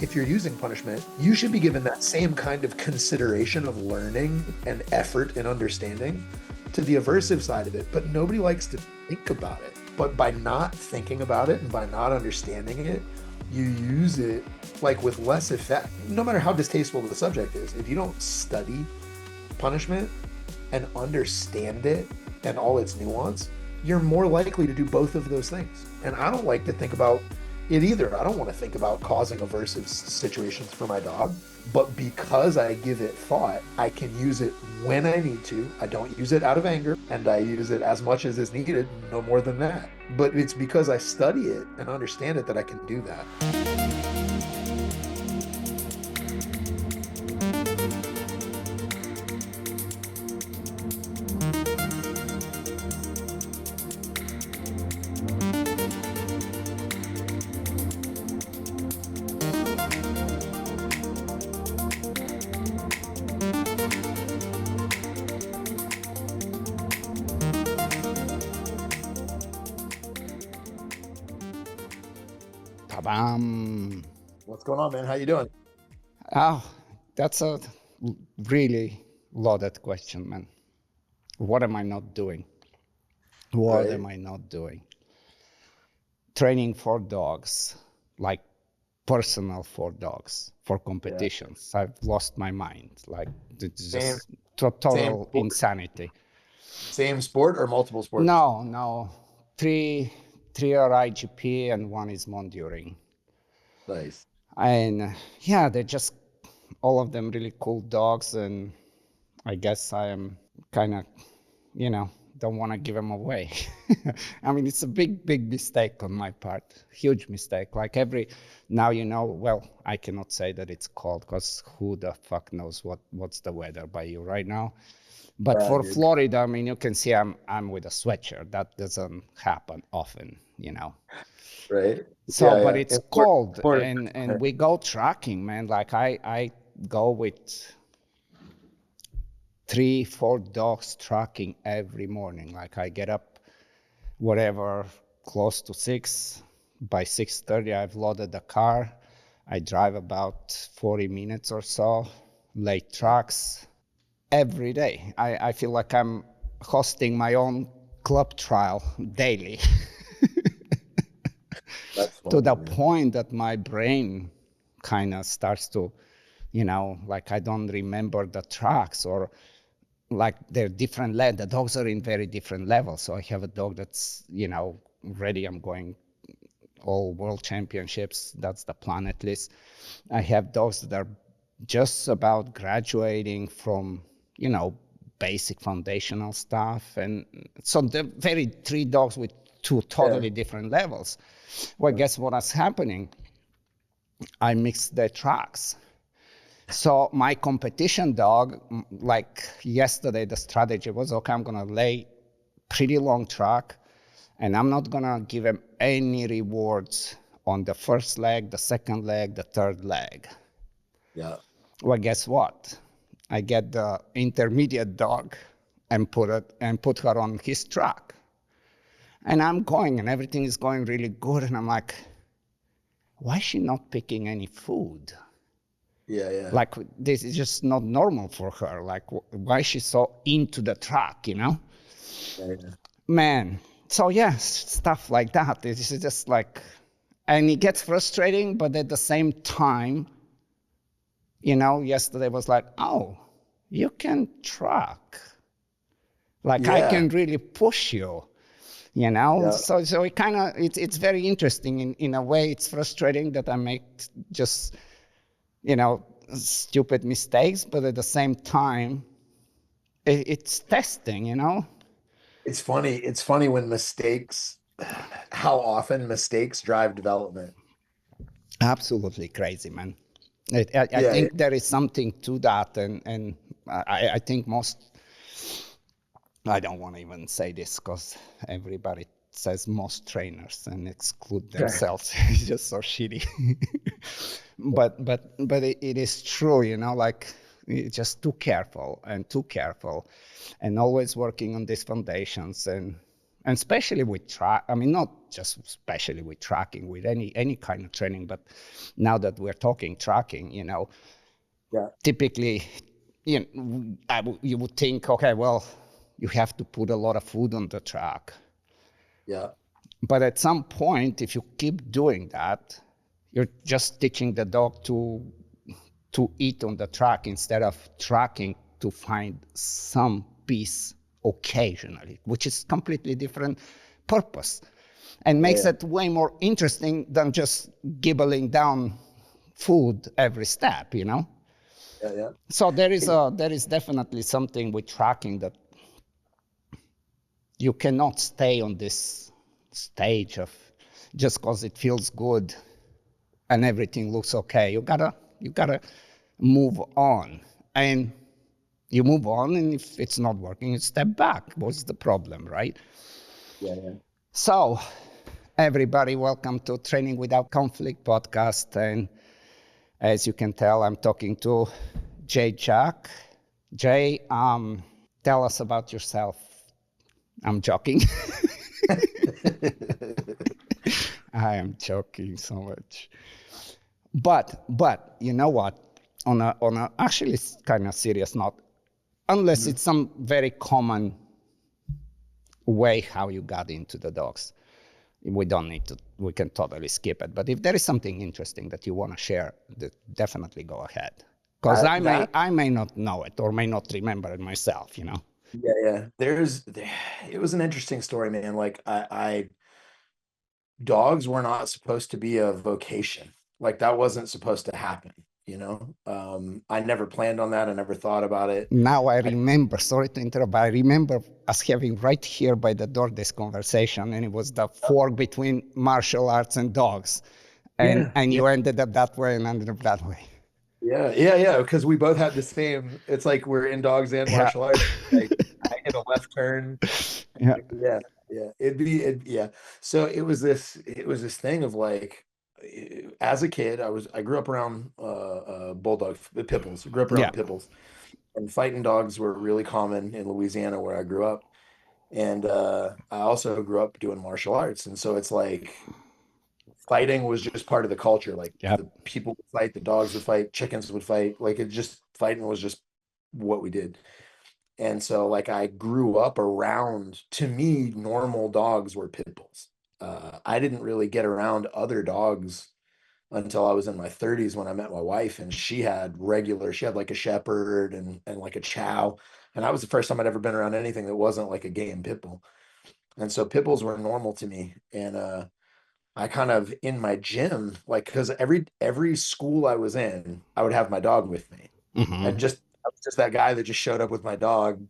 if you're using punishment, you should be given that same kind of consideration of learning and effort and understanding to the aversive side of it. But nobody likes to think about it. But by not thinking about it and by not understanding it, you use it like with less effect. No matter how distasteful the subject is, if you don't study punishment and understand it and all its nuance, you're more likely to do both of those things. And I don't like to think about it either. I don't want to think about causing aversive situations for my dog, but because I give it thought, I can use it when I need to. I don't use it out of anger, and I use it as much as is needed, no more than that. But it's because I study it and understand it that I can do that. Bam. What's going on, man? How you doing? Oh, that's a really loaded question, man. What am I not doing? What am I not doing? Training for dogs, like personal for dogs, for competitions. Yeah. I've lost my mind. Like, it's just total insanity. Same sport or multiple sports? No. Three are IGP and one is Monduring. Nice. And yeah, they're just all of them really cool dogs, and I guess I am kind of, don't want to give them away. I mean, it's a big mistake on my part, huge mistake. Like now well, I cannot say that it's cold because who the fuck knows what's the weather by you right now. But for Florida, I mean, you can see I'm with a sweatshirt. That doesn't happen often, Right. So, but it's cold, and we go tracking, man. Like I go with 3-4 dogs tracking every morning. Like I get up, whatever, close to 6. By 6:30, I've loaded the car. I drive about 40 minutes or so, late tracks every day. I feel like I'm hosting my own club trial daily. To the point that my brain kind of starts to, like I don't remember the tracks, or like they're different levels. The dogs are in very different levels. So I have a dog that's, ready. I'm going all world championships. That's the plan at least. I have dogs that are just about graduating from, basic foundational stuff. And so they're 3 dogs with 2 totally different levels. Well, guess what is happening? I mixed the tracks. So my competition dog, like yesterday, the strategy was, okay, I'm going to lay pretty long track, and I'm not going to give him any rewards on the first leg, the second leg, the third leg. Yeah. Well, guess what? I get the intermediate dog and put her on his track. And I'm going, and everything is going really good. And I'm like, why is she not picking any food? Yeah. Like, this is just not normal for her. Like, why is she so into the track, Yeah. Man. So, stuff like that. It's just like, and it gets frustrating, but at the same time, yesterday was like, oh, you can track. Like, I can really push you. So it kind of, it's very interesting. In a way, it's frustrating that I make just, stupid mistakes, but at the same time, it's testing, It's funny when how often mistakes drive development. Absolutely crazy, man. I think there is something to that, and I think I don't want to even say this because everybody says most trainers and exclude themselves. It's just so shitty. but it is true, like it's just too careful and always working on these foundations. And And especially with track, I mean, not just especially with tracking, with any kind of training, but now that we're talking tracking, Yeah. typically, you would think, okay, well, you have to put a lot of food on the track. Yeah. But at some point, if you keep doing that, you're just teaching the dog to eat on the track instead of tracking to find some peace occasionally, which is completely different purpose and Yeah. makes Yeah. it way more interesting than just gibbling down food every step. Yeah. Yeah. So there is definitely something with tracking that you cannot stay on this stage of just because it feels good and everything looks okay. You gotta move on. And you move on, and if it's not working, you step back. What's the problem, right? Yeah. Yeah. So, everybody, welcome to Training Without Conflict podcast. And as you can tell, I'm talking to Jay Jack. Jay, tell us about yourself. I'm joking. I am joking so much. But you know what? On a actually kind of serious note, unless Mhm. it's some very common way how you got into the dogs, we don't need to. We can totally skip it. But if there is something interesting that you want to share, definitely go ahead. Because That I may not know it or may not remember it myself. Yeah, yeah. It was an interesting story, man. Like dogs were not supposed to be a vocation. Like that wasn't supposed to happen, you know? I never planned on that. I never thought about it. Now I I, remember, sorry to interrupt, but I remember us having right here by the door this conversation, and it was the fork between martial arts and dogs. And yeah, and yeah, you ended up that way and ended up that way. yeah, yeah, yeah. Because we both had the same. It's like we're in dogs and Yeah. martial arts. Like I hit a left turn. Yeah. Yeah, yeah. Yeah. So it was this thing of like, as a kid, I grew up around bulldogs, pit bulls. I grew up Yeah. around pit bulls, and fighting dogs were really common in Louisiana where I grew up. And I also grew up doing martial arts, and so it's like fighting was just part of the culture. Like the Yep. people would fight, the dogs would fight, chickens would fight. Like it just fighting was just what we did. And so like I grew up around, to me, normal dogs were pit bulls. I didn't really get around other dogs until I was in my 30s when I met my wife, and she had like a shepherd and like a chow. And that was the first time I'd ever been around anything that wasn't like a game pit bull. And so pit bulls were normal to me. And I kind of in my gym, like because every school I was in, I would have my dog with me. And Hmm. just I was just that guy that just showed up with my dog,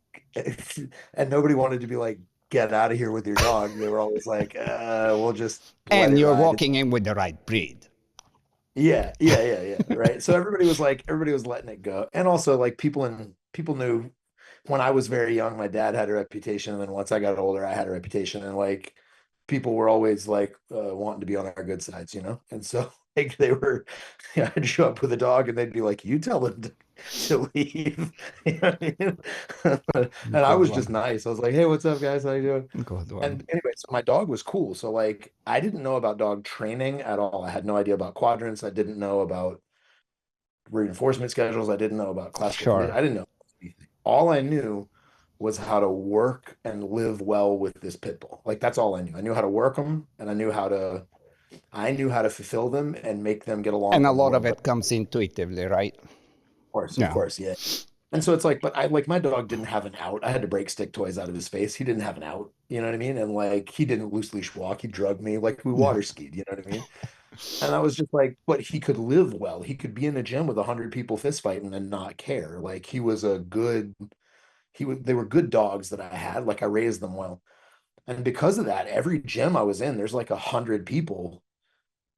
and nobody wanted to be like, get out of here with your dog. They were always like, we'll just let And it you're ride. walking in with the right breed. Yeah, yeah, yeah, yeah. Right. So everybody was letting it go. And also like people knew when I was very young, my dad had a reputation. And then once I got older, I had a reputation. And like people were always like wanting to be on our good sides, you know? And so like they were, yeah, I'd show up with a dog and they'd be like, you tell him to leave. You know what I mean? And I Good was just one. nice. I was like, hey, what's up, guys? How you doing? Good And one. anyway, so my dog was cool. So like I didn't know about dog training at all. I had no idea about quadrants. I didn't know about reinforcement schedules. I didn't know about classical condition. Sure. I didn't know anything. All I knew was how to work and live well with this pit bull. Like that's all I knew. I knew how to work them and I knew how to fulfill them and make them get And along a on lot board. of But it comes intuitively, right? of Yeah. course, yeah. And so it's like, but I like my dog didn't have an out. I had to break stick toys out of his face. He didn't have an out. You know what I mean? And like he didn't loose leash walk. He drugged me like we Yeah. water skied. You know what I mean? And I was just like, but he could live well. He could be in the gym with 100 people fist fighting and not care. Like he was a good, they were good dogs that I had. Like I raised them well. And because of that, every gym I was in, there's like 100 people.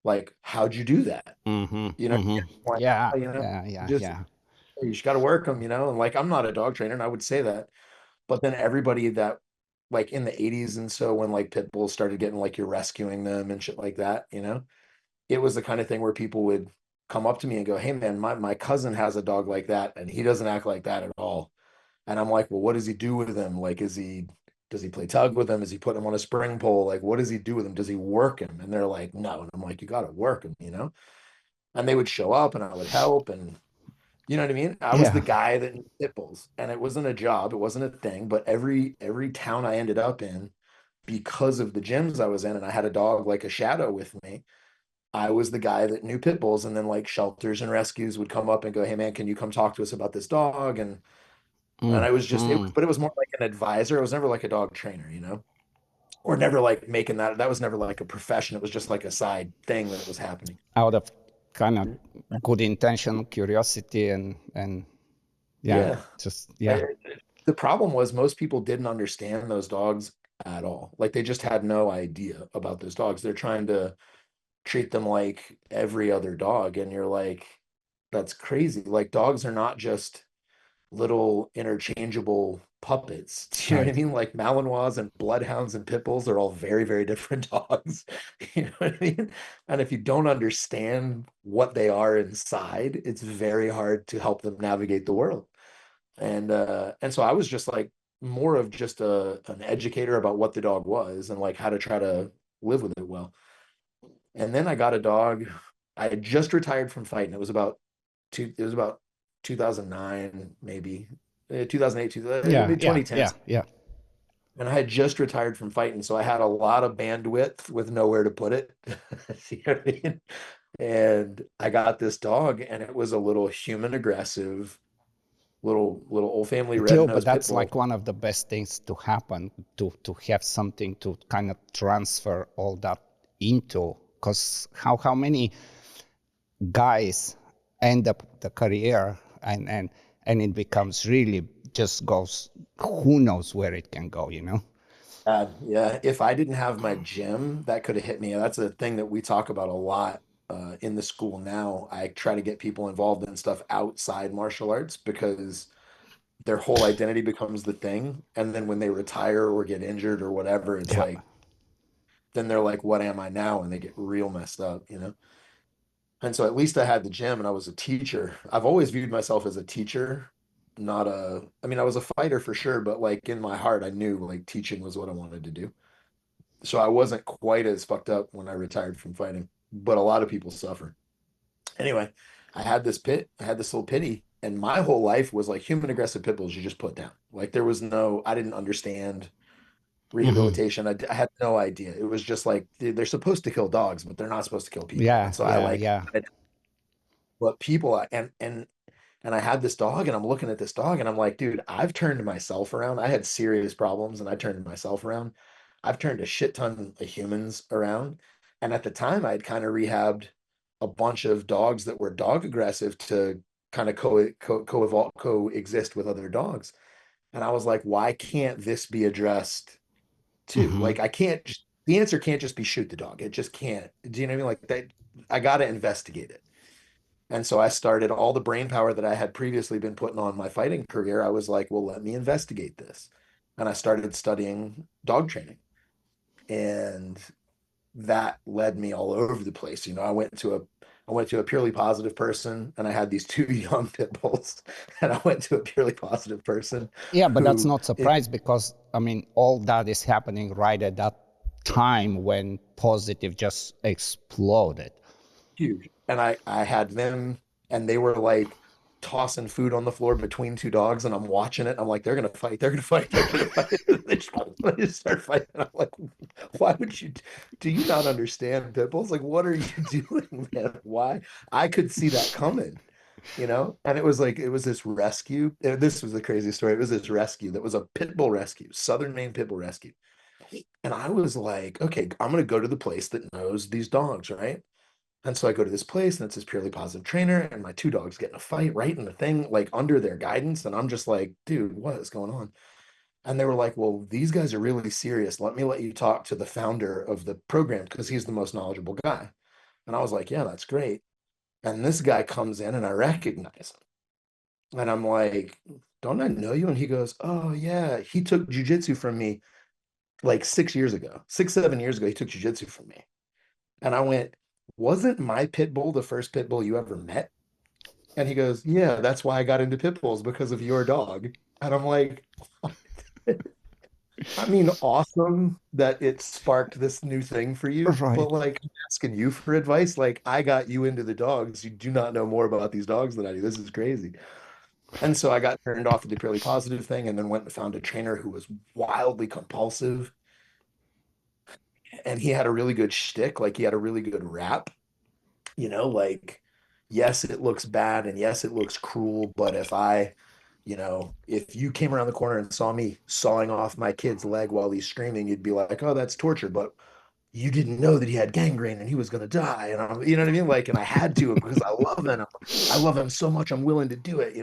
Like, how'd you do that? Mm-hmm. You know, Mm-hmm. like, Yeah. oh, you know, Yeah. Yeah. just Yeah. you just got to work them, you know. And like, I'm not a dog trainer, and I would say that. But then everybody that, like in the 80s, and so when like pit bulls started getting like you're rescuing them and shit like that, you know, it was the kind of thing where people would come up to me and go, "Hey man, my cousin has a dog like that, and he doesn't act like that at all." And I'm like, "Well, what does he do with him? Like, is he Does he play tug with him? Is he putting him on a spring pole? Like, what does he do with him? Does he work him? And they're like, no. And I'm like, you got to work him, you know? And they would show up and I would help. And you know what I mean? I was the Yeah. guy that knew pit bulls, and it wasn't a job, it wasn't a thing. But every town I ended up in, because of the gyms I was in, and I had a dog like a shadow with me, I was the guy that knew pit bulls. And then like shelters and rescues would come up and go, "Hey man, can you come talk to us about this dog?" And I was just it was, Hmm. but it was more like an advisor. I was never like a dog trainer, or never like making that was never like a profession. It was just like a side thing that was happening. Out of kind of good intention, curiosity, and yeah, Yeah. just yeah, I, the problem was most people didn't understand those dogs at all. Like they just had no idea about those dogs. They're trying to treat them like every other dog. And you're like, that's crazy. Like dogs are not just little interchangeable puppets. Do you know what I right. mean? Like Malinois and Bloodhounds and Pit Bulls are all very, very different dogs. You know what I mean? And if you don't understand what they are inside, it's very hard to help them navigate the world. And so I was just like more of just an educator about what the dog was and like how to try to live with it well. And then I got a dog. I had just retired from fighting. It was about 2009, maybe 2008, Yeah, maybe yeah, yeah, 2010s. yeah. And I had just retired from fighting, so I had a lot of bandwidth with nowhere to put it. You know what I mean? And I got this dog, and it was a little human aggressive, little old family Still, but red-nosed pit that's bull. like one of the best things to happen to have something to kind of transfer all that into. Because how many guys end up the career and it becomes really just goes, who knows where it can go, you know? Yeah, if I didn't have my gym, that could have hit me. That's a thing that we talk about a lot in the school now. I try to get people involved in stuff outside martial arts because their whole identity becomes the thing. And then when they retire or get injured or whatever, it's Yeah. like, then they're like, what am I now? And they get real messed up. And so at least I had the gym and I was a teacher. I've always viewed myself as a teacher, not I mean, I was a fighter for sure, but like in my heart, I knew like teaching was what I wanted to do. So I wasn't quite as fucked up when I retired from fighting, but a lot of people suffer. Anyway, I had this little pity, and my whole life was like human aggressive pit bulls you just put down. Like there was no, I didn't understand Hmm. rehabilitation. I had no idea. It was just like they're supposed to kill dogs, but they're not supposed to kill people. Yeah, And so I yeah, like, yeah. but people, and I had this dog, and I'm looking at this dog, and I'm like, dude, I've turned myself around. I had serious problems, and I turned myself around. I've turned a shit ton of humans around. And at the time, I'd kind of rehabbed a bunch of dogs that were dog aggressive to kind of coexist with other dogs. And I was like, why can't this be addressed too? Hmm. Like, I can't just, the answer can't just be shoot the dog. It just can't. Do you know what I mean? Like that, I got to investigate it. And so I started all the brain power that I had previously been putting on my fighting career. I was like, well, let me investigate this. And I started studying dog training. And that led me all over the place. I went to a purely positive person and I had these two young pit bulls. And I went to a purely positive person Yeah, but that's who not is surprise because I mean all that is happening right at that time when positive just exploded. huge. And I had them and they were like tossing food on the floor between two dogs and I'm watching it. I'm like, they're gonna fight, they're gonna fight, they're gonna fight. They just start fighting. I'm like, why would you do you not understand pit bulls? Like, what are you doing, man? Why? I could see that coming. And it was like it was this rescue. This was the crazy story. It was this rescue that was a pit bull rescue, Southern Maine pit bull rescue. And I was like, okay, I'm gonna go to the place that knows these dogs, right? And so I go to this place and it's this purely positive trainer, and my two dogs get in a fight right in the thing, like under their guidance. And I'm just like, dude, what is going on? And they were like, well, these guys are really serious. Let me let you talk to the founder of the program because he's the most knowledgeable guy. And I was like, yeah, that's great. And this guy comes in and I recognize him. And I'm like, don't I know you? And he goes, oh, yeah, he took jujitsu from me like 6 years ago, 6, 7 years ago. He took jujitsu from me. And I went, wasn't my pit bull the first pit bull you ever met? And he goes, yeah, that's why I got into pit bulls because of your dog. And I'm like, what? I mean, awesome that it sparked this new thing for you, Right. but like I'm asking you for advice. Like I got you into the dogs. You do not know more about these dogs than I do. This is crazy. And so I got turned off of the purely positive thing and then went and found a trainer who was wildly compulsive. And he had a really good shtick, like he had a really good rap, like yes, it looks bad and yes, it looks cruel, but if you came around the corner and saw me sawing off my kid's leg while he's screaming, you'd be like, oh, that's torture. But you didn't know that he had gangrene and he was going to die. And you know what I mean? Like, and I had to because I love him. I love him so much. I'm willing to do it.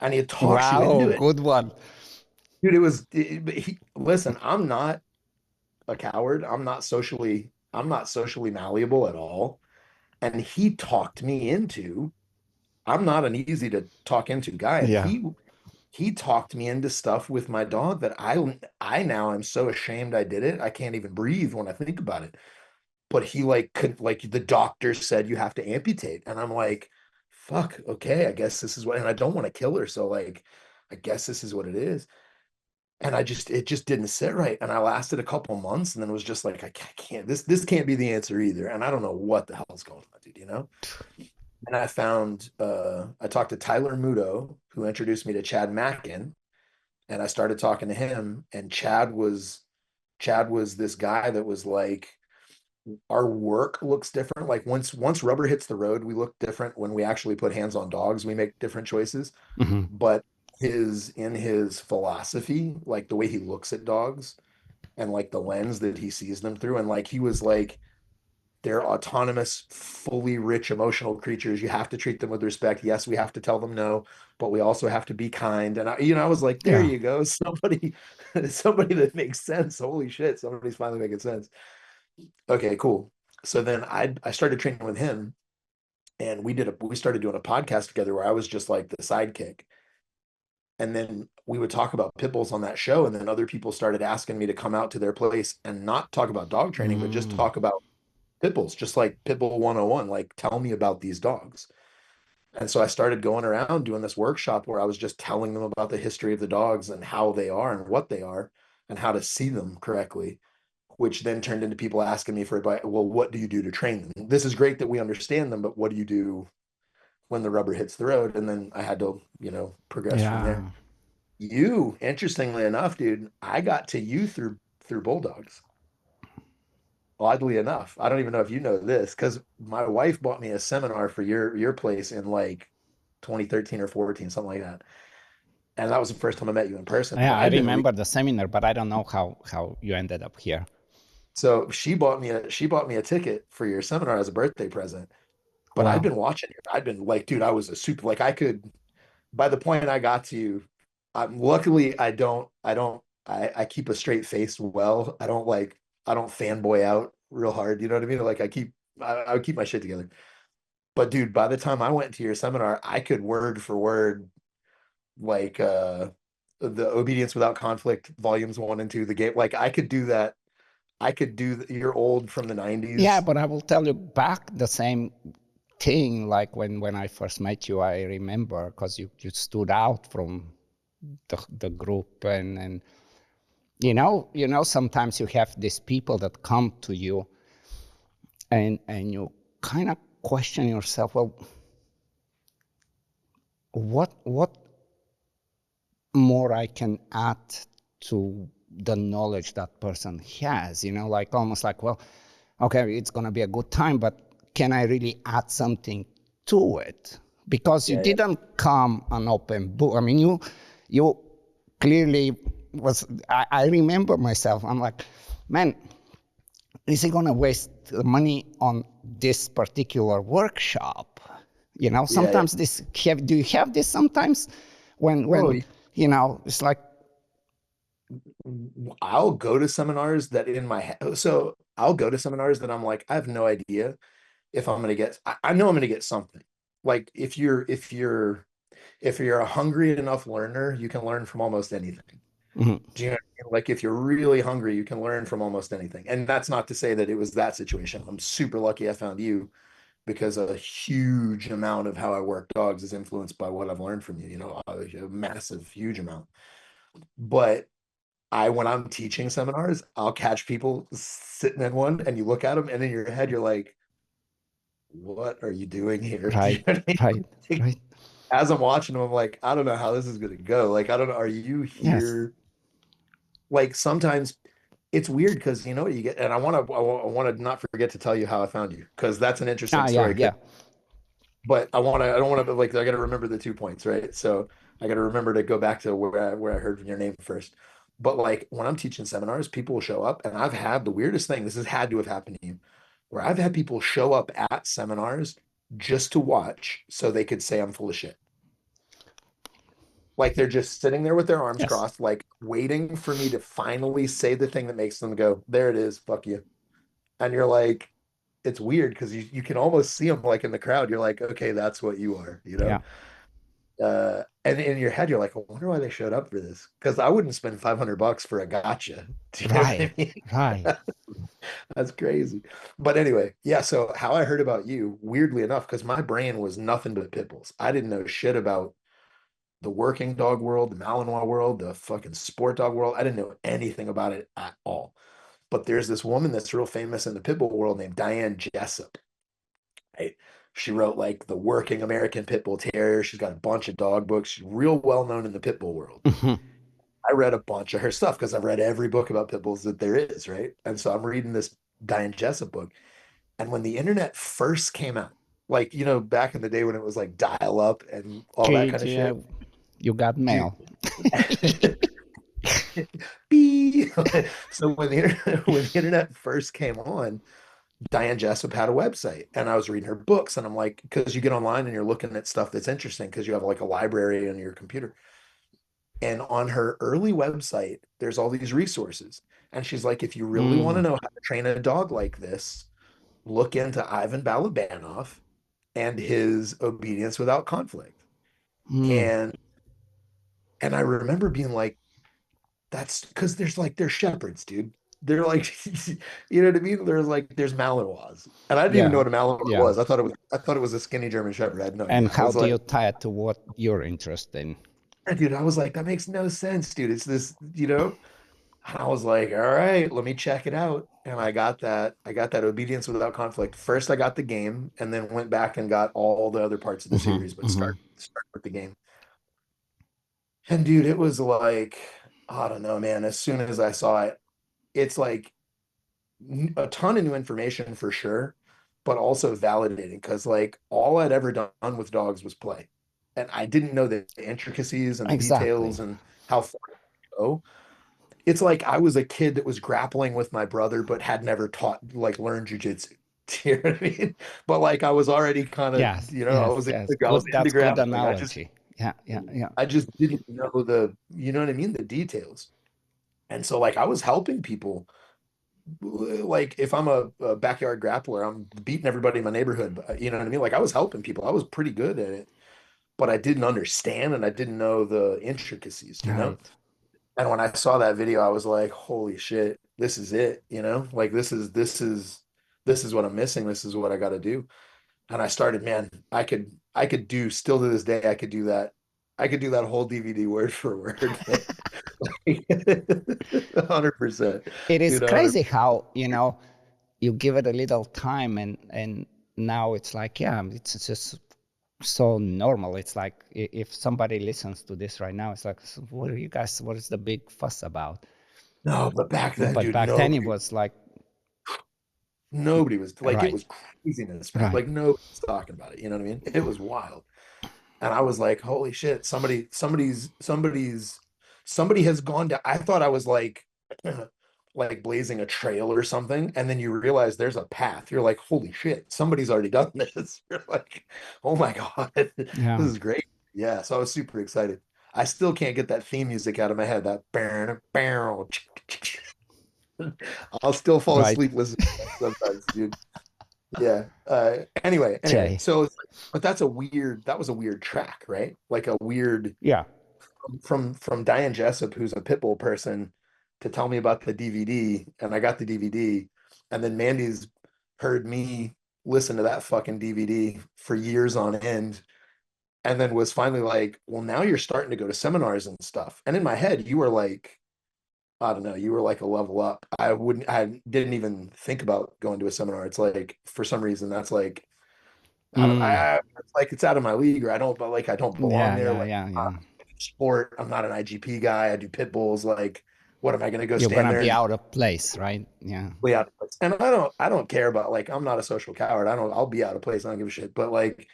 And he talks you into Wow, it. good one. Dude, listen, I'm not a coward. I'm not socially malleable at all. And he talked me into, I'm not an easy to talk into guy. And Yeah. he talked me into stuff with my dog that I now am so ashamed I did it. I can't even breathe when I think about it. But he like could like the doctor said you have to amputate. And I'm like, fuck, okay, I guess this is what, and I don't want to kill her. So like, I guess this is what it is. And it just didn't sit right. And I lasted a couple months and then was just like, I can't, this can't be the answer either. And I don't know what the hell's going on, dude. And I talked to Tyler Muto, who introduced me to Chad Mackin, and I started talking to him. And Chad was this guy that was like, our work looks different. Like once rubber hits the road, we look different. When we actually put hands on dogs, we make different choices. Hmm. But in his philosophy, like the way he looks at dogs and like the lens that he sees them through, and like he was like, they're autonomous, fully rich, emotional creatures. You have to treat them with respect. Yes, we have to tell them no, but we also have to be kind. And I was like, there Yeah. you go. Somebody that makes sense. Holy shit, somebody's finally making sense. Okay, cool. So then I started training with him, and we started doing a podcast together where I was just like the sidekick. And then we would talk about pit bulls on that show, and then other people started asking me to come out to their place and not talk about dog training, but just Mm. talk about pit bulls, just like Pitbull 101, like tell me about these dogs. And so I started going around doing this workshop where I was just telling them about the history of the dogs and how they are and what they are and how to see them correctly, which then turned into people asking me for advice. Well, what do you do to train them? This is great that we understand them, but what do you do when the rubber hits the road? And then I had to, progress from there. Yeah. Interestingly enough, dude, I got to you through bulldogs. Oddly enough, I don't even know if you know this because my wife bought me a seminar for your place in like 2013 or 14, something like that. And that was the first time I met you in person. But Yeah, I I'd been remember the seminar, but I don't know how you ended up here. so she bought me a ticket for your seminar as a birthday present. But I'd Wow. been watching you. I'd been like, dude, I was a super like I could by the point I got to you, luckily I keep a straight face well. I don't fanboy out real hard. You know what I mean? Like I would keep my shit together. But dude, by the time I went to your seminar, I could word for word like the Obedience Without Conflict volumes 1 and 2, the game. Like I could do that. You're old from the Yeah, 90s. but I will tell you back the same thing like when I first met you, I remember because you stood out from the group and sometimes you have these people that come to you and you kind of question yourself, well, what more I can add to the knowledge that person has, like almost like, well, okay, it's going to be a good time, but can I really add something to it? Because you Yeah, yeah. didn't come an open book. I mean, you clearly was, I remember myself, I'm like, man, is he going to waste the money on this particular workshop? Yeah, yeah. Sometimes do you have this sometimes Oh, when, it's like, I'll go to seminars that in my head. So I'll go to seminars that I'm like, I have no idea if I'm gonna get. I know I'm gonna get something. Like if you're a hungry enough learner, you can learn from almost anything. mhm. Do you know what I mean? Like if you're really hungry, you can learn from almost anything. And that's not to say that it was that situation. I'm super lucky I found you because a huge amount of how I work dogs is influenced by what I've learned from you, a massive, huge amount. But when I'm teaching seminars, I'll catch people sitting in one and you look at them and in your head, you're like, what are you doing here? Do you Right, know what I right, mean? right. As I'm watching them, I'm like, I don't know how this is going to go. Like, I don't know. Are you Yes. here? Like sometimes it's weird because you know what you get, and I want to not forget to tell you how I found you because that's an interesting Ah, yeah, story. yeah. But I don't want to like I got to remember the 2 points, right? So I got to remember to go back to where I heard your name first. But like when I'm teaching seminars, people will show up, and I've had the weirdest thing. This has had to have happened to you, where I've had people show up at seminars just to watch, so they could say I'm full of shit. Like they're just sitting there with their arms Yes. crossed, like waiting for me to finally say the thing that makes them go, there it is, fuck you. And you're like, it's weird because you can almost see them like in the crowd. You're like, okay, that's what you are, you know? Yeah. And in your head, you're like, I wonder why they showed up for this. Because I wouldn't spend $500 for a gotcha. Do you know what Right, I mean? right. That's crazy. But anyway, yeah. So how I heard about you, weirdly enough, because my brain was nothing but pit bulls. I didn't know shit about the working dog world, the Malinois world, the fucking sport dog world. I didn't know anything about it at all. But there's this woman that's real famous in the pit bull world named Diane Jessup. Right? She wrote like the Working American Pit Bull Terrier. She's got a bunch of dog books. She's real well known in the pit bull world. Mhm. I read a bunch of her stuff because I've read every book about pit bulls that there is, right? And so I'm reading this Diane Jessup book. And when the internet first came out, like, you know, back in the day when it was like dial up and all that kind of Yeah, shit, you got dude. mail. Beep. So when the internet first came on, Diane Jessup had a website and I was reading her books and I'm like, because you get online and you're looking at stuff that's interesting because you have like a library on your computer. And on her early website, there's all these resources. And she's like, if you really want to Mm, know how to train a dog like this, look into Ivan Balabanov and his obedience without conflict. mm, And I remember being like, that's because they're shepherds, dude. They're like, you know what I mean? There's Malinois, and I didn't even know yeah, what a Malinois yeah. was. I thought it was a skinny German Shepherd. I had no And idea. I how was do like, you tie it to what you're interested in? dude, I was like, that makes no sense, dude. It's this, you know. And I was like, all right, let me check it out. And I got that. I got that obedience without conflict. First, I got the game, and then went back and got all the other parts of the Hmm, series, but hmm. start with the game. And dude, it was like, I don't know, man. As soon as I saw it, it's like a ton of new information for sure, but also validating because like all I'd ever done with dogs was play. And I didn't know the intricacies and the Exactly. details and how far to go. It's like I was a kid that was grappling with my brother, but had never learned jujitsu. Do you know what I mean? But like I was already kind of, Yes, you know, yes, yes. I was Good. into That's good grappling. analogy. Yeah, yeah, yeah. I just didn't know you know what I mean, the details. And so like I was helping people like if I'm a backyard grappler, I'm beating everybody in my neighborhood. But, you know what I mean? Like I was helping people. I was pretty good at it, but I didn't understand and I didn't know the intricacies, you know? Right. And when I saw that video, I was like, holy shit, this is it, you know? Like this is what I'm missing. This is what I got to do. And I started, man, I could do still to this day, I could do that. I could do that whole DVD word for word, man. 100%. It is Dude, 100. crazy how, you give it a little time and now it's like, yeah, it's just so normal. It's like if somebody listens to this right now, it's like, "So what are you guys, what is the big fuss about?" No, but back then, But dude, back then it was like, nobody was like, it right, was craziness, man. right. Like nobody was talking about it. You know what I mean? It was wild. And I was like, holy shit, somebody has gone down. I thought I was like, like blazing a trail or something. And then you realize there's a path. You're like, holy shit, somebody's already done this. You're like, oh my God, this Yeah, is great. Yeah. So I was super excited. I still can't get that theme music out of my head. That barrel. I'll still fall right. asleep listening to that sometimes, dude. Yeah. Anyway. Jay. So, but that was a weird track, right? Like a weird Yeah. from Diane Jessup, who's a pit bull person, to tell me about the DVD, and I got the DVD, and then Mandy's heard me listen to that fucking DVD for years on end, and then was finally like, well, now you're starting to go to seminars and stuff. And in my head, you were like I don't know, you were like a level up. I didn't even think about going to a seminar. It's like for some reason that's like I don't Mm, it's like it's out of my league, or I don't, but like I don't belong yeah, there. yeah, Like yeah, yeah. sport, I'm not an IGP guy. I do pit bulls. Like, what am I gonna go You're stand gonna there be and out of place, right? Yeah. be out of place? And I don't care about, like, I'm not a social coward. I'll be out of place. I don't give a shit. But like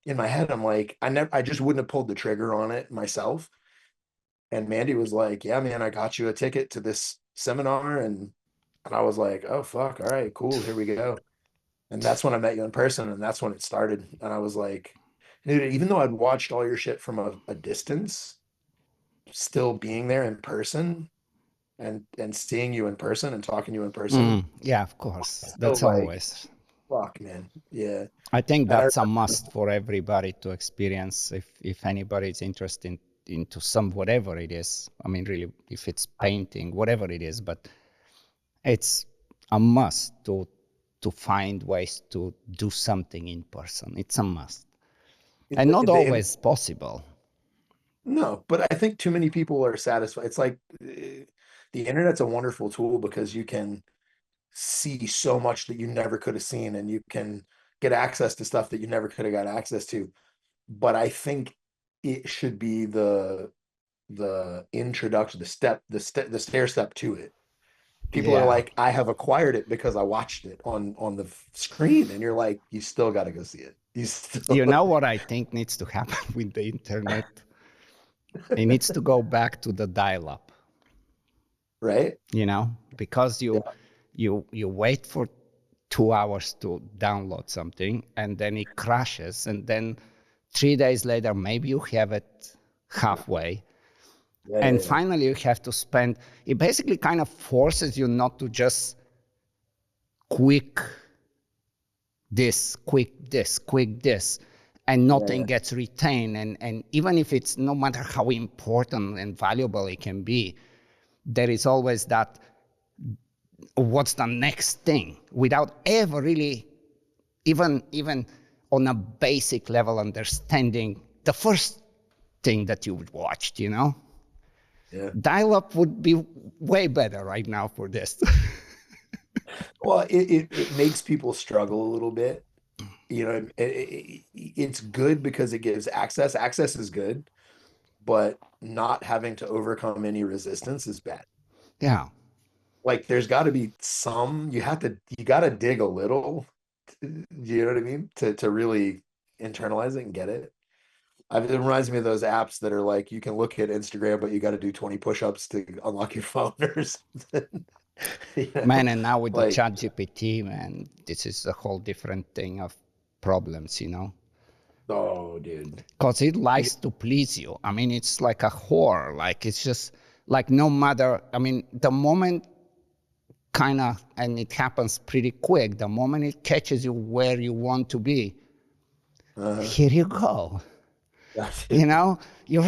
in my head, I'm like, I just wouldn't have pulled the trigger on it myself. And Mandy was like, "Yeah, man, I got you a ticket to this seminar," and I was like, "Oh fuck, all right, cool, here we go." And that's when I met you in person, and that's when it started. And I was like, dude, even though I'd watched all your shit from a distance, still being there in person and seeing you in person and talking to you in person, Yeah, of course. still That's like, always. fuck, man, yeah. I think And I that's a must for everybody to experience if anybody is interested into some whatever it is. I mean, really, if it's painting, whatever it is, but it's a must to find ways to do something in person. It's a must, and not the always possible. no, but I think too many people are satisfied. It's like the internet's a wonderful tool because you can see so much that you never could have seen, and you can get access to stuff that you never could have got access to. But I think it should be the introduction, the stair step to it. People are Yeah. like, I have acquired it because I watched it on the screen, and you're like, you still got to go see it. You still You know what I think needs to happen with the internet? It needs to go back to the dial-up, right? because you Yeah, you wait for 2 hours to download something and then it crashes and then 3 days later maybe you have it halfway yeah, yeah, and yeah. finally you have to spend it basically kind of forces you not to just quick quick this and Yeah, nothing yeah. gets retained and even if it's no matter how important and valuable it can be there is always that what's the next thing without ever really even on a basic level understanding the first thing that you watched. Yeah. Dial-up would be way better right now for this. Well, it makes people struggle a little bit. It's good because it gives access. Access is good, but not having to overcome any resistance is bad. Yeah. Like there's got to be some, you got to dig a little. You know what I mean? To really internalize it and get it. It reminds me of those apps that are like you can look at Instagram, but you got to do 20 push-ups to unlock your phone or something. You know, Man, and now with the like, chat GPT, man, this is a whole different thing of problems. oh, dude. Because it You, likes to please you. I mean, it's like a whore. Like, it's just like no matter, I mean, the moment kind of, and it happens pretty quick, the moment it catches you where you want to be, uh, here you go. that's You it. know,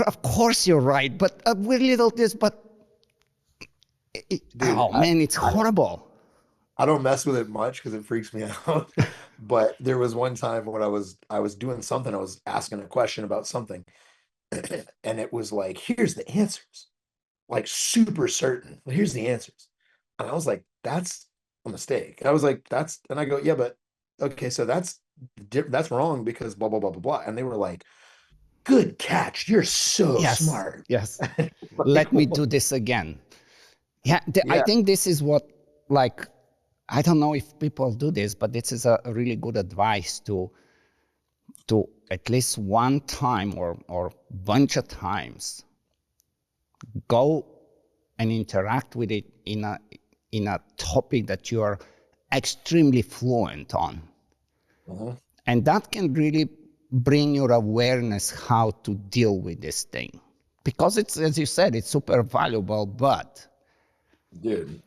of course you're right, but with little this, but Dude, oh man, it's horrible. I don't mess with it much because it freaks me out. But there was one time when I was doing something, I was asking a question about something, and it was like, here's the answers, like super certain. Here's the answers. And I was like, that's a mistake. I was like, and I go, yeah, but okay, so that's wrong because blah blah blah blah blah. And they were like, good catch, you're so Yes, smart. yes. Like, Let me do this again. Yeah, I yeah, think this is what, like, I don't know if people do this, but this is a really good advice to at least one time or bunch of times go and interact with it in a topic that you are extremely fluent on. uh-huh, And that can really bring your awareness how to deal with this thing. Because it's, as you said, it's super valuable, but dude,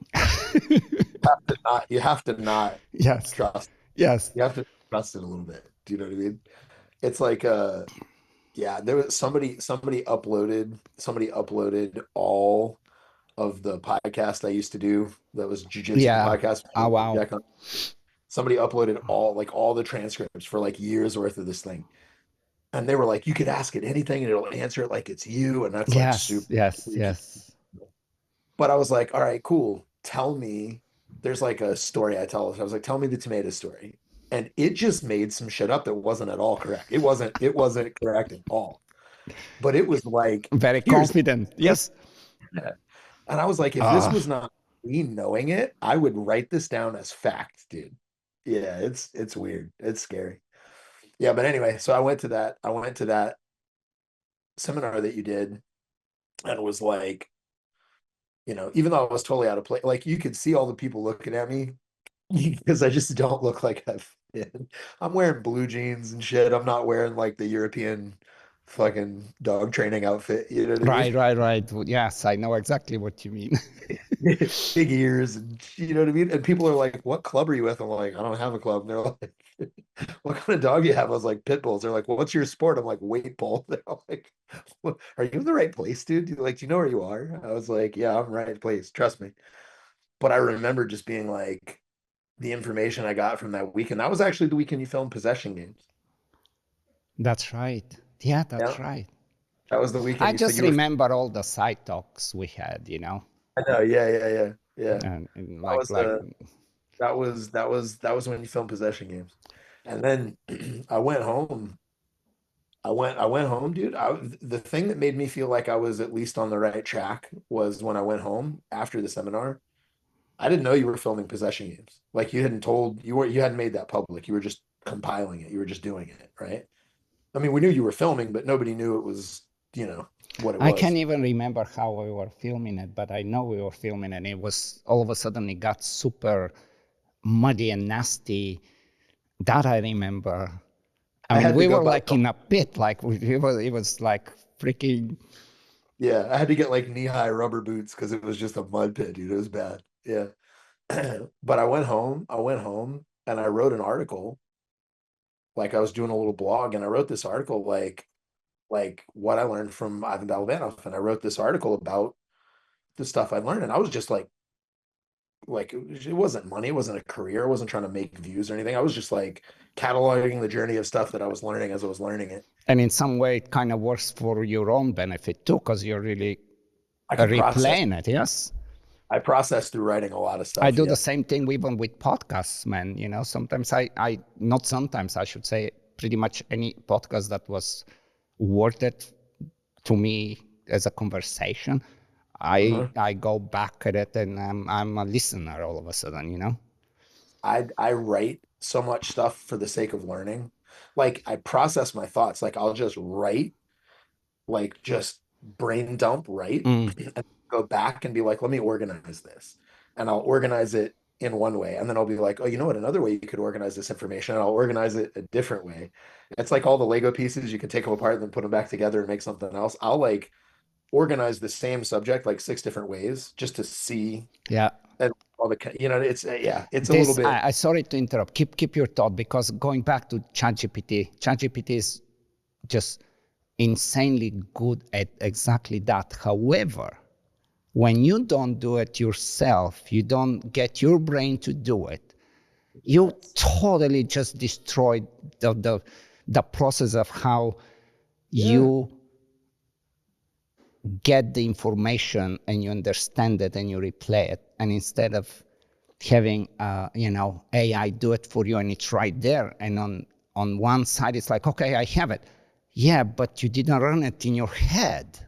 you have to not yes, trust. yes, You have to trust it a little bit. Do you know what I mean? It's like yeah, there was somebody uploaded all of the podcast I used to do that was jujitsu yeah. podcast. Oh, wow. Somebody uploaded all the transcripts for like years worth of this thing. And they were like, you could ask it anything and it'll answer it like it's you. And that's like Yes, super yes, freaky. yes. But I was like, all right, cool. Tell me, there's like a story I tell. I was like, tell me the tomato story. And it just made some shit up that wasn't at all correct. It wasn't correct at all. But it was like, Very here's confident. Yes. that. And I was like, if this Ah, was not me knowing it, I would write this down as fact, dude. Yeah, it's weird. It's scary. Yeah, but anyway, so I went to that seminar that you did and it was like, even though I was totally out of place, like you could see all the people looking at me because I just don't look like I've been. I'm wearing blue jeans and shit. I'm not wearing like the European fucking dog training outfit. You know what I mean? right, right, right. Yes, I know exactly what you mean. Big ears and you know what I mean? And people are like, "What club are you with?" I'm like, "I don't have a club." And they're like, "What kind of dog do you have?" I was like, "Pit bulls." They're like, "Well, what's your sport?" I'm like, "Weight pull." They're like, "Well, are you in the right place, dude? Do you know where you are?" I was like, "Yeah, I'm right place. Trust me." But I remember just being like, the information I got from that weekend. That was actually the weekend you filmed Possession Games. That's right. Yeah, Yeah, that's right. that was the weekend I you said just you were. remember all the side talks we had, you know, I know. Yeah, yeah, yeah, yeah. and That was like that was when you filmed Possession Games, and then I went home. I went home, dude. The thing that made me feel like I was at least on the right track was when I went home after the seminar. I didn't know you were filming Possession Games. Like you hadn't made that public. You were just compiling it. You were just doing it, right? I mean, we knew you were filming, but nobody knew it was, what it I can't was. even remember how we were filming it, but I know we were filming, and it was all of a sudden it got super muddy and nasty. That I remember. I I mean, had to we go were buy, like in a pit, like it was like freaking. yeah, I had to get like knee-high rubber boots because it was just a mud pit, dude. It was bad. Yeah. But I went home and I wrote an article, like I was doing a little blog and I wrote this article like what I learned from Ivan Balabanov. And I wrote this article about the stuff I learned. And I was just like it wasn't money, it wasn't a career, I wasn't trying to make views or anything. I was just like cataloging the journey of stuff that I was learning as I was learning it. And in some way, it kind of works for your own benefit too, because you're really I could process replaying it. Yes. I processed through writing a lot of I stuff. do the Yeah. same thing even with podcasts, man. You know, sometimes I not sometimes I should say pretty much any podcast that was worth it to me as a conversation, Uh-huh. I go back at it and I'm a listener all of a sudden, you know? I write so much stuff for the sake of learning. Like I process my thoughts. Like I'll just write, like just brain dump, write, Mm, and go back and be like, let me organize this. And I'll organize it in one way. And then I'll be like, oh, you know what? Another way you could organize this information. And I'll organize it a different way. It's like all the Lego pieces, you can take them apart and then put them back together and make something else. I'll like organize the same subject like six different ways just to see yeah. and all the, it's yeah, it's a little bit. I sorry to interrupt. Keep your thought because going back to ChatGPT is just insanely good at exactly that. However, when you don't do it yourself, you don't get your brain to do it, you Yes. totally just destroyed the process of how Yeah. you get the information and you understand it and you replay it. And instead of having AI do it for you and it's right there, and on one side it's like, okay, I have it. Yeah, but you didn't run it in your head.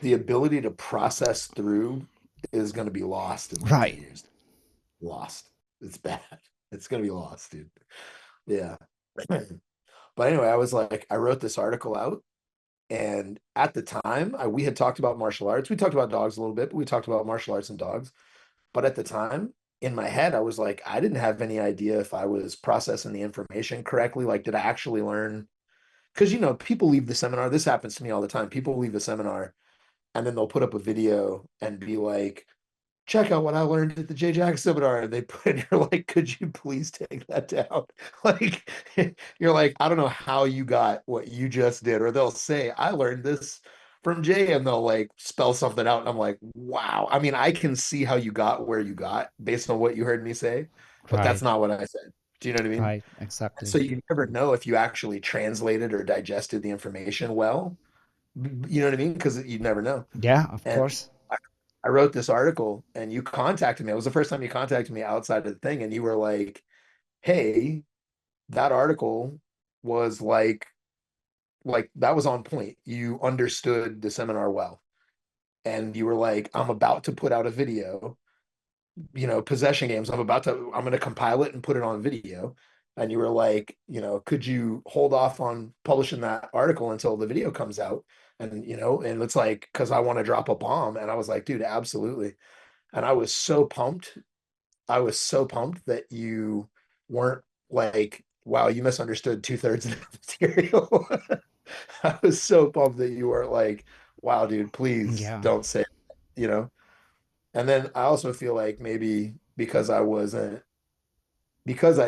The ability to process through is going to be lost in later Right. years. Lost. It's bad. It's going to be lost, dude. Yeah. But anyway, I was like, I wrote this article out. And at the time, we had talked about martial arts. We talked about dogs a little bit, but we talked about martial arts and dogs. But at the time, in my head, I was like, I didn't have any idea if I was processing the information correctly. Like, did I actually learn? Because, people leave the seminar. This happens to me all the time. People leave the seminar and then they'll put up a video and be like, check out what I learned at the J Jack seminar. And they put, you're like, could you please take that down? Like, you're like, I don't know how you got what you just did. Or they'll say, I learned this from Jay, and they'll like spell something out. And I'm like, wow. I mean, I can see how you got where you got based on what you heard me say, but that's Right. not what I said. Do you know what I mean? Right. And Exactly. so you never know if you actually translated or digested the information well. You know what I mean? Because you never know. Yeah, of And course. I wrote this article and you contacted me. It was the first time you contacted me outside of the thing, and you were like, "Hey, that article was like that was on point. You understood the seminar well." And you were like, "I'm about to put out a video, possession games. I'm going to compile it and put it on video." And you were like, "Could you hold off on publishing that article until the video comes out?" And it's like, because I want to drop a bomb. And I was like, "Dude, absolutely." And I was so pumped. I was so pumped that you weren't like, "Wow, you misunderstood two-thirds of the material." I was so pumped that you weren't like, "Wow, dude, please Yeah. don't say," you know? And then I also feel like maybe because I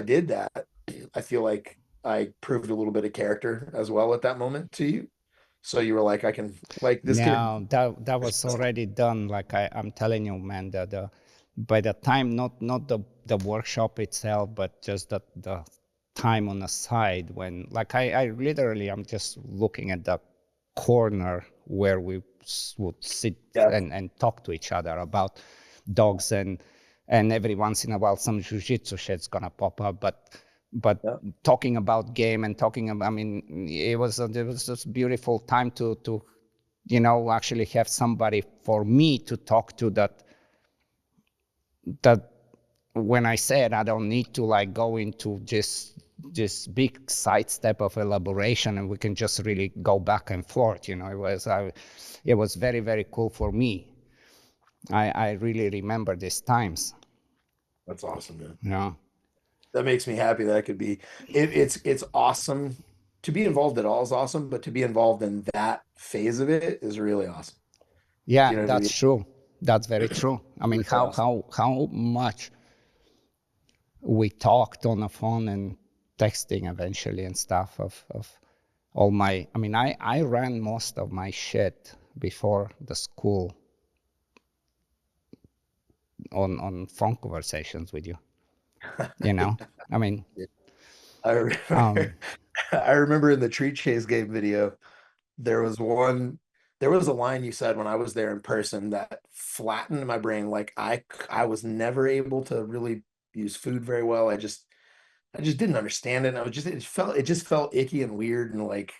did that, I feel like I proved a little bit of character as well at that moment to you. So you were like, I can, like, this kid. No, that was already done. Like I'm telling you, man, that by the time, not the workshop itself, but just the time on the side when, like, I literally, I'm just looking at the corner where we would sit Yeah. and talk to each other about dogs, and every once in a while some jujitsu shit's gonna pop up, but Yeah. talking about game and talking about, I mean, it was just beautiful time to actually have somebody for me to talk to, that when I said I don't need to like go into just this big sidestep of elaboration, and we can just really go back and forth. It was very, very cool for me. I really remember these times. That's awesome, man. You know? That makes me happy that I could be. It's awesome to be involved at all is awesome, but to be involved in that phase of it is really awesome. Yeah, You know what I that's mean? true. That's very true. I mean, Really awesome. how much we talked on the phone and texting eventually and stuff of all my, I mean, I ran most of my shit before the school on phone conversations with you, I mean, I remember, um, I remember in the Treat Chase game video, there was one, there was a line you said when I was there in person that flattened my brain. Like I was never able to really use food very well. I just didn't understand it. And I was just, it just felt icky and weird and like,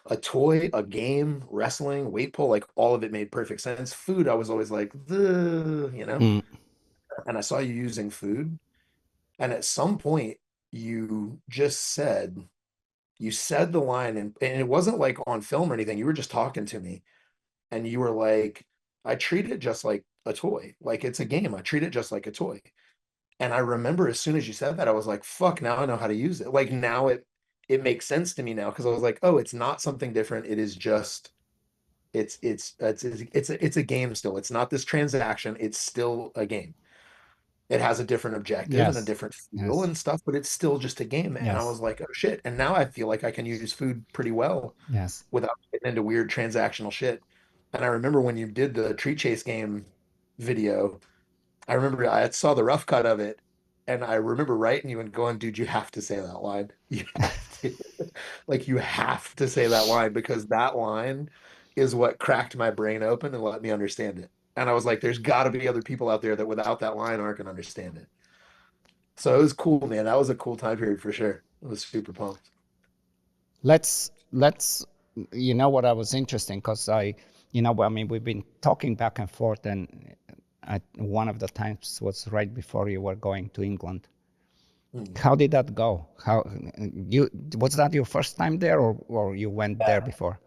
a toy, a game, wrestling, weight pull, like all of it made perfect sense. Food, I was always like, the. mm, And I saw you using food. And at some point, you just you said the line, and it wasn't like on film or anything. You were just talking to me, and you were like, I treat it just like a toy. Like it's a game. I treat it just like a toy. And I remember as soon as you said that, I was like, fuck, now I know how to use it. Like now it makes sense to me now because I was like, oh, it's not something different. It is just it's a game still. It's not this transaction. It's still a game. It has a different objective and a yes, different feel yes, and stuff, but it's still just a game. And I yes, was like, oh shit. And now I feel like I can use food pretty well yes. without getting into weird transactional shit. And I remember when you did the treat chase game video, I remember I saw the rough cut of it, and I remember writing you and going, dude, you have to say that line. You have to. Like, you have to say that line because that line is what cracked my brain open and let me understand it. And I was like, there's got to be other people out there that without that line aren't going to understand it. So it was cool, man. That was a cool time period for sure. I was super pumped. Let's what I was interesting, because I mean, we've been talking back and forth, and one of the times was right before you were going to England. Hmm. How did that go? How you Was that your first time there, or you went there before?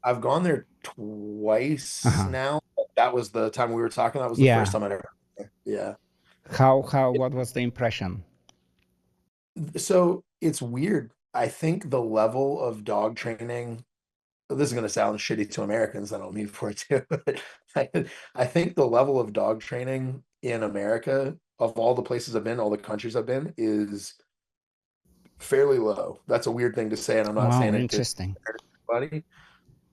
I've gone there twice Uh-huh. now. That was the time we were talking. That was the first Yeah. time I'd ever been there. Yeah. How what was the impression? So it's weird. I think the level of dog training, this is going to sound shitty to Americans. I don't mean for it to, but I think the level of dog training in America, of all the places I've been, all the countries I've been, is fairly low. That's a weird thing to say, and I'm not Wow, saying it to interesting. everybody.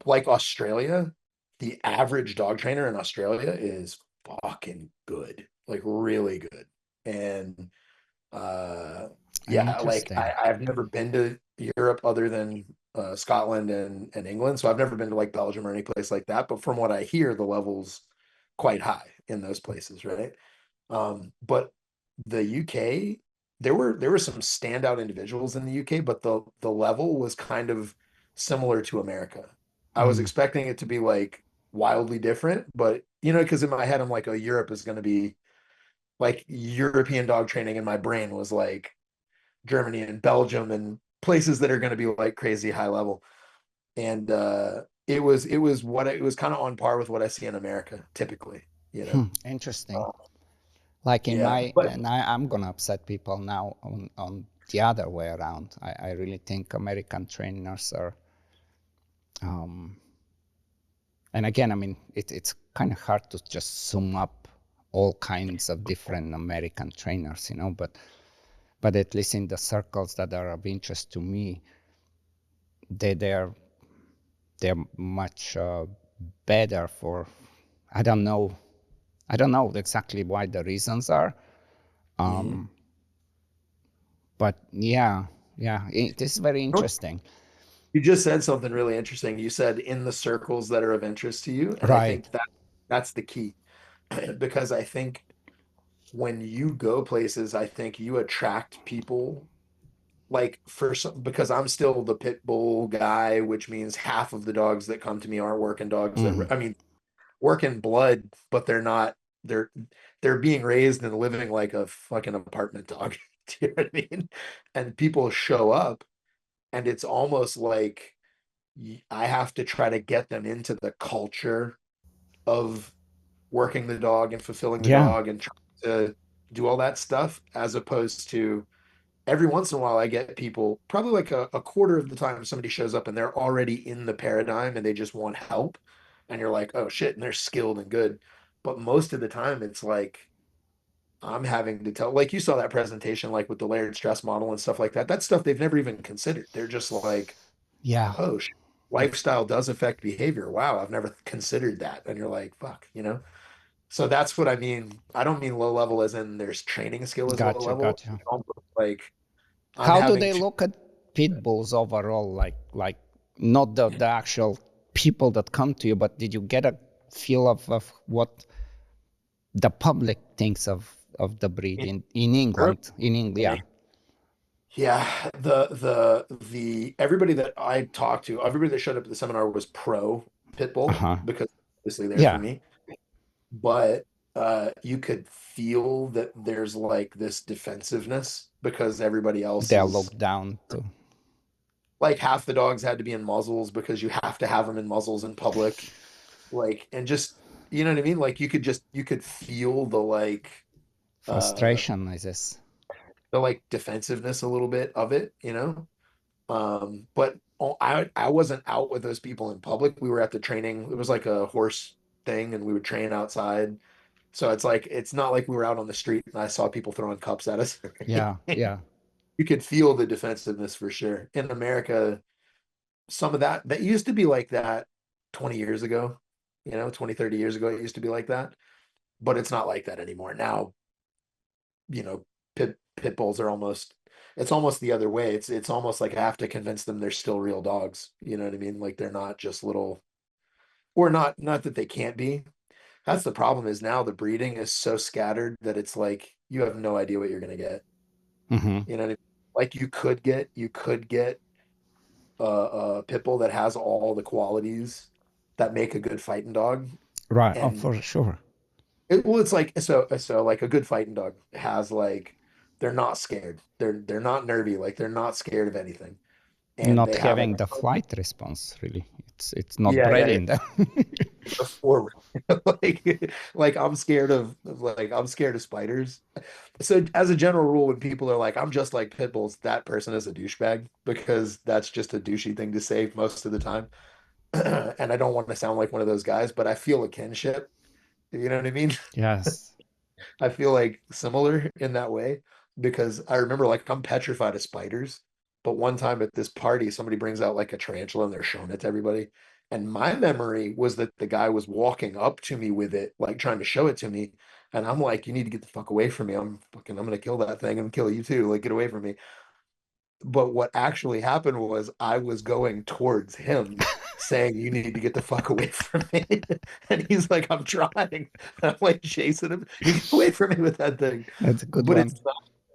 Like Australia, the average dog trainer in Australia is fucking good, like really good. And yeah, like Interesting. I've never been to Europe other than Scotland and England, so I've never been to like Belgium or any place like that. But from what I hear, the levels quite high in those places, right? But the UK, there were some standout individuals in the UK, but the level was kind of similar to America. I was Mm. expecting it to be like wildly different, but you know, because in my head I'm like, oh, Europe is going to be like European dog training, and my brain was like Germany and Belgium and places that are going to be like crazy high level. And it was kind of on par with what I see in America typically, you know. Interesting. Uh, Like in yeah, my, but and I'm gonna upset people now on the other way around. I really think American trainers are, um, and again, I mean, it's kind of hard to just sum up all kinds of different American trainers, you know, but at least in the circles that are of interest to me, they they're they're much better for, I don't know, I don't know exactly why the reasons are. mhm. But yeah, it is very interesting. You just said something really interesting. You said in the circles that are of interest to you, and I Right. think that that's the key because I think when you go places, I think you attract people like for some because I'm still the pit bull guy, which means half of the dogs that come to me aren't working dogs that Hmm. I mean working blood, but they're not they're they're being raised and living like a fucking apartment dog. Do you know what I mean? And people show up and it's almost like I have to try to get them into the culture of working the dog and fulfilling the Yeah, dog and trying to do all that stuff, as opposed to every once in a while I get people, probably like a quarter of the time somebody shows up and they're already in the paradigm and they just want help. And you're like, oh shit, and they're skilled and good. But most of the time it's like I'm having to tell, like you saw that presentation, like with the layered stress model and stuff like that. That's stuff they've never even considered. They're just like, yeah, oh, lifestyle does affect behavior. Wow, I've never considered that. And you're like, fuck, you know? So that's what I mean. I don't mean low level as in there's training skill is low gotcha, level. gotcha. Almost like I'm How do having they to, look at pit bulls overall? Like not the actual people that come to you, but did you get a feel of what the public thinks of the breed in in Europe, England? In England, yeah. yeah, the everybody that I talked to, everybody that showed up at the seminar was pro pit bull Uh-huh. because obviously there for Yeah, me. But you could feel that there's like this defensiveness because everybody else they're is looked down to. like half the dogs had to be in muzzles because you have to have them in muzzles in public. Like, and just, you know what I mean? Like you could feel uh Frustration, I guess. the like defensiveness a little bit of it, you know? But I wasn't out with those people in public. We were at the training. It was like a horse thing and we would train outside. So it's like it's not like we were out on the street and I saw people throwing cups at us. Yeah, yeah. You could feel the defensiveness for sure. In America, some of that used to be like that 20 years ago, you know, 20, 30 years ago, it used to be like that, but it's not like that anymore. Now, you know, pit bulls are almost it's almost the other way. It's almost like I have to convince them they're still real dogs. You know what I mean? Like they're not just little or not that they can't be. That's the problem is now the breeding is so scattered that it's like you have no idea what you're gonna get. Hmm. You know what I mean? Like you could get a pit bull that has all the qualities that make a good fighting dog. Right. Oh, And for sure. well, it's like so like a good fighting dog has like they're not scared. They're not nervy, like they're not scared of anything. And Not they have a having the flight response, really. It's not yeah, bred yeah, in them. a forward. Like I'm scared of like I'm scared of spiders. So as a general rule, when people are like, I'm just like pit bulls, that person is a douchebag because that's just a douchey thing to say most of the time. And I don't want to sound like one of those guys, but I feel a kinship. You know what I mean? Yes. I feel like similar in that way because I remember like I'm petrified of spiders. But one time at this party, somebody brings out like a tarantula and they're showing it to everybody. And my memory was that the guy was walking up to me with it, like trying to show it to me. And I'm like, you need to get the fuck away from me. I'm gonna kill that thing and kill you too. Like, get away from me. But what actually happened was I was going towards him saying, "You need to get the fuck away from me." And he's like, "I'm trying." I'm like chasing him. You get away from me with that thing. That's a good But one.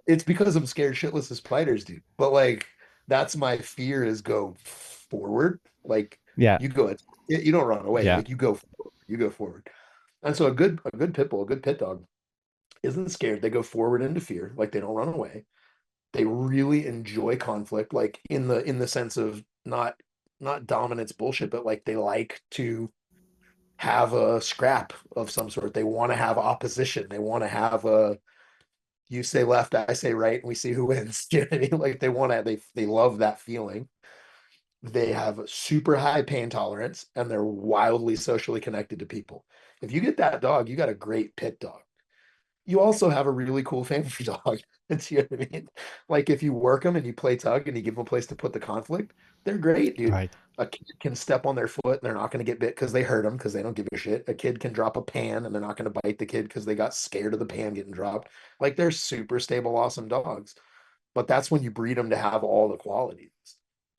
it's because I'm scared shitless of spiders, dude. But like that's my fear is go forward. Like Yeah, you go, you don't run away. yeah, Like you go forward. You go forward. And so a good pit bull, a good pit dog isn't scared. They go forward into fear. Like they don't run away. They really enjoy conflict, like in the sense of not dominance bullshit, but like they like to have a scrap of some sort. They want to have opposition. They want to have a you say left, I say right, and we see who wins. Do you know what I mean? Like they want to they love that feeling. They have super high pain tolerance and they're wildly socially connected to people. If you get that dog, you got a great pit dog. You also have a really cool family dog. It's, you know what I mean? Like if you work them and you play tug and you give them a place to put the conflict, they're great, dude. right. A kid can step on their foot and they're not going to get bit because they hurt them because they don't give a shit. A kid can drop a pan and they're not going to bite the kid because they got scared of the pan getting dropped. Like they're super stable, awesome dogs. But that's when you breed them to have all the qualities.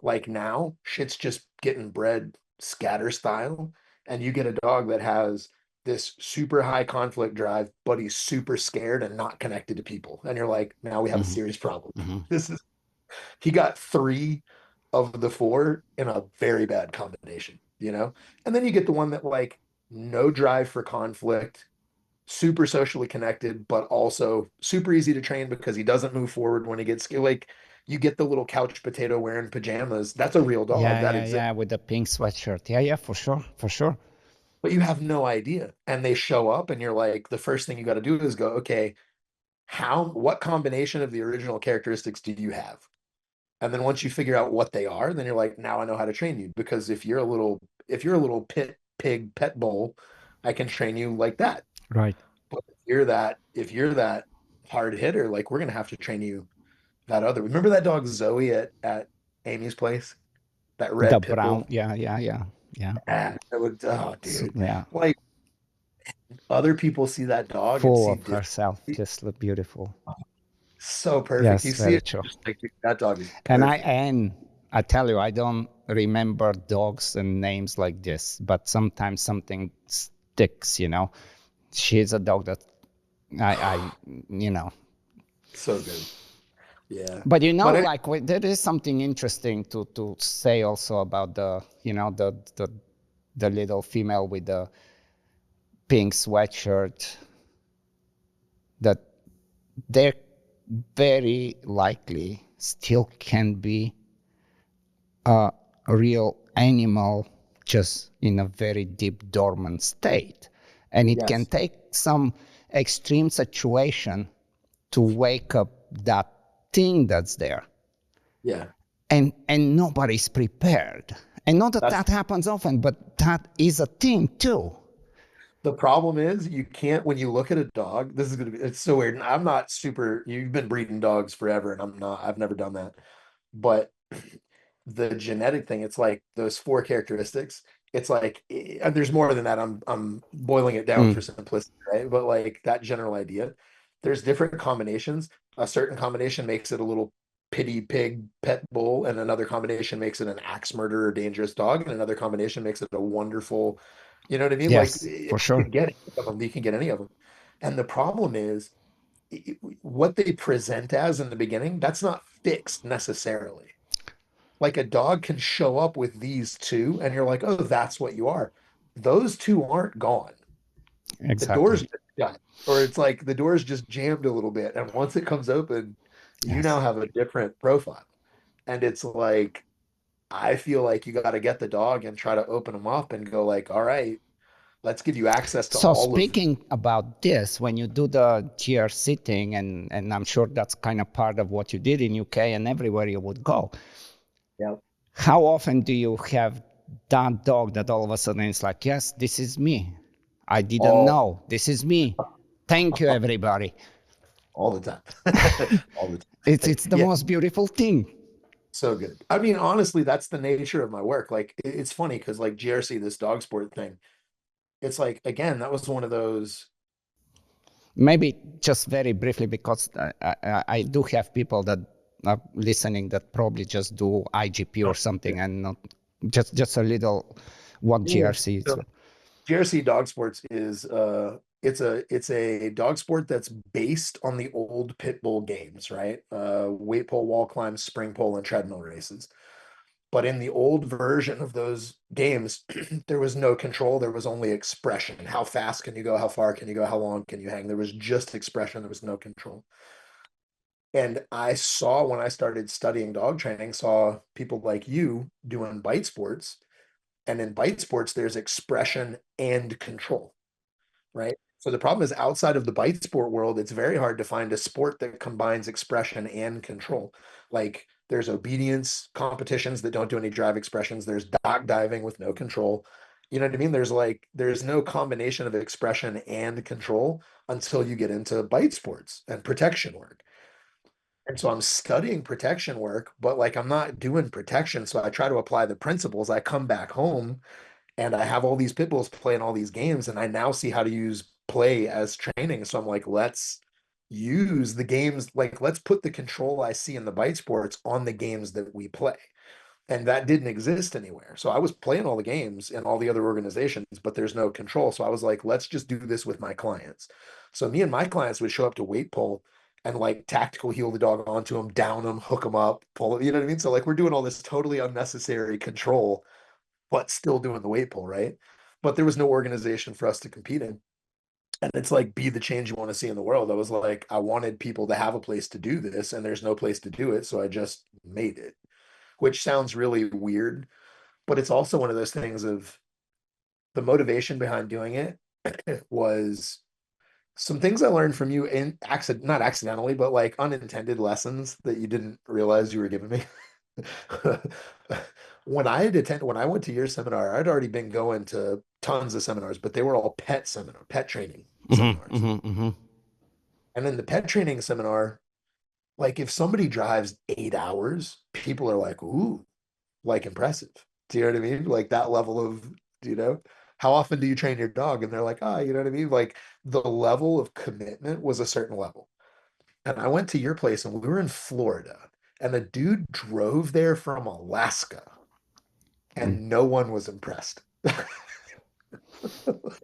Like now, shit's just getting bred scatter style, and you get a dog that has this super high conflict drive, but he's super scared and not connected to people. And you're like, now we have a Hmm. serious problem. Hmm. This is he got three of the four in a very bad combination, you know? And then you get the one that like no drive for conflict, super socially connected, but also super easy to train because he doesn't move forward when he gets like you get the little couch potato wearing pajamas. That's a real dog Yeah, that yeah, exists, yeah, with the pink sweatshirt. Yeah, yeah, for sure, for sure. but you have no idea. And they show up, and you're like, the first thing you got to do is go, okay, what combination of the original characteristics do you have? And then once you figure out what they are, then you're like, now I know how to train you. Because if you're a little pit pig pet bull, I can train you like that. Right. But if you're that hard hitter, like we're gonna have to train you that other. Remember that dog Zoe at Amy's place? That The red pit brown, bull? yeah, yeah, yeah, yeah. Ah, that would, oh So, dude. yeah, Like other people see that dog and full see of different. herself, just look beautiful. So perfect. You Yes, see very it, true. just like dude, that dog is And I perfect. and I tell you, I don't remember dogs and names like this, but sometimes something sticks. She's a dog that I you know. So good. Yeah. But But like there is something interesting to say also about the little female with the pink sweatshirt that there very likely still can be a real animal just in a very deep dormant state. And it can yes. take some extreme situation to wake up that thing that's there. Yeah. And nobody's prepared. And not that That's that happens often, but that is a thing too. the problem is you can't when you look at a dog, this is gonna be it's so weird. And I'm not super you've been breeding dogs forever and I've never done that. But the genetic thing, it's like those four characteristics. It's like and there's more than that. I'm boiling it down Mm, for simplicity, right? But like that general idea, there's different combinations. A certain combination makes it a little pity pig pet bull, and another combination makes it an axe murderer dangerous dog, and another combination makes it a wonderful, you know what I mean? Like yes, you for sure. can get any of them, you can get any of them. And the problem is what they present as in the beginning, that's not fixed necessarily. Like a dog can show up with these two, and you're like, oh, that's what you are. Those two aren't gone. The door's Exactly. just shut, or it's like the door's just jammed a little bit. And once it comes open, you now Yes. have a different profile. And it's like, I feel like you got to get the dog and try to open them up and go like, all right, let's give you access to So all of, speaking about this, when you do the GRC thing, and I'm sure that's kind of part of what you did in UK and everywhere you would go, yeah, how often do you have that dog that all of a sudden it's like, yes, this is me. I didn't all, know. This is me. Thank you, everybody. all the time, all the time. It's the Yeah, most beautiful thing. so good. I mean, honestly, that's the nature of my work. Like, it's funny because like GRC, this dog sport thing, it's like again, that was one of those. Maybe just very briefly, because I do have people that listening that probably just do IGP or Oh, something and not just a little what yeah. GRC is. So GRC dog sports is it's a dog sport that's based on the old pit bull games, right? Weight pole, wall climb, spring pole, and treadmill races. But in the old version of those games, there was no control. There was only expression. How fast can you go? How far can you go? How long can you hang? There was just expression. There was no control. And I saw when I started studying dog training, saw people like you doing bite sports. And in bite sports, there's expression and control, right? So the problem is outside of the bite sport world, it's very hard to find a sport that combines expression and control. Like there's obedience competitions that don't do any drive expressions. There's dog diving with no control. You know what I mean? There's no combination of expression and control until you get into bite sports and protection work. And so I'm studying protection work, but like I'm not doing protection. So I try to apply the principles. I come back home and I have all these pit bulls playing all these games, and I now see how to use play as training. So I'm like, let's use the games, like let's put the control I see in the bite sports on the games that we play. And that didn't exist anywhere. So I was playing all the games in all the other organizations, but there's no control. So I was like, let's just do this with my clients. So me and my clients would show up to weight pull and like tactical heel the dog onto them, down them, hook them up, pull it. You know what I mean? So like we're doing all this totally unnecessary control but still doing the weight pull, right? But there was no organization for us to compete in. And it's like, be the change you want to see in the world. I was like, I wanted people to have a place to do this, and there's no place to do it. So I just made it, which sounds really weird, but it's also one of those things of the motivation behind doing it was some things I learned from you in accident, not accidentally, but like unintended lessons that you didn't realize you were giving me. When I went to your seminar, I'd already been going to tons of seminars, but they were all pet training Mm-hmm, seminars. mm-hmm, mm-hmm. And in the pet training seminar, like if somebody drives 8 hours, people are like, ooh, like impressive. Do you know what I mean? Like that level of, you know, how often do you train your dog? And they're like, ah, you know what I mean? Like the level of commitment was a certain level. And I went to your place and we were in Florida, and a dude drove there from Alaska Mm. and no one was impressed.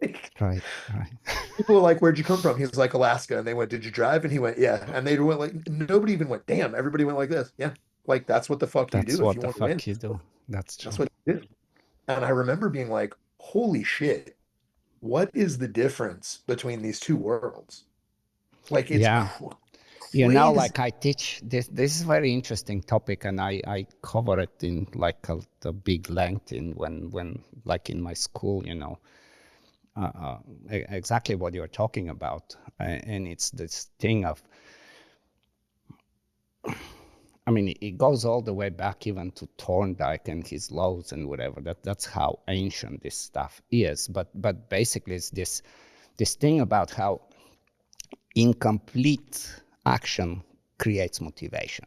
Like, Right, right. people were like, "Where'd you come from?" He was like, "Alaska." And they went, "Did you drive?" And he went, "Yeah." And they went like, nobody even went, "Damn." Everybody went like this. Yeah. Like, that's what the fuck you That's do if what you the want to win. fuck you do. That's That's true. what you do. And I remember being like, holy shit, what is the difference between these two worlds? Like, it's Yeah. You know, crazy. like I teach this. This is a very interesting topic, and I cover it in like a big length in when like in my school. You know, uh, uh, exactly what you're talking about, and it's this thing of. I mean, it goes all the way back even to Thorndike and his laws and whatever. That's how ancient this stuff is. But basically, it's this thing about how incomplete action creates motivation.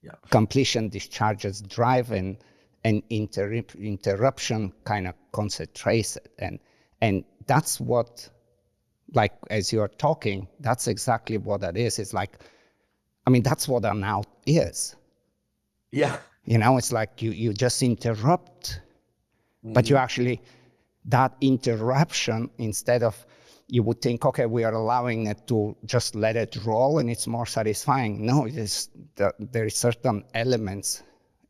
Yeah. Completion discharges drive, and interruption kind of concentrates it. And that's what, like, as you're talking, that's exactly what that is. It's like, I mean, that's what an out is. Yeah. You know, it's like you just interrupt, but you Mhm. actually, that interruption, instead of, you would think, okay, we are allowing it to just let it roll and it's more satisfying. No, it is there is certain elements,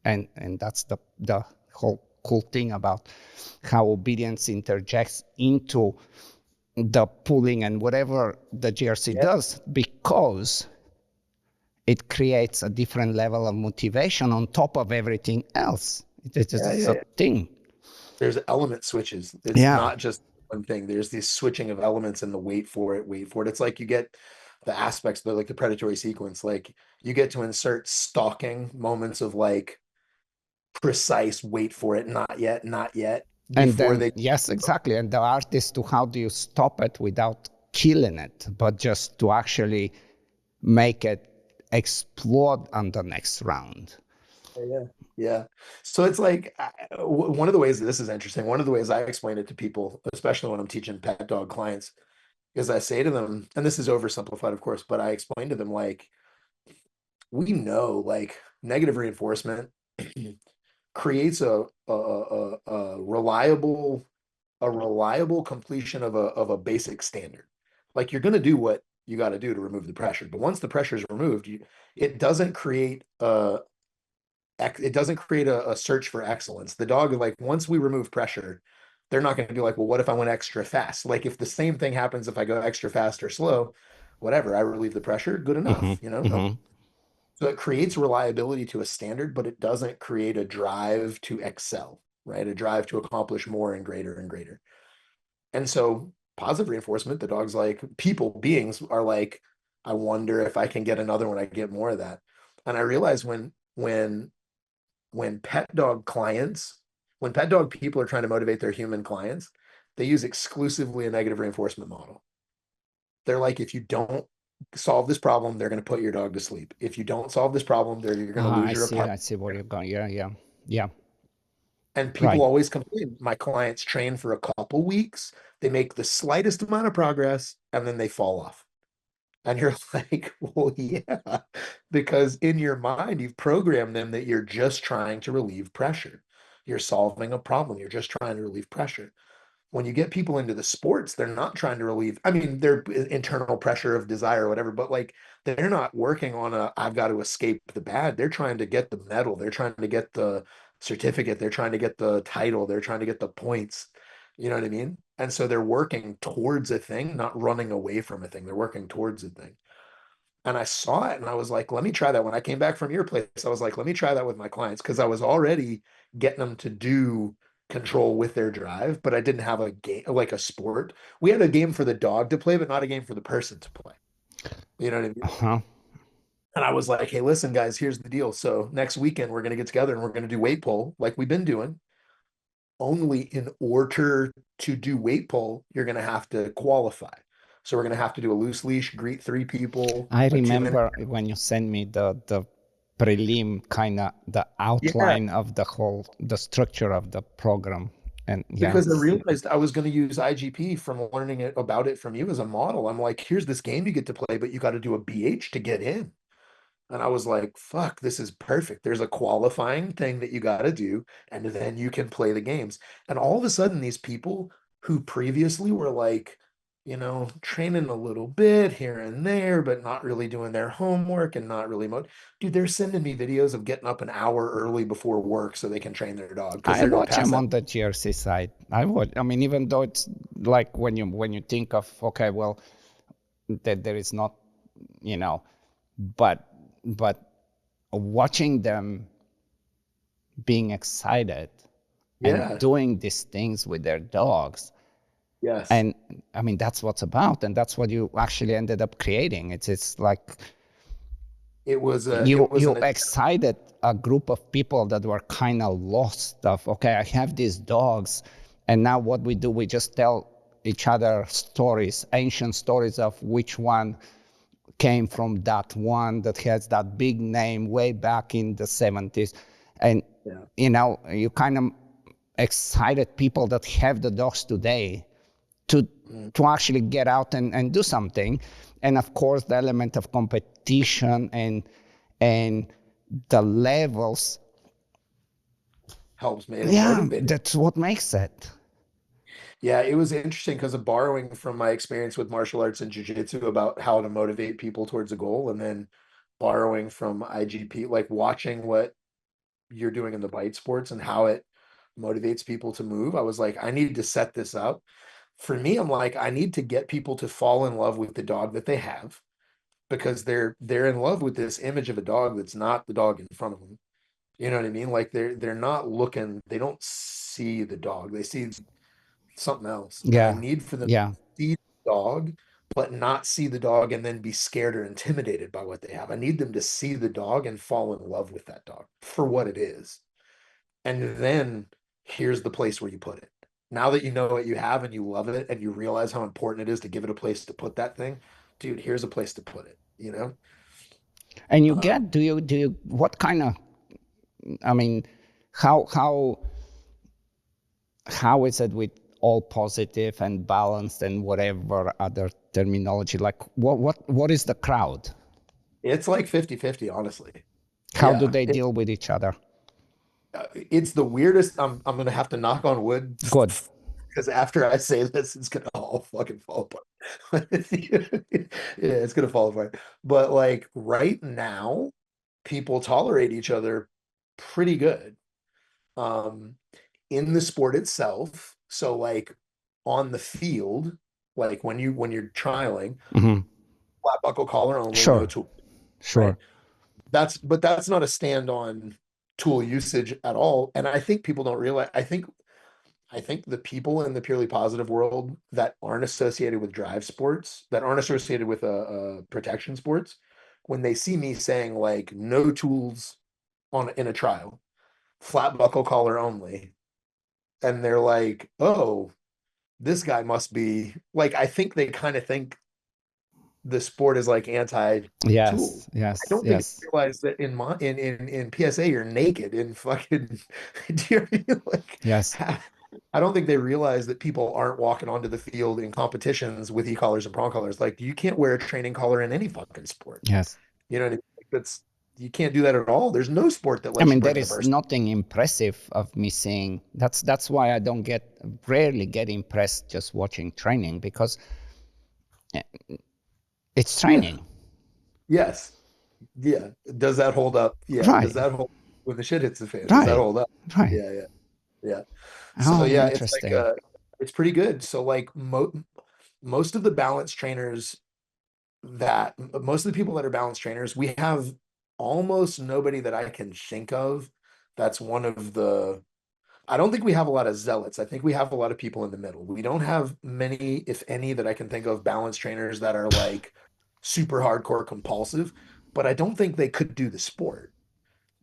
and that's the whole cool thing about how obedience interjects into the pulling and whatever the GRC Yeah. does, because it creates a different level of motivation on top of everything else. Yeah. It's Yeah. a Yeah. thing. There's element switches. It's Yeah. not just one thing. There's this switching of elements and the wait for it, wait for it. It's like you get the aspects, like the predatory sequence. Like you get to insert stalking moments of like precise wait for it, not yet, not yet, And before then, they. yes, exactly. And the art is to how do you stop it without killing it, but just to actually make it explode on the next round. Yeah, yeah. So it's like one of the ways that this is interesting. One of the ways I explain it to people, especially when I'm teaching pet dog clients, is I say to them, and this is oversimplified, of course, but I explain to them like we know like negative reinforcement creates a reliable completion of a basic standard. Like you're going to do what you got to do to remove the pressure, but once the pressure is removed, it doesn't create a search for excellence. The dog, like once we remove pressure, they're not going to be like, well, what if I went extra fast? Like if the same thing happens if I go extra fast or slow, whatever, I relieve the pressure, good Hmm. enough, you know? No. Hmm. So it creates reliability to a standard, but it doesn't create a drive to excel, right? A drive to accomplish more and greater and greater. And so positive reinforcement, the dog's like people beings are like, I wonder if I can get another one, I get more of that. And I realize when pet dog clients, when pet dog people are trying to motivate their human clients, they use exclusively a negative reinforcement model. They're like, if you don't solve this problem, they're going to put your dog to sleep. If you don't solve this problem, you're going to Ah, lose your I apartment. see where you're going. Yeah, yeah, yeah. And people Right. always complain. My clients train for a couple weeks, they make the slightest amount of progress, and then they fall off. And you're like, well, yeah, because in your mind, you've programmed them that you're just trying to relieve pressure. You're solving a problem. You're just trying to relieve pressure. When you get people into the sports, they're not trying to relieve, I mean, their internal pressure of desire or whatever, but like they're not working on I've got to escape the bad. They're trying to get the medal. They're trying to get the certificate. They're trying to get the title. They're trying to get the points. You know what I mean? And so they're working towards a thing, not running away from a thing. They're working towards a thing. And I saw it and I was like, let me try that. When I came back from your place, I was like, let me try that with my clients because I was already getting them to do control with their drive, but I didn't have a game like a sport. We had a game for the dog to play, but not a game for the person to play. You know what I mean? Uh-huh. And I was like, hey, listen, guys, here's the deal. So next weekend, we're going to get together and we're going to do weight pull like we've been doing. Only in order to do weight pull, you're going to have to qualify. So we're going to have to do a loose leash, greet three people, I a 2 minute. remember when you sent me the prelim kind of the Yeah, outline of the structure of the program, and yeah. because I realized I was going to use IGP from learning it about it from you as a model. I'm like, here's this game you get to play, but you got to do a BH to get in. And I was like, fuck, this is perfect. There's a qualifying thing that you got to do, and then you can play the games. And all of a sudden, these people who previously were like, training a little bit here and there, but not really doing their homework and not really dude, they're sending me videos of getting up an hour early before work so they can train their dog because I they're going to watch pass him that. on the GRC side. I watch. I mean, even though it's like when you think of, okay, well, that there is not, you know, but but watching them being excited and Yeah. doing these things with their dogs, Yes. and I mean that's what's about, and that's what you actually ended up creating. It's like It was you an excited a group of people that were kind of lost of, okay, I have these dogs, and now what we do, we just tell each other stories, ancient stories of which one came from that one that has that big name way back in the 70s. And yeah. you kind of excited people that have the dogs today to Mm. to actually get out and do something. And of course the element of competition and the levels, Helps made it yeah, motivated. that's what makes it. Yeah, it was interesting because of borrowing from my experience with martial arts and jujitsu about how to motivate people towards a goal, and then borrowing from IGP, like watching what you're doing in the bite sports and how it motivates people to move. I was like, I need to set this up. For me, I'm like, I need to get people to fall in love with the dog that they have because they're in love with this image of a dog that's not the dog in front of them. You know what I mean? Like they're not looking, they don't see the dog. They see something else. And I Yeah, need for them to yeah. see the dog, but not see the dog and then be scared or intimidated by what they have. I need them to see the dog and fall in love with that dog for what it is. And then here's the place where you put it. Now that you know what you have and you love it and you realize how important it is to give it a place to put that thing, dude, here's a place to put it. And you Um, get, do you what kind of, I mean, how how how is it with all positive and balanced and whatever other terminology, like what is the crowd? It's like 50-50, honestly. How do Yeah. they deal with each other? It's the weirdest. I'm gonna have to knock on wood Good. because after I say this, it's gonna all fucking fall apart. Yeah, it's gonna fall apart. But like right now, people tolerate each other pretty good. Um, in the sport itself. So like on the field, like when you're trialing, Hmm. flat buckle collar only, no Sure, tool, right? sure. That's not a stand on tool usage at all. And I think people don't realize, I think the people in the purely positive world that aren't associated with drive sports, that aren't associated with protection sports, when they see me saying like no tools on in a trial, flat buckle collar only, and they're like, oh, this guy must be like, I think they kind of think the sport is like anti-tool. Yes, I yes, don't think they yes, realize that in PSA you're naked in fucking do you know what I mean? Like yes, I don't think they realize that people aren't walking onto the field in competitions with e-collars and prong collars. Like you can't wear a training collar in any fucking sport. yes. You know what I mean? Like, that's you can't do that at all. There's no sport that I lets you mean, there bring the is person. nothing impressive of me seeing. That's why I don't get rarely get impressed just watching training because eh, it's Yeah. training. Yes. Yeah. Does that hold up? Yeah. Does Right, that hold when the shit hits the fan? Does that right, hold up? right. Yeah, yeah, yeah. So Oh, yeah, it's like interesting. it's pretty good. So like most of the balance trainers most of the people that are balance trainers, we have almost nobody that I can think of that's one of the I don't think we have a lot of zealots. I think we have a lot of people in the middle. We don't have many, if any, that I can think of balance trainers that are like super hardcore compulsive, but I don't think they could do the sport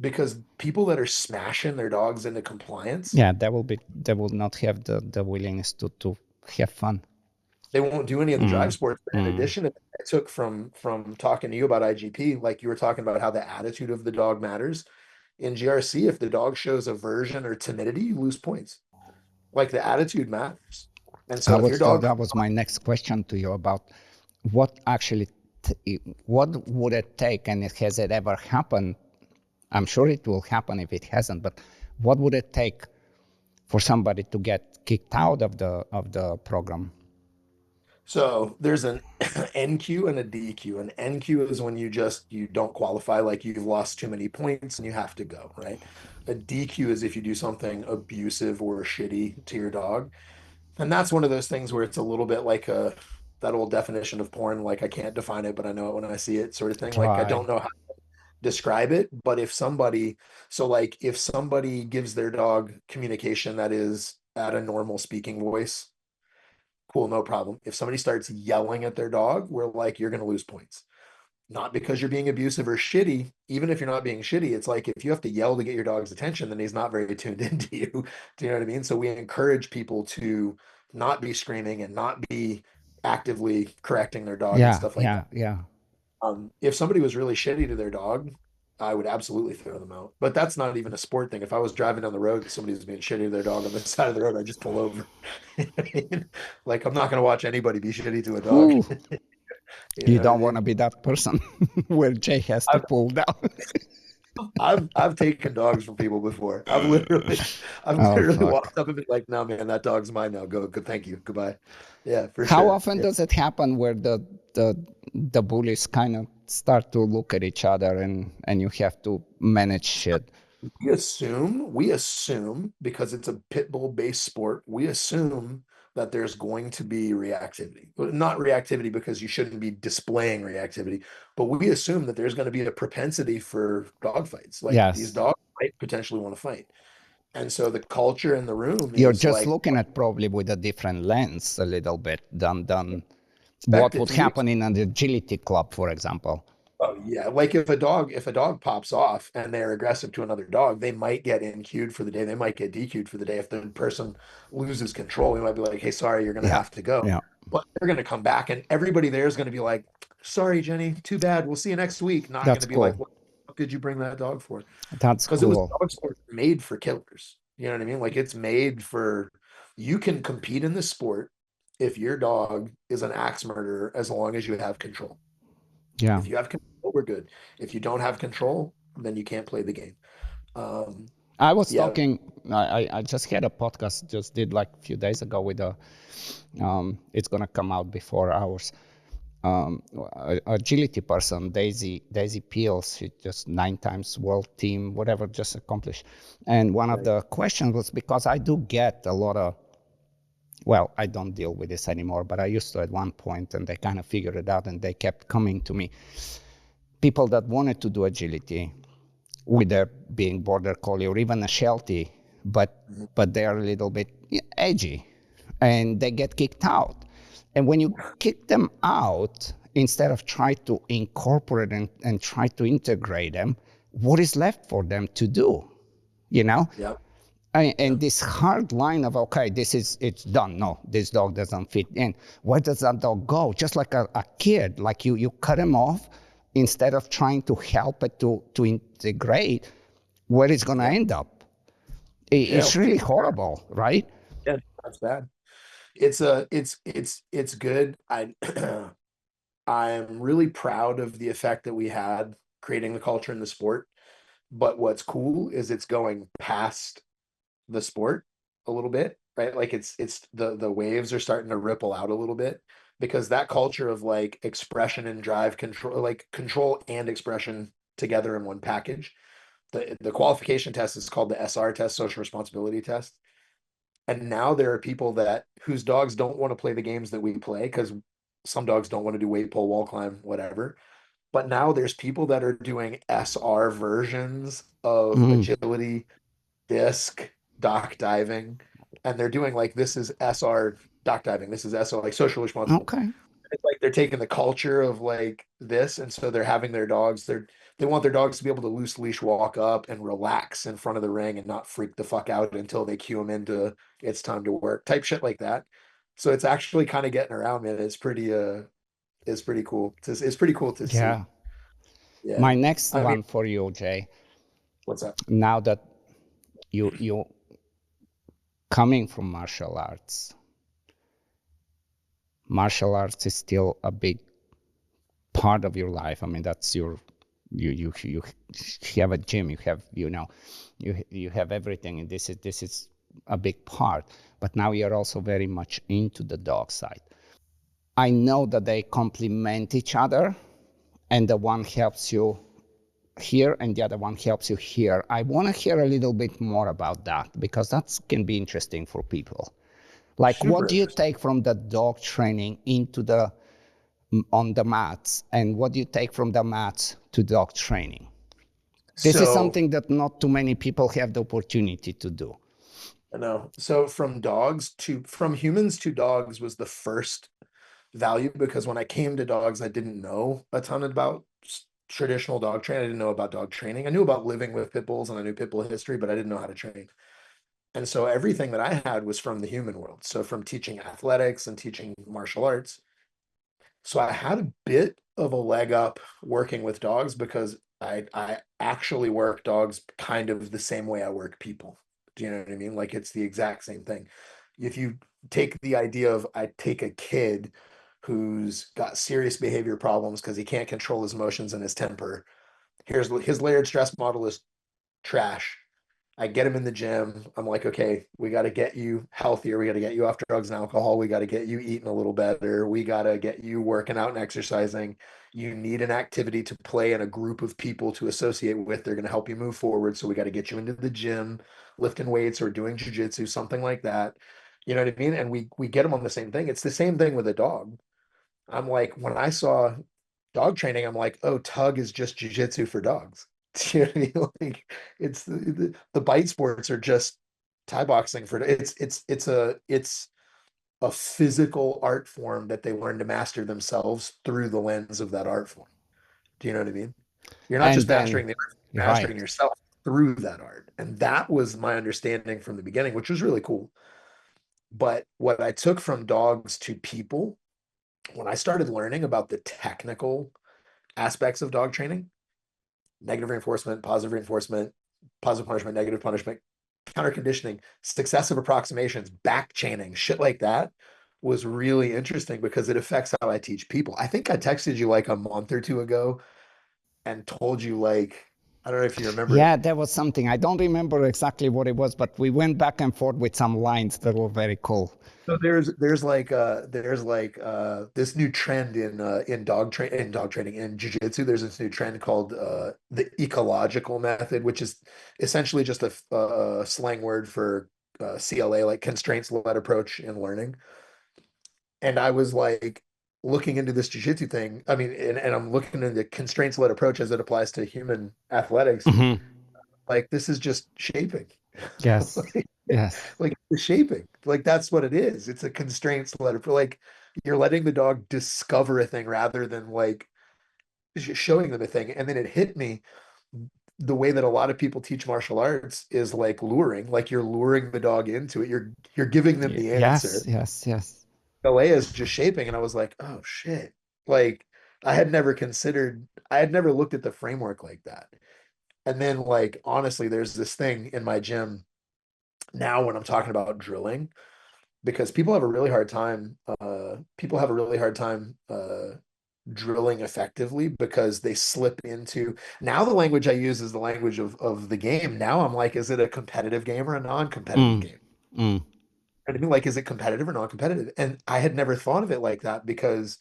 because people that are smashing their dogs into compliance, Yeah, they will not have the willingness to have fun. they won't do any of the drive Mm, sports. But in mm. addition, I took from talking to you about IGP, like you were talking about how the attitude of the dog matters. In GRC, if the dog shows aversion or timidity, you lose points. Like the attitude matters. And so if your dog That was my next question to you about what actually what would it take, and has it ever happened? I'm sure it will happen if it hasn't, but what would it take for somebody to get kicked out of the program? So there's an NQ and a DQ. An NQ is when you don't qualify, like you've lost too many points and you have to go, right? A DQ is if you do something abusive or shitty to your dog. And that's one of those things where it's a little bit like a that old definition of porn, like I can't define it, but I know it when I see it, sort of thing. Like I don't Right. know how to describe it, but so like if somebody gives their dog communication that is at a normal speaking voice, cool, no problem. If somebody starts yelling at their dog, we're like, you're going to lose points. Not because you're being abusive or shitty. Even if you're not being shitty, it's like if you have to yell to get your dog's attention, then he's not very tuned into you. Do you know what I mean? So we encourage people to not be screaming and not be actively correcting their dog and Yeah, stuff like that. yeah, yeah. If somebody was really shitty to their dog, I would absolutely throw them out. But that's not even a sport thing. If I was driving down the road and somebody was being shitty to their dog on the side of the road, I just pull over. Like I'm not going to watch anybody be shitty to a dog. Whew. You You know what I don't want mean? to be that person where Jay has to I've, pull down. I've taken dogs from people before. I've Oh literally fuck. walked up and been like, "No, man, that dog's mine now. Go, good, thank you, goodbye." Yeah, for How sure. often Yeah. does it happen where the the bullies kind of start to look at each other and you have to manage shit? We assume because it's a pit bull based sport, we assume that there's going to be reactivity. Well, not reactivity because you shouldn't be displaying reactivity, but we assume that there's going to be a propensity for dog fights. Like these Yes. dogs might potentially want to fight. And so the culture in the room You're is just like looking at probably with a different lens a little bit than expect what it would to be. happen in an agility club, for example. Oh yeah, like if a dog pops off and they're aggressive to another dog, they might get NQ'd for the day. They might get DQ'd for the day. If the person loses control, we might be like, "Hey, sorry, you're going to Yeah. have to go." Yeah. But they're going to come back, and everybody there is going to be like, "Sorry, Jenny, too bad. We'll see you next week." Not going That's to be like, cool. "What did you bring that dog for?" That's Because it was cool. dog sport made for killers. You know what I mean? Like it's made for you can compete in this sport if your dog is an axe murderer as long as you have control. Yeah. If you have control we're good. If you don't have control, then you can't play the game. Um, I was yeah, talking. I just had a podcast just did like a few days ago with a. It's gonna come out before ours. Agility person, Daisy Peels. She just 9 times world team, whatever, just accomplished. And one of right. the questions was because I do get a lot of. Well, I don't deal with this anymore, but I used to at one point, and they kind of figured it out, and they kept coming to me. People that wanted to do agility, with their being border collie or even a sheltie, but Mhm. but they are a little bit edgy, and they get kicked out. And when you kick them out, instead of try to incorporate and try to integrate them, what is left for them to do? You know, Yeah, yeah, and this hard line of okay, this is it's done. No, this dog doesn't fit in. Where does that dog go? Just like a kid, like you cut him off instead of trying to help it to integrate. Where it's gonna yeah, end up? yeah. It's really horrible, right? Yeah, that's bad. It's good. I'm really proud of the effect that we had creating the culture in the sport. But what's cool is it's going past the sport a little bit, right? Like it's the waves are starting to ripple out a little bit because that culture of like expression and drive control, like control and expression together in one package. The qualification test is called the SR test, social responsibility test. And now there are people that whose dogs don't want to play the games that we play because some dogs don't want to do weight pull, wall climb, whatever. But now there's people that are doing SR versions of Mm, agility, disc, dock diving, and they're doing like this is SR dock diving, this is SR like social responsible. okay. It's like they're taking the culture of like this, and so they're having their dogs. They want their dogs to be able to loose leash walk up and relax in front of the ring and not freak the fuck out until they cue them into it's time to work type shit like that. So it's actually kind of getting around, man. It's pretty cool. It's pretty cool to see. Yeah. Yeah. My next I mean, one for you, Jay. what's up? Now that you coming from martial arts is still a big part of your life. I mean, that's your you have a gym, you have you have everything, and this is a big part. But now you're also very much into the dog side. I know that they complement each other, and the one helps you here and the other one helps you here. I want to hear a little bit more about that because that can be interesting for people. Like, what Super do you interesting. take from the dog training into the on the mats, and what do you take from the mats to dog training? This is So, something that not too many people have the opportunity to do. I know. So from humans to dogs was the first value because when I came to dogs, I didn't know a ton about traditional dog training. I didn't know about dog training. I knew about living with pit bulls and I knew pit bull history, but I didn't know how to train. And so everything that I had was from the human world. So from teaching athletics and teaching martial arts. So I had a bit of a leg up working with dogs because I actually work dogs kind of the same way I work people. Do you know what I mean? Like it's the exact same thing. If you take the idea of I take a kid who's got serious behavior problems because he can't control his emotions and his temper. Here's his layered stress model is trash. I get him in the gym. I'm like, okay, we got to get you healthier. We got to get you off drugs and alcohol. We got to get you eating a little better. We got to get you working out and exercising. You need an activity to play in a group of people to associate with. They're going to help you move forward. So we got to get you into the gym, lifting weights or doing jujitsu, something like that. You know what I mean? And we get them on the same thing. It's the same thing with a dog. I'm like, when I saw dog training, I'm like, oh, tug is just jujitsu for dogs. You know what I mean? Like it's the bite sports are just Thai boxing for it's a physical art form that they learn to master themselves through the lens of that art form. Do you know what I mean? You're not And just then, mastering the art, you're mastering right. yourself through that art. And that was my understanding from the beginning, which was really cool. But what I took from dogs to people, when I started learning about the technical aspects of dog training, negative reinforcement, positive punishment, negative punishment, counter conditioning, successive approximations, back chaining, shit like that was really interesting because it affects how I teach people. I think I texted you like a month or two ago and told you like, I don't know if you remember it. Yeah, there was something. I don't remember exactly what it was, but we went back and forth with some lines that were very cool. So there's this new trend in dog training in jiu-jitsu. There's this new trend called the ecological method, which is essentially just a slang word for CLA, like constraints-led approach in learning. And I was like looking into this jiu-jitsu thing. I mean, and I'm looking into the constraints-led approach as it applies to human athletics. Hmm. Like this is just shaping. Yes, Like, yes, like the shaping. Like that's what it is. It's a constraints letter for like you're letting the dog discover a thing rather than like showing them a thing. And then it hit me the way that a lot of people teach martial arts is like luring, like you're luring the dog into it. You're giving them the yes, answer. yes, yes. LA is just shaping. And I was like, oh shit. Like I had never looked at the framework like that. And then like honestly, there's this thing in my gym now when I'm talking about drilling because people have a really hard time drilling effectively because they slip into now the language I use is the language of the game. Now I'm like, is it a competitive game or a non-competitive Mm, game? mm. And I mean, like, is it competitive or non-competitive? And I had never thought of it like that because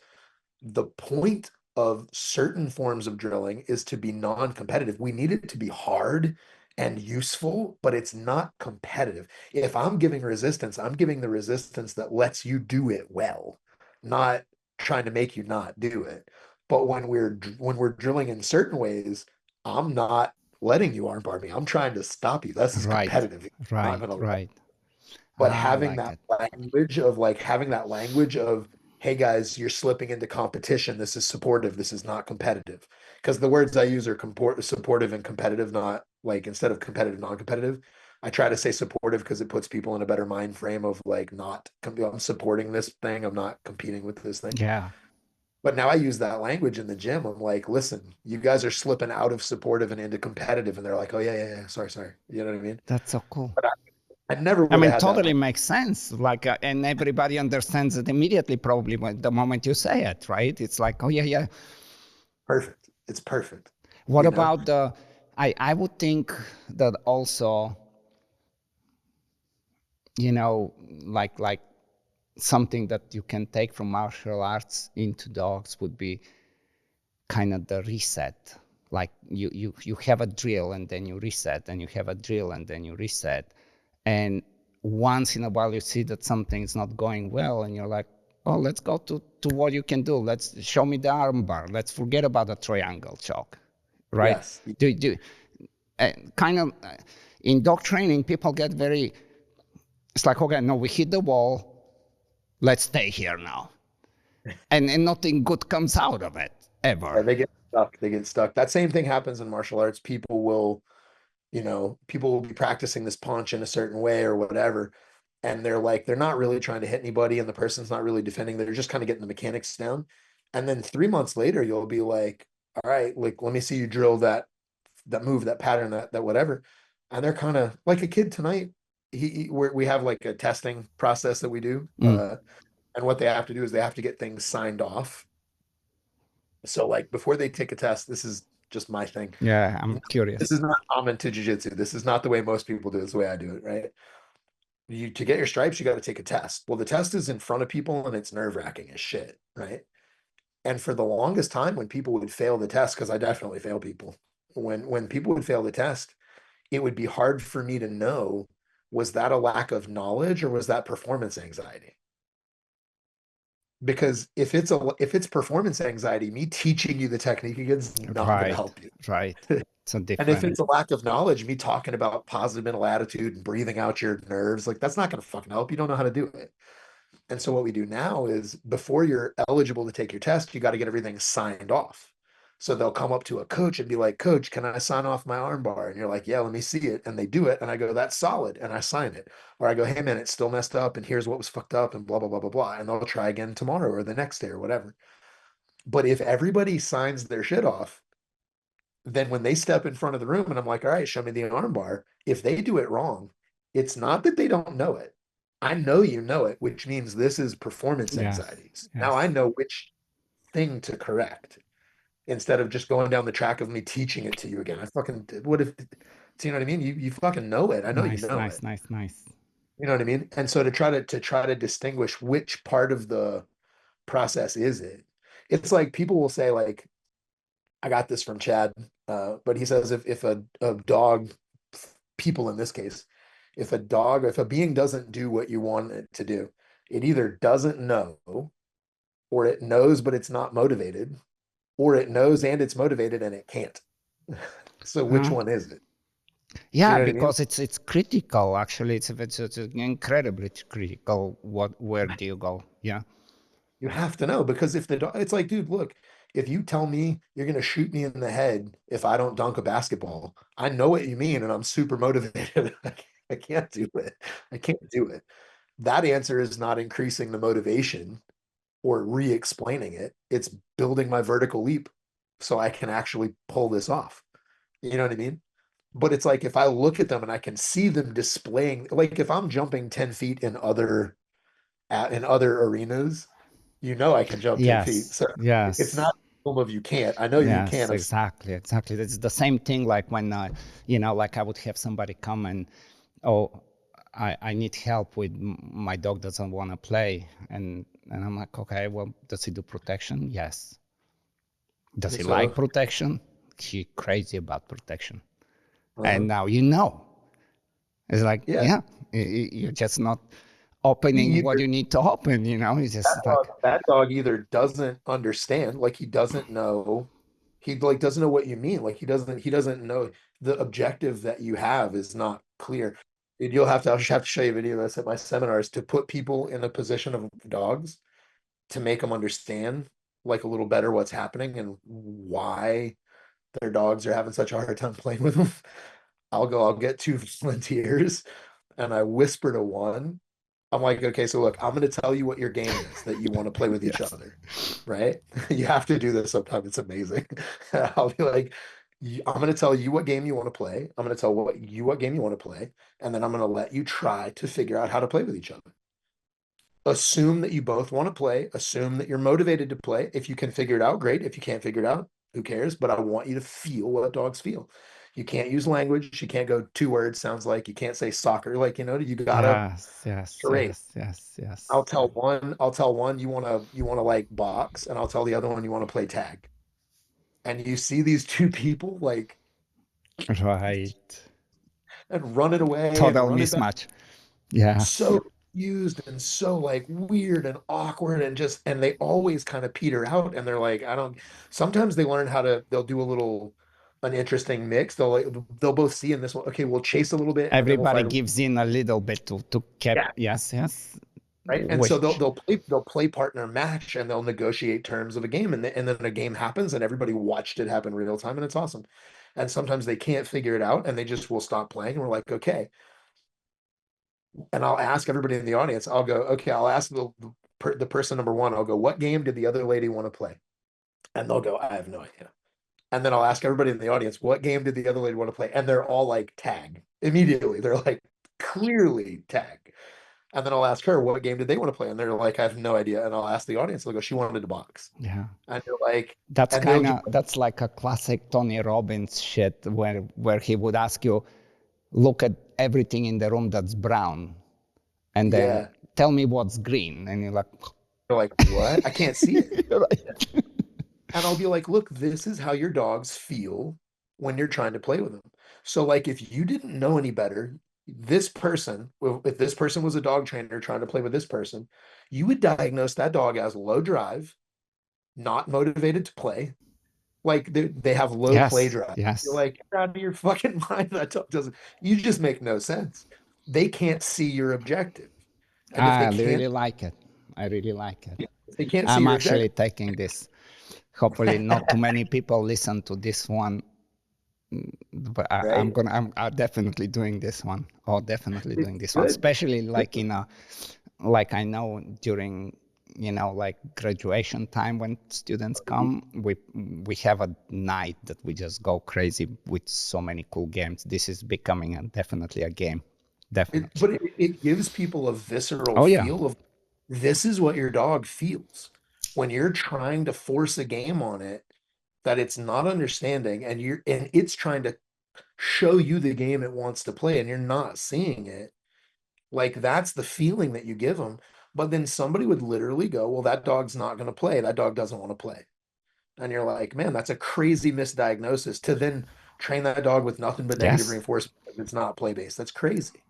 the point of certain forms of drilling is to be non-competitive. We need it to be hard and useful, but it's not competitive. If I'm giving resistance, I'm giving the resistance that lets you do it well, not trying to make you not do it. But when we're drilling in certain ways, I'm not letting you armbar me. I'm trying to stop you. This is Right, competitive. You're not right, gonna let right. but I like it. having that language of hey guys, you're slipping into competition, this is supportive, this is not competitive, because the words I use are supportive and competitive, not like instead of competitive non-competitive. I try to say supportive because it puts people in a better mind frame of like not I'm supporting this thing, I'm not competing with this thing. Yeah, But now I use that language in the gym. I'm like, listen, you guys are slipping out of supportive and into competitive, and they're like, oh yeah, sorry, you know what I mean? that's so cool. But I never I would have mean, had that totally makes sense. Like, and everybody understands it immediately, probably when the moment you say it, right? It's like, oh yeah, yeah. perfect. It's perfect. What You know? about the? I would think that also, you know, like something that you can take from martial arts into dogs would be kind of the reset. Like you have a drill and then you reset, and you have a drill and then you reset, and once in a while you see that something is not going well, and you're like, oh, let's go to what you can do. Let's show me the armbar. Let's forget about the triangle choke, right? Yes. Do kind of in dog training, people get very. It's like, okay, no, we hit the wall. Let's stay here now, and nothing good comes out of it Yeah, ever. they get stuck. They get stuck. That same thing happens in martial arts. People will be practicing this punch in a certain way or whatever. And they're not really trying to hit anybody, and the person's not really defending. They're just kind of getting the mechanics down. And then 3 months later, you'll be like, all right, like, let me see you drill that move, that pattern, that whatever. And they're kind of like a kid tonight. We have like a testing process that we do. Mm. And what they have to do is they have to get things signed off. So like before they take a test, this is just my thing. Yeah, I'm This curious. is not common to jujitsu. This is not the way most people do it. It's the way I do it, right? You to get your stripes, you got to take a test. Well, the test is in front of people and it's nerve-wracking as shit, right? And for the longest time, when people would fail the test, because I definitely fail people, when people would fail the test, it would be hard for me to know was that a lack of knowledge or was that performance anxiety? Because if it's performance anxiety, me teaching you the technique again is not going to Right, help you. right. So And if different. it's a lack of knowledge, me talking about positive mental attitude and breathing out your nerves, like that's not going to fucking help. You don't know how to do it. And so what we do now is before you're eligible to take your test, you got to get everything signed off. So they'll come up to a coach and be like, Coach, can I sign off my arm bar? And you're like, yeah, let me see it. And they do it. And I go, that's solid. And I sign it. Or I go, hey, man, it's still messed up. And here's what was fucked up and blah, blah, blah, blah, blah. And they'll try again tomorrow or the next day or whatever. But if everybody signs their shit off, then when they step in front of the room and I'm like, all right, show me the arm bar, if they do it wrong, it's not that they don't know it. I know you know it, which means this is performance Yes, anxieties. Now I yes. know which thing to correct. instead of just going down the track of me teaching it to you again. I fucking what if, so you know what I mean? You fucking know it. I know you Nice, know nice, it. nice, nice. You know what I mean? And so to try to distinguish which part of the process is it, it's like people will say like, I got this from Chad, but he says if a dog, people in this case, if a being doesn't do what you want it to do, it either doesn't know, or it knows but it's not motivated, or it knows and it's motivated and it can't. So which Huh? one is it? You Yeah, know what I mean? because it's critical actually. It's incredibly critical. What where do you go? Yeah. You have to know because if the dog, it's like, dude, look, if you tell me you're gonna shoot me in the head if I don't dunk a basketball, I know what you mean, and I'm super motivated. I can't do it. I can't do it. That answer is not increasing the motivation or re-explaining it. It's building my vertical leap so I can actually pull this off. You know what I mean? But it's like if I look at them and I can see them displaying, like if I'm jumping 10 feet in other arenas, you know I can jump 10 feet. Yes. So it's Yes. not a film of you can't. I know you Yes. can. Exactly. Exactly. It's the same thing. Like when you know, like I would have somebody come and, oh, I need help with my dog doesn't want to play, and I'm like, okay, well, does he do protection? Yes. Does he like So protection? He crazy about protection. uh, And now you know. It's like, yeah, yeah, you're just not opening what either you need to open, you know? It's just like, that dog either doesn't understand, like he doesn't know, he like doesn't know what you mean. Like he doesn't know the objective that you have is not clear. And I'll just have to show you a video of this at my seminars to put people in a position of dogs to make them understand like a little better what's happening and why their dogs are having such a hard time playing with them. I'll get two volunteers and I whisper to one. I'm like, okay, so look, I'm going to tell you what your game is that you want to play with each yes, other, right? You have to do this sometime. It's amazing. I'll be like, I'm going to tell you what game you want to play. I'm going to tell what game you want to play, and then I'm going to let you try to figure out how to play with each other. Assume that you both want to play. Assume that you're motivated to play. If you can figure it out, great. If you can't figure it out, who cares? But I want you to feel what dogs feel. You can't use language. You can't go two words. Sounds like you can't say soccer. Like, you gotta yes, yes, charade. yes, yes, I'll yes. tell one, I'll tell one you wanna like box, and I'll tell the other one you want to play tag. And you see these two people like Right. and running away and Total running back, mismatch. Yeah. so used and so like weird and awkward and just and they always kind of peter out and they're like, I don't sometimes they learn how to they'll do a little an interesting mix. They'll both see in this one, okay, we'll chase a little bit and then we'll Everybody fight. gives in a little bit to keep, Yeah. yes, yes. Right. And so Which, they'll play partner match and they'll negotiate terms of a game and then a game happens and everybody watched it happen real time and it's awesome. And sometimes they can't figure it out and they just will stop playing and we're like, okay. And I'll ask everybody in the audience, I'll go, okay, I'll ask the person number one, I'll go, what game did the other lady want to play? And they'll go, I have no idea. And then I'll ask everybody in the audience, what game did the other lady want to play? And they're all like tag immediately. They're like clearly tag. And then I'll ask her, what game did they want to play? And they're like, I have no idea. And I'll ask the audience, they'll go, she wanted to box. yeah. And they're like, That's and they'll kind just, of, that's like a classic Tony Robbins shit where he would ask you, look at everything in the room that's brown and then yeah. tell me what's green. And you're like, They're like, what? I can't see it. right. And I'll be like, look, this is how your dogs feel when you're trying to play with them. So, like, if you didn't know any better, if this person was a dog trainer trying to play with this person, you would diagnose that dog as low drive, not motivated to play. Like they have low play Yes, drive. You're yes. like, you're out of your fucking mind. That dog doesn't, you just make no sense. They can't see your objective. And I really like it. I really like it. if they can't see I'm your actually objective, taking this. Hopefully, not too many people listen to this one, but I'm right? gonna. I'm definitely doing this one. Oh, definitely It's doing this one. good. Especially like in a, like I know during, you know, like graduation time when students come, we have a night that we just go crazy with so many cool games. This is becoming definitely a game. Definitely. But it gives people a visceral Oh yeah. feel of this is what your dog feels when you're trying to force a game on it. that it's not understanding, and it's trying to show you the game it wants to play and you're not seeing it. Like that's the feeling that you give them. But then somebody would literally go, well, that dog's not going to play. That dog doesn't want to play. And you're like, man, that's a crazy misdiagnosis to then train that dog with nothing but negative Yes, reinforcement if it's not play based. That's crazy,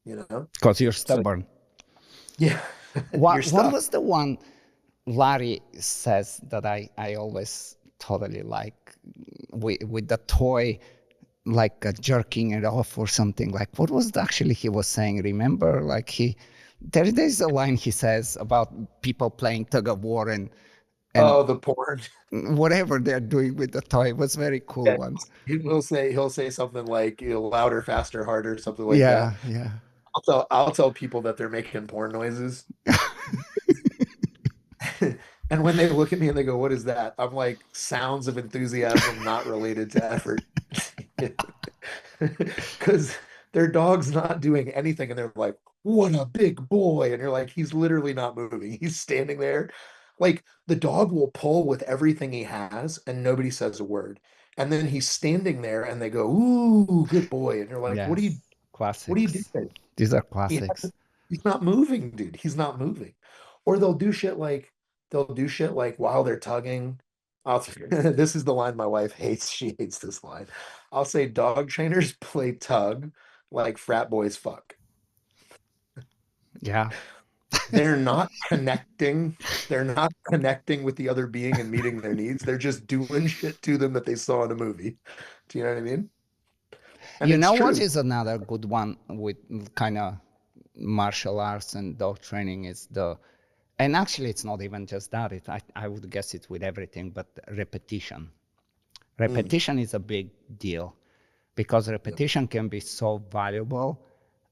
you know? because you're So stubborn. yeah, you're What stuck. was the one Larry says that I always totally like with the toy, like jerking it off or something? Like, what was actually he was saying? Remember, like there's a line he says about people playing tug of war and Oh, the porn. whatever they're doing with the toy. It was very cool Yeah. one. He'll say something like, louder, faster, harder, something like that. Yeah, yeah. I'll tell people that they're making porn noises. And when they look at me and they go, "What is that?" I'm like, sounds of enthusiasm not related to effort. Because their dog's not doing anything, and they're like, "What a big boy!" And you're like, "He's literally not moving. He's standing there." Like the dog will pull with everything he has, and nobody says a word. And then he's standing there, and they go, "Ooh, good boy." And you're like, "What are you? Yes, What are you classics. doing?" These are He classics. hasn't, he's not moving, dude. He's not moving. Or they'll do shit like while they're tugging. This is the line my wife hates. She hates this line. I'll say dog trainers play tug like frat boys fuck. Yeah. They're not connecting. They're not connecting with the other being and meeting their needs. They're just doing shit to them that they saw in a movie. Do you know what I mean? And You it's know what true. is another good one with kind of martial arts and dog training is and actually it's not even just that. I would guess it's with everything, but repetition. Mm, Repetition is a big deal because yeah. repetition can be so valuable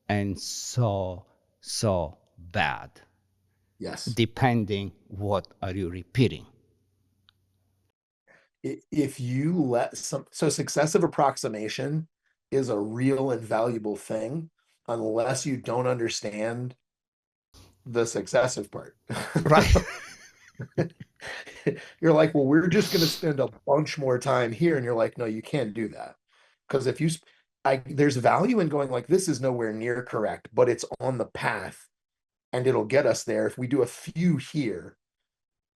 and so bad, Yes. depending what are you repeating. If you let so successive approximation is a real and valuable thing unless you don't understand the successive part. Right. You're like, well, we're just going to spend a bunch more time here. And you're like, no, you can't do that. Because if you, there's value in going like, this is nowhere near correct, but it's on the path and it'll get us there if we do a few here.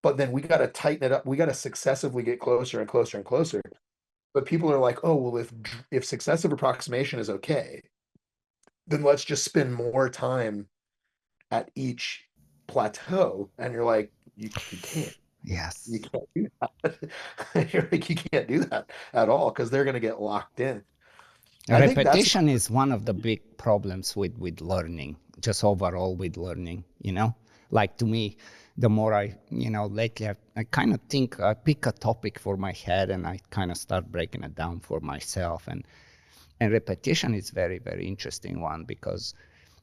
But then we got to tighten it up. We got to successively get closer and closer and closer. But people are like, oh, well, if successive approximation is okay, then let's just spend more time at each plateau. And you're like, you can't. You Yes. can't do that. You're like, you can't do that at all because they're going to get locked in. I think that's Repetition is one of the big problems with learning, just overall with learning, Like to me, the more lately I kind of think I pick a topic for my head and I kind of start breaking it down for myself. And repetition is very, very interesting one because,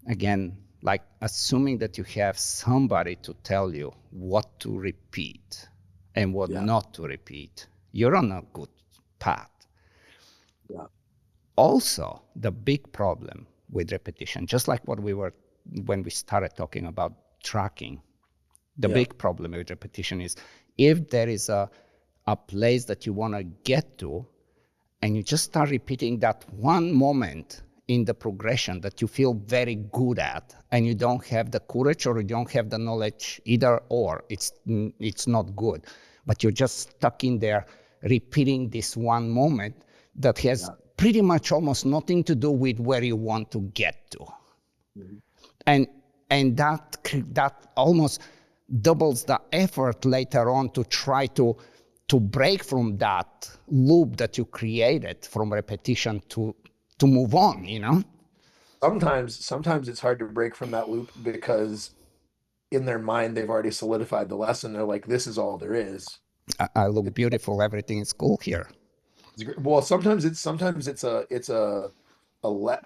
again, like assuming that you have somebody to tell you what to repeat and what yeah, not to repeat, you're on a good path. yeah, Also, the big problem with repetition, just like what we were when we started talking about tracking, the yeah, big problem with repetition is if there is a place that you want to get to and you just start repeating that one moment in the progression that you feel very good at and you don't have the courage or you don't have the knowledge either or it's not good, but you're just stuck in there repeating this one moment that has yeah. pretty much almost nothing to do with where you want to get to. Mhm. and and that almost doubles the effort later on to try to break from that loop that you created from repetition to move on. Sometimes it's hard to break from that loop because in their mind they've already solidified the lesson. They're like, this is all there is. I look beautiful, everything is cool here. Well, sometimes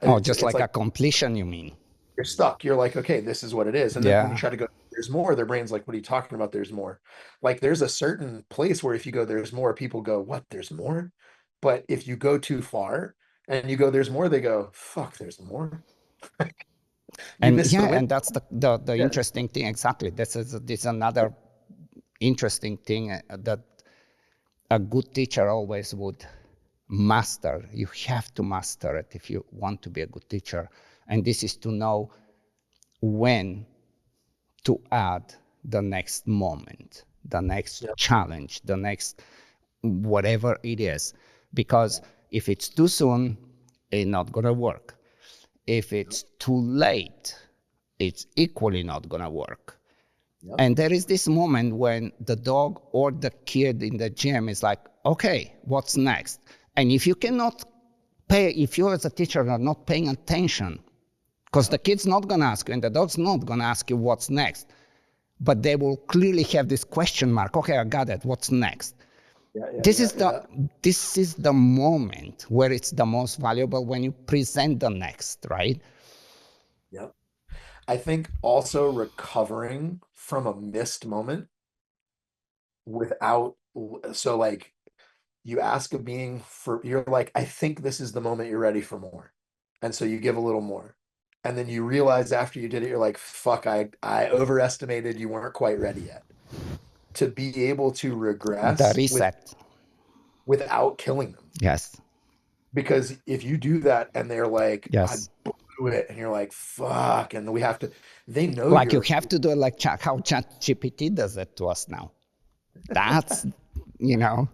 Oh, just it's like like a completion, you mean? you're stuck. You're like, okay, this is what it is. And then when you Yeah. try to go, there's more, their brain's like, what are you talking about? There's more. Like there's a certain place where if you go, there's more, people go, what? There's more? But if you go too far and you go, there's more, they go, fuck, there's more. You And missed yeah, the window. and that's the Yeah. interesting thing exactly. This is another interesting thing that a good teacher always would master. You have to master it if you want to be a good teacher. And this is to know when to add the next moment, the next Yep. challenge, the next whatever it is. Because if it's too soon, it's not going to work. If it's too late, it's equally not going to work. Yep. And there is this moment when the dog or the kid in the gym is like, okay, what's next? And if you cannot pay, if you as a teacher are not paying attention, because the kid's not going to ask you and the dog's not going to ask you what's next, but they will clearly have this question mark. Okay, I got it. What's next? Yeah. Yeah. This Yeah. is the Yeah. this is the moment where it's the most valuable when you present the next, right? Yeah. I think also recovering from a missed moment without, so like you ask a being for, you're like, I think this is the moment you're ready for more. And so you give a little more. And then you realize after you did it, you're like, fuck, I overestimated, you weren't quite ready yet. To be able to The regress reset. without killing them. Yes. Because if you do that and they're like, I Yes. blew it, and you're like, fuck, and we have to, they know Like you you're, have to do it like how ChatGPT does it to us now. That's, you know,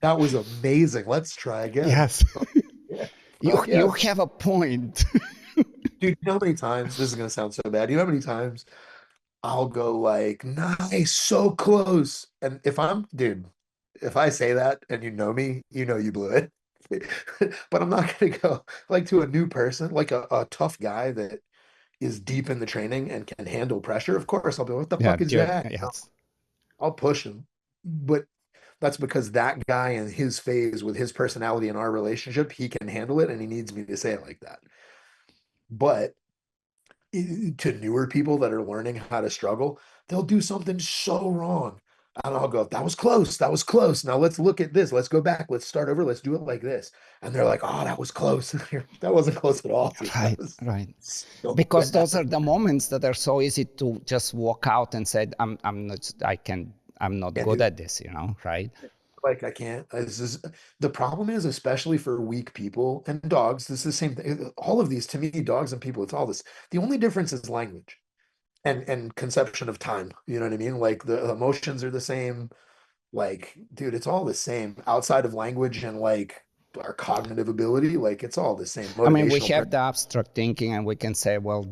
that was amazing. Let's try again. yes. Yeah. You Fuck you yeah. have a point. Dude, you know how many times, this is gonna sound so bad. You know how many times I'll go like, nice, so close. And if I'm, dude, if I say that and you know me, you know you blew it. But I'm not gonna go like to a new person, like a tough guy that is deep in the training and can handle pressure. Of course, I'll be like, what the Yeah, fuck is dude. that? Yes. I'll push him. But that's because that guy in his phase with his personality in our relationship, he can handle it and he needs me to say it like that. But to newer people that are learning how to struggle, they'll do something so wrong. And I'll go, that was close. That was close. Now let's look at this. Let's go back. Let's start over. Let's do it like this. And they're like, oh, that was close. That wasn't close at all, dude. That Right, was right. so Because those bad. are the moments that are so easy to just walk out and say, I'm not Can't good do it. at this, right? Like I can't. This is the problem is, especially for weak people and dogs, this is the same thing. All of these to me, dogs and people, it's all this. The only difference is language and conception of time. You know what I mean? Like the emotions are the same. Like, dude, it's all the same outside of language and like our cognitive ability. Like, it's all the same. I mean, we Motivational. have the abstract thinking and we can say, well,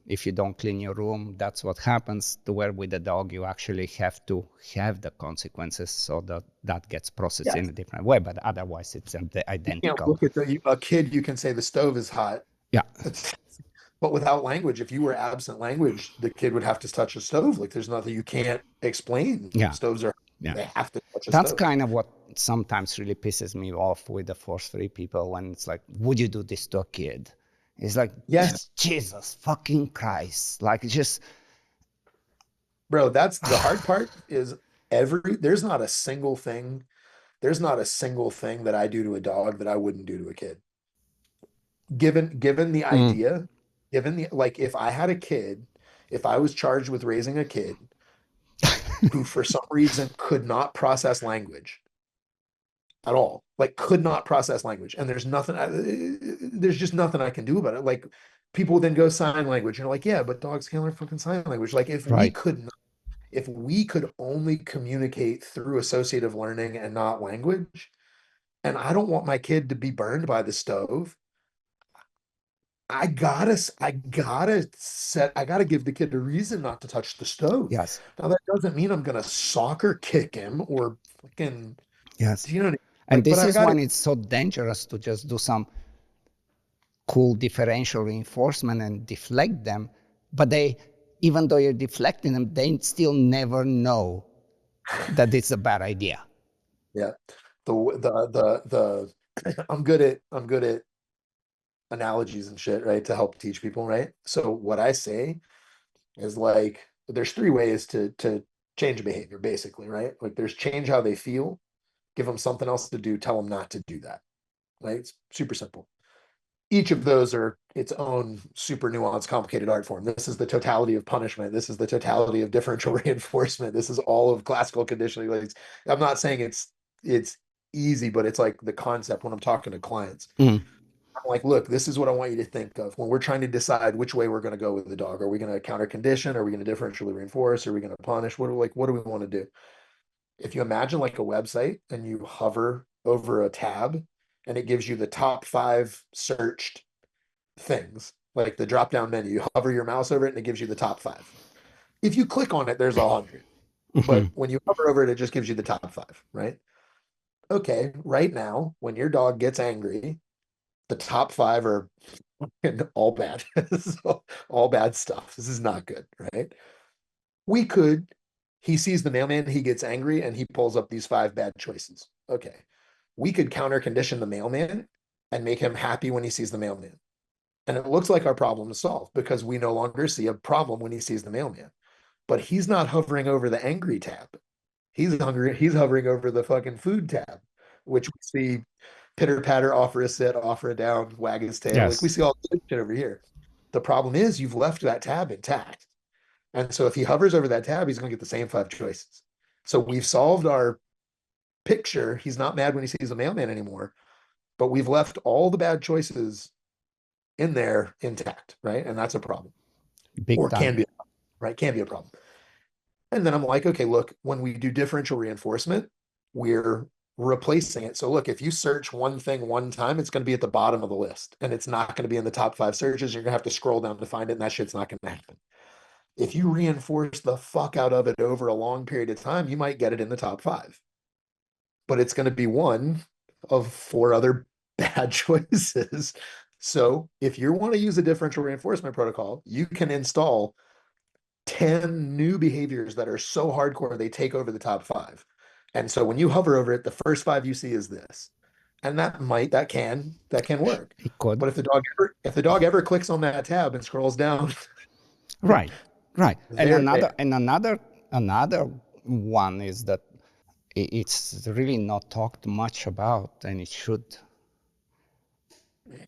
if you don't clean your room, that's what happens. To where with the dog, you actually have to have the consequences so that that gets processed in Yes. a different way. But otherwise, it's You can't identical. look at a kid. You can say the stove is hot. Yeah, But without language, if you were absent language, the kid would have to touch a stove. Like there's nothing you can't explain. yeah, Stoves are, yeah. they have to touch a That's stove. kind of what sometimes really pisses me off with the Force 3 people when it's like, would you do this to a kid? It's like, Yes, Jesus fucking Christ. Like, just, bro, that's the hard part is there's not a single thing, there's not a single thing that I do to a dog that I wouldn't do to a kid. Given the mm, idea, given the like if I had a kid, if I was charged with raising a kid who for some reason could not process language at all, like could not process language, and there's just nothing I can do about it. Like people then go sign language, and you're like, yeah, but dogs can't learn fucking sign language. Like right. if we could only communicate through associative learning and not language, and I don't want my kid to be burned by the stove. I gotta give the kid a reason not to touch the stove. Yes, Now that doesn't mean I'm gonna soccer kick him or fucking, yes. you know what I mean? And Like, but this I is gotta, when it's so dangerous to just do some cool differential reinforcement and deflect them. But even though you're deflecting them, they still never know that it's a bad idea. yeah. I'm good at analogies and shit, right? To help teach people, right? So what I say is like, there's three ways to change behavior, basically, right? Like there's change how they feel, give them something else to do, tell them not to do that, right? It's super simple. each of those are its own super nuanced, complicated art form. This is the totality of punishment. This is the totality of differential reinforcement. This is all of classical conditioning. Like, I'm not saying it's easy, but it's like the concept when I'm talking to clients. Mm. I'm like, look, this is what I want you to think of when we're trying to decide which way we're going to go with the dog. Are we going to counter condition? Are we going to differentially reinforce? Are we going to punish? What do we want to do? If you imagine like a website and you hover over a tab and it gives you the top 5 searched things, like the drop down menu, you hover your mouse over it and it gives you the top 5. If you click on it, there's 100. Mhm. But when you hover over it, it just gives you the top 5, right? Okay, right now, when your dog gets angry, the top 5 are all bad. All bad stuff. This is not good, right? We could, he sees the mailman, he gets angry, and he pulls up these 5 bad choices. Okay. We could counter condition the mailman and make him happy when he sees the mailman. And it looks like our problem is solved because we no longer see a problem when he sees the mailman. But he's not hovering over the angry tab. He's hovering over the fucking food tab, which we see pitter patter, offer a sit, offer a down, wag his tail. Like we Yes, see all this shit over here. The problem is you've left that tab intact. And so if he hovers over that tab, he's going to get the same 5 choices. So we've solved our picture. He's not mad when he sees a mailman anymore, but we've left all the bad choices in there intact, right? And that's a problem, big or time. can be, right? Can be a problem. And then I'm like, okay, look, when we do differential reinforcement, we're replacing it. So look, if you search one thing one time, it's going to be at the bottom of the list and it's not going to be in the top 5 searches. You're going to have to scroll down to find it, and that shit's not going to happen. If you reinforce the fuck out of it over a long period of time, you might get it in the top 5, but it's going to be one of 4 other bad choices. So if you want to use a differential reinforcement protocol, you can install 10 new behaviors that are so hardcore they take over the top 5. And so when you hover over it, the first 5 you see is this. And that can work. It could. But if the dog ever clicks on that tab and scrolls down, Right, right. And they're there. another one is that it's really not talked much about, and it should.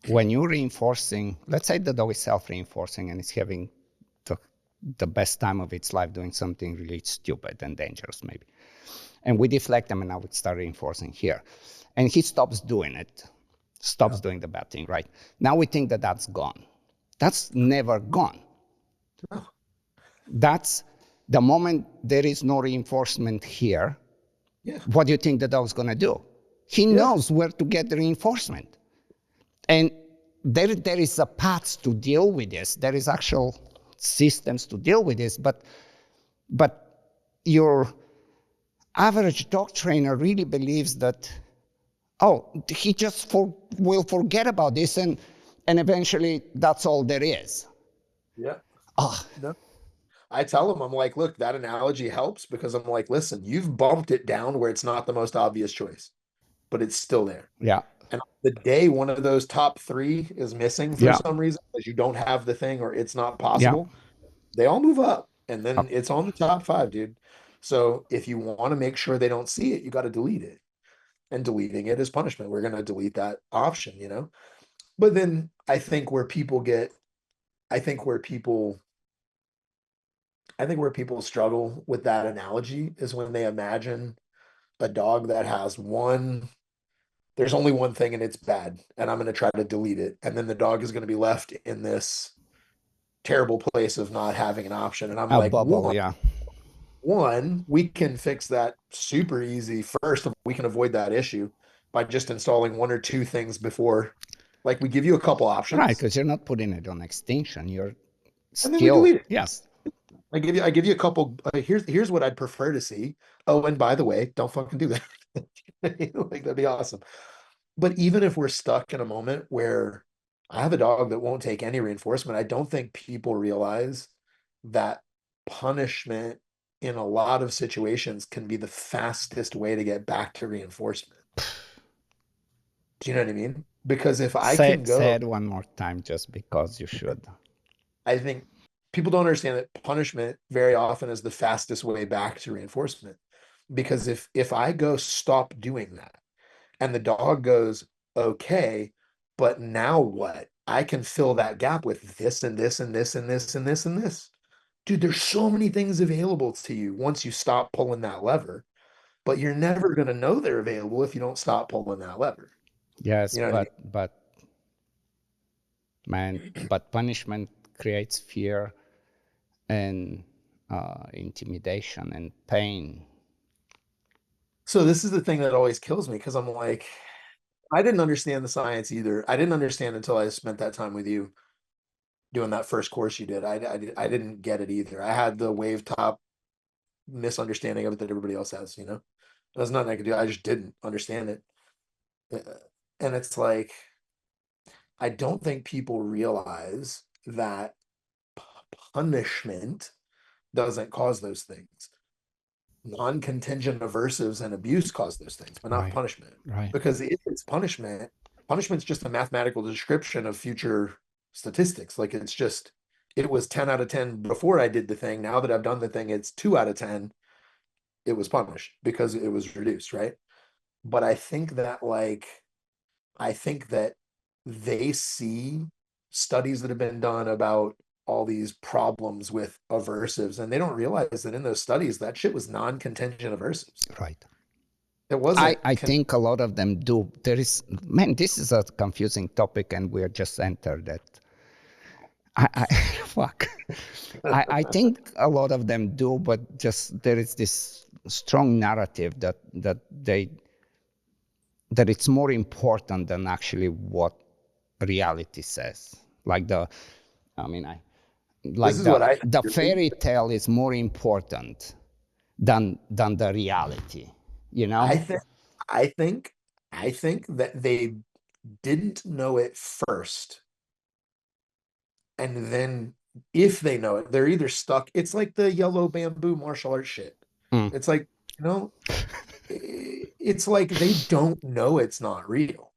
When you're reinforcing, let's say the dog is self-reinforcing and it's having the, the best time of its life doing something really stupid and dangerous, maybe. And we deflect them, and now we start reinforcing here. And he stops doing it, stops Yeah. doing the bad thing, right? Now we think that that's gone. That's never gone. Oh, That's the moment there is no reinforcement here. yeah. What do you think the dog's going to do? He Yeah. knows where to get the reinforcement. And there is a path to deal with this. There is actual systems to deal with this, but your average dog trainer really believes that, oh, he just will forget about this, and eventually that's all there is. Yeah. Oh, No. I tell them, I'm like, look, that analogy helps because I'm like, listen, you've bumped it down where it's not the most obvious choice, but it's still there. yeah, And the day one of those top 3 is missing for yeah, some reason, because you don't have the thing or it's not yeah. possible, they all move up and then it's on the top 5, dude. So if you want to make sure they don't see it, you got to delete it. And deleting it is punishment. We're going to delete that option. But then I think where people, I think where people struggle with that analogy is when they imagine a dog that has there's only one thing and it's bad, and I'm going to try to delete it. And then the dog is going to be left in this terrible place of not having an option. And I'm A like, bubble, yeah. we can fix that super easy. First of all, we can avoid that issue by just installing 1 or 2 things before. Like we give you a couple Right, options because you're not putting it on extinction. You're and then we still, delete it. yes, I give you a couple. Here's what I'd prefer to see. Oh, and by the way, don't fucking do that. Like that'd be awesome. But even if we're stuck in a moment where I have a dog that won't take any reinforcement, I don't think people realize that punishment in a lot of situations can be the fastest way to get back to reinforcement. Do you know what I mean? Because if I say, can say go, it one more time just because you should. I think people don't understand that punishment very often is the fastest way back to reinforcement. Because if I go stop doing that and the dog goes, okay, But now what? I can fill that gap with this and this and this and this and this and this. Dude, there's so many things available to you once you stop pulling that lever, but you're never going to know they're available if you don't stop pulling that lever. Yes, You know what I mean? but man, but punishment creates fear and intimidation and pain. So this is the thing that always kills me because I'm like, I didn't understand the science either. I didn't understand until I spent that time with you doing that first course you did. I didn't get it either. I had the wave top misunderstanding of it that everybody else has, you know? There's nothing I could do. I just didn't understand it. And it's like, I don't think people realize that punishment doesn't cause those things. Non-contingent aversives and abuse cause those things, but not Right, punishment. right. Because if it's punishment, punishment's just a mathematical description of future statistics. Like it's just, it was 10 out of 10 before I did the thing. Now that I've done the thing, it's 2 out of 10. It was punished because it was reduced, right? But I think that they see studies that have been done about all these problems with aversives, and they don't realize that in those studies, that shit was non-contingent aversives. Right. It wasn't. I think a lot of them do. There is, man, this is a confusing topic, and we're just entered it. I fuck. I think a lot of them do, but just there is this strong narrative that it's more important than actually what reality says. Like the, I mean, I This like is what I the think. fairy tale is more important than the reality. You know? I think. I think. I think that they didn't know it first, and then if they know it, they're either stuck. It's like the yellow bamboo martial arts shit. Mm. It's like, you know, it's like they don't know it's not real.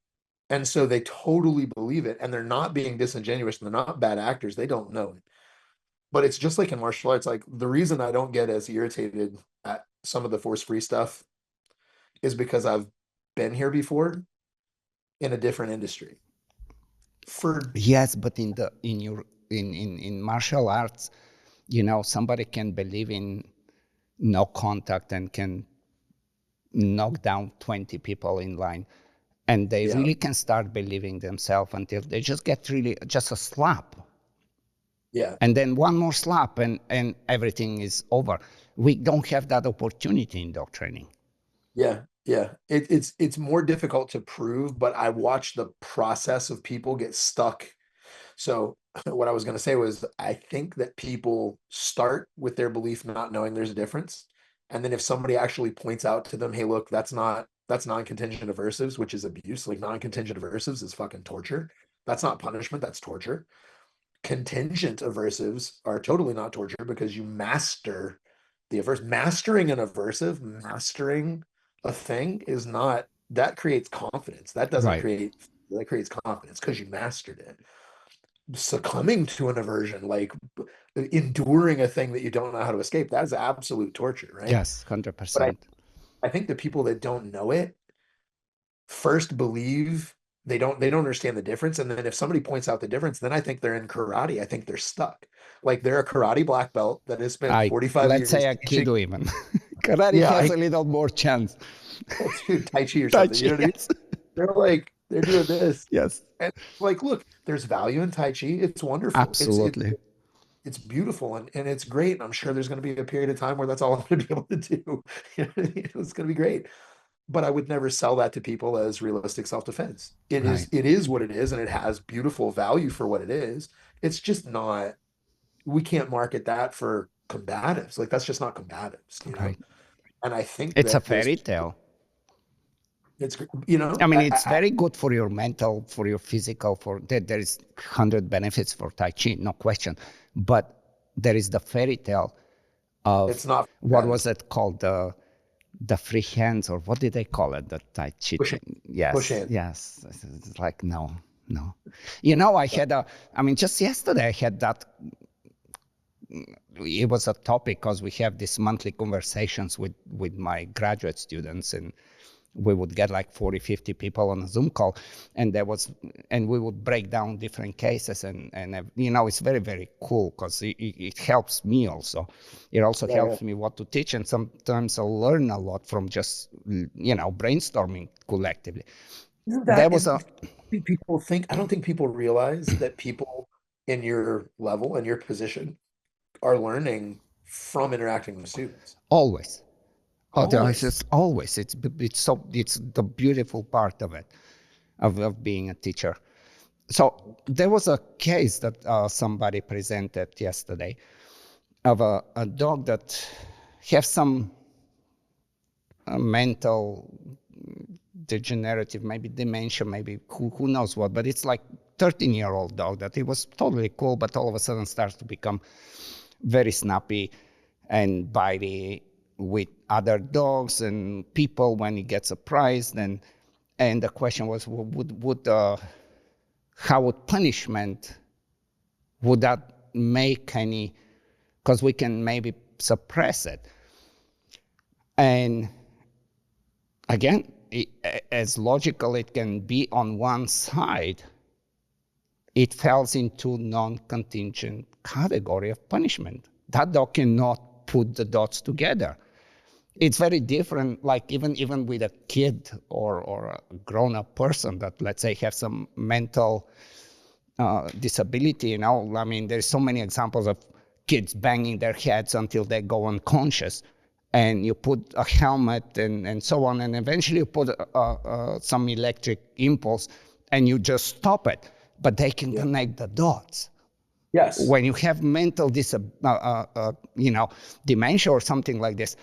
And so they totally believe it, and they're not being disingenuous, and they're not bad actors. They don't know it. But it's just like in martial arts, like the reason I don't get as irritated at some of the force free stuff is because I've been here before in a different industry. For Yes, but in martial arts, you know, somebody can believe in no contact and can knock down 20 people in line, and they yeah, really can start believing themselves until they just get really just a slap, yeah, and then one more slap, and everything is over. We don't have that opportunity in dog training. yeah, yeah. It's more difficult to prove, but I watch the process of people get stuck. So what I was going to say was I think that people start with their belief not knowing there's a difference. And then if somebody actually points out to them, hey, look, that's non-contingent aversives, which is abuse. Like non-contingent aversives is fucking torture. That's not punishment, that's torture. Contingent aversives are totally not torture because you master the averse. Mastering an aversive, mastering a thing is not, that creates confidence. Right. That creates confidence because you mastered it. Succumbing to an aversion, like enduring a thing that you don't know how to escape, that is absolute torture, right? Yes, But 100%. I think the people that don't know it first believe they don't understand the difference. And then if somebody points out the difference, then I think they're in karate. I think they're stuck. Like they're a karate black belt that has spent I 45 Let's say years a teaching. kido even. Karate Yeah, has I a little more chance. dude, Tai Chi or Tai something. You Chi, know what I mean? yes. They're like, they're doing this. Yes, And like, look, there's value in Tai Chi. It's wonderful. absolutely. It's beautiful and it's great. And I'm sure there's going to be a period of time where that's all I'm going to be able to do. You know what I mean? It's going to be great. But I would never sell that to people as realistic self-defense. Right, It is what it is, and it has beautiful value for what it is. It's just not, we can't market that for combatives. Like that's just not combatives, you know? right. And I think It's a that those fairy people, tale. it's, you I know, mean, it's very good for your mental, for your physical, for there is 100 benefits for Tai Chi, no question. But there is the fairy tale it's of, not what combatives. was it called? The free hands, or what did they call it? The Tai Chi Push in, thing. push Yes, in. yes. It's like, no, no. You know, I mean, just yesterday I had that. It was a topic because we have these monthly conversations with my graduate students, and we would get like 40, 50 people on a Zoom call, and we would break down different cases, and it's very, very cool because it helps me also. It also Yeah, yeah. helps me what to teach, and sometimes I learn a lot from just brainstorming collectively. Isn't There that, was and a I don't think people realize that people in your level and your position are learning from interacting with students. always. Oh, it's Always. just always. It's the beautiful part of it, of being a teacher. So there was a case that somebody presented yesterday of a dog that has some mental degenerative, maybe dementia, maybe who knows what, but it's like 13-year-old dog that it was totally cool, but all of a sudden starts to become very snappy and bitey with other dogs and people when he gets surprised. And the question was, how would punishment, would that make any, because we can maybe suppress it. And again, as logical it can be on one side, it falls into non-contingent category of punishment. That dog cannot put the dots together. It's very different, like even with a kid or a grown-up person that, let's say, have some mental disability. I mean, there's so many examples of kids banging their heads until they go unconscious, and you put a helmet and so on, and eventually you put some electric impulse and you just stop it, but they can Yeah. connect the dots. Yes. When you have mental dementia or something like this,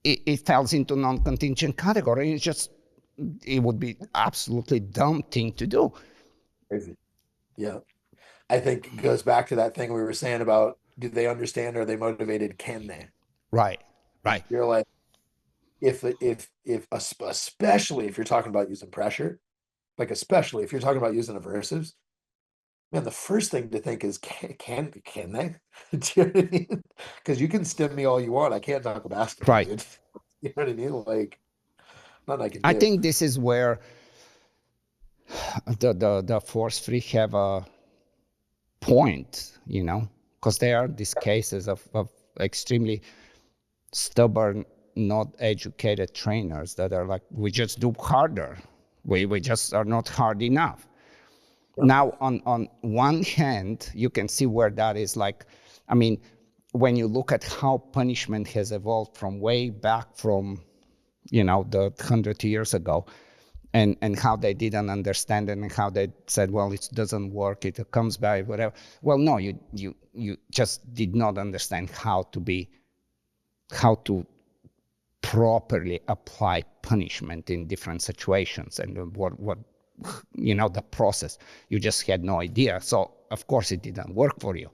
it falls into non-contingent category. It would be absolutely dumb thing to do. Crazy. Yeah. I think it goes back to that thing we were saying about, do they understand? Are they motivated? Can they? Right, right, You're like, if especially if you're talking about using pressure, like especially if you're talking about using aversives, man, the first thing to think is, can they? Do you know what I mean? Because you can stim me all you want. I can't dunk a basketball, right. dude. You know what I mean? Like, nothing I can I do. think this is where the force free have a point, because there are these cases of extremely stubborn, not educated trainers that are like, we just do harder. We just are not hard enough. Yep. Now, on one hand, you can see where that is like, I mean, when you look at how punishment has evolved from way back from, the 100 years ago, and how they didn't understand it and how they said, well, it doesn't work, it comes by, whatever. Well, no, you just did not understand how to properly apply punishment in different situations and what the process. You just had no idea. So of course it didn't work for you.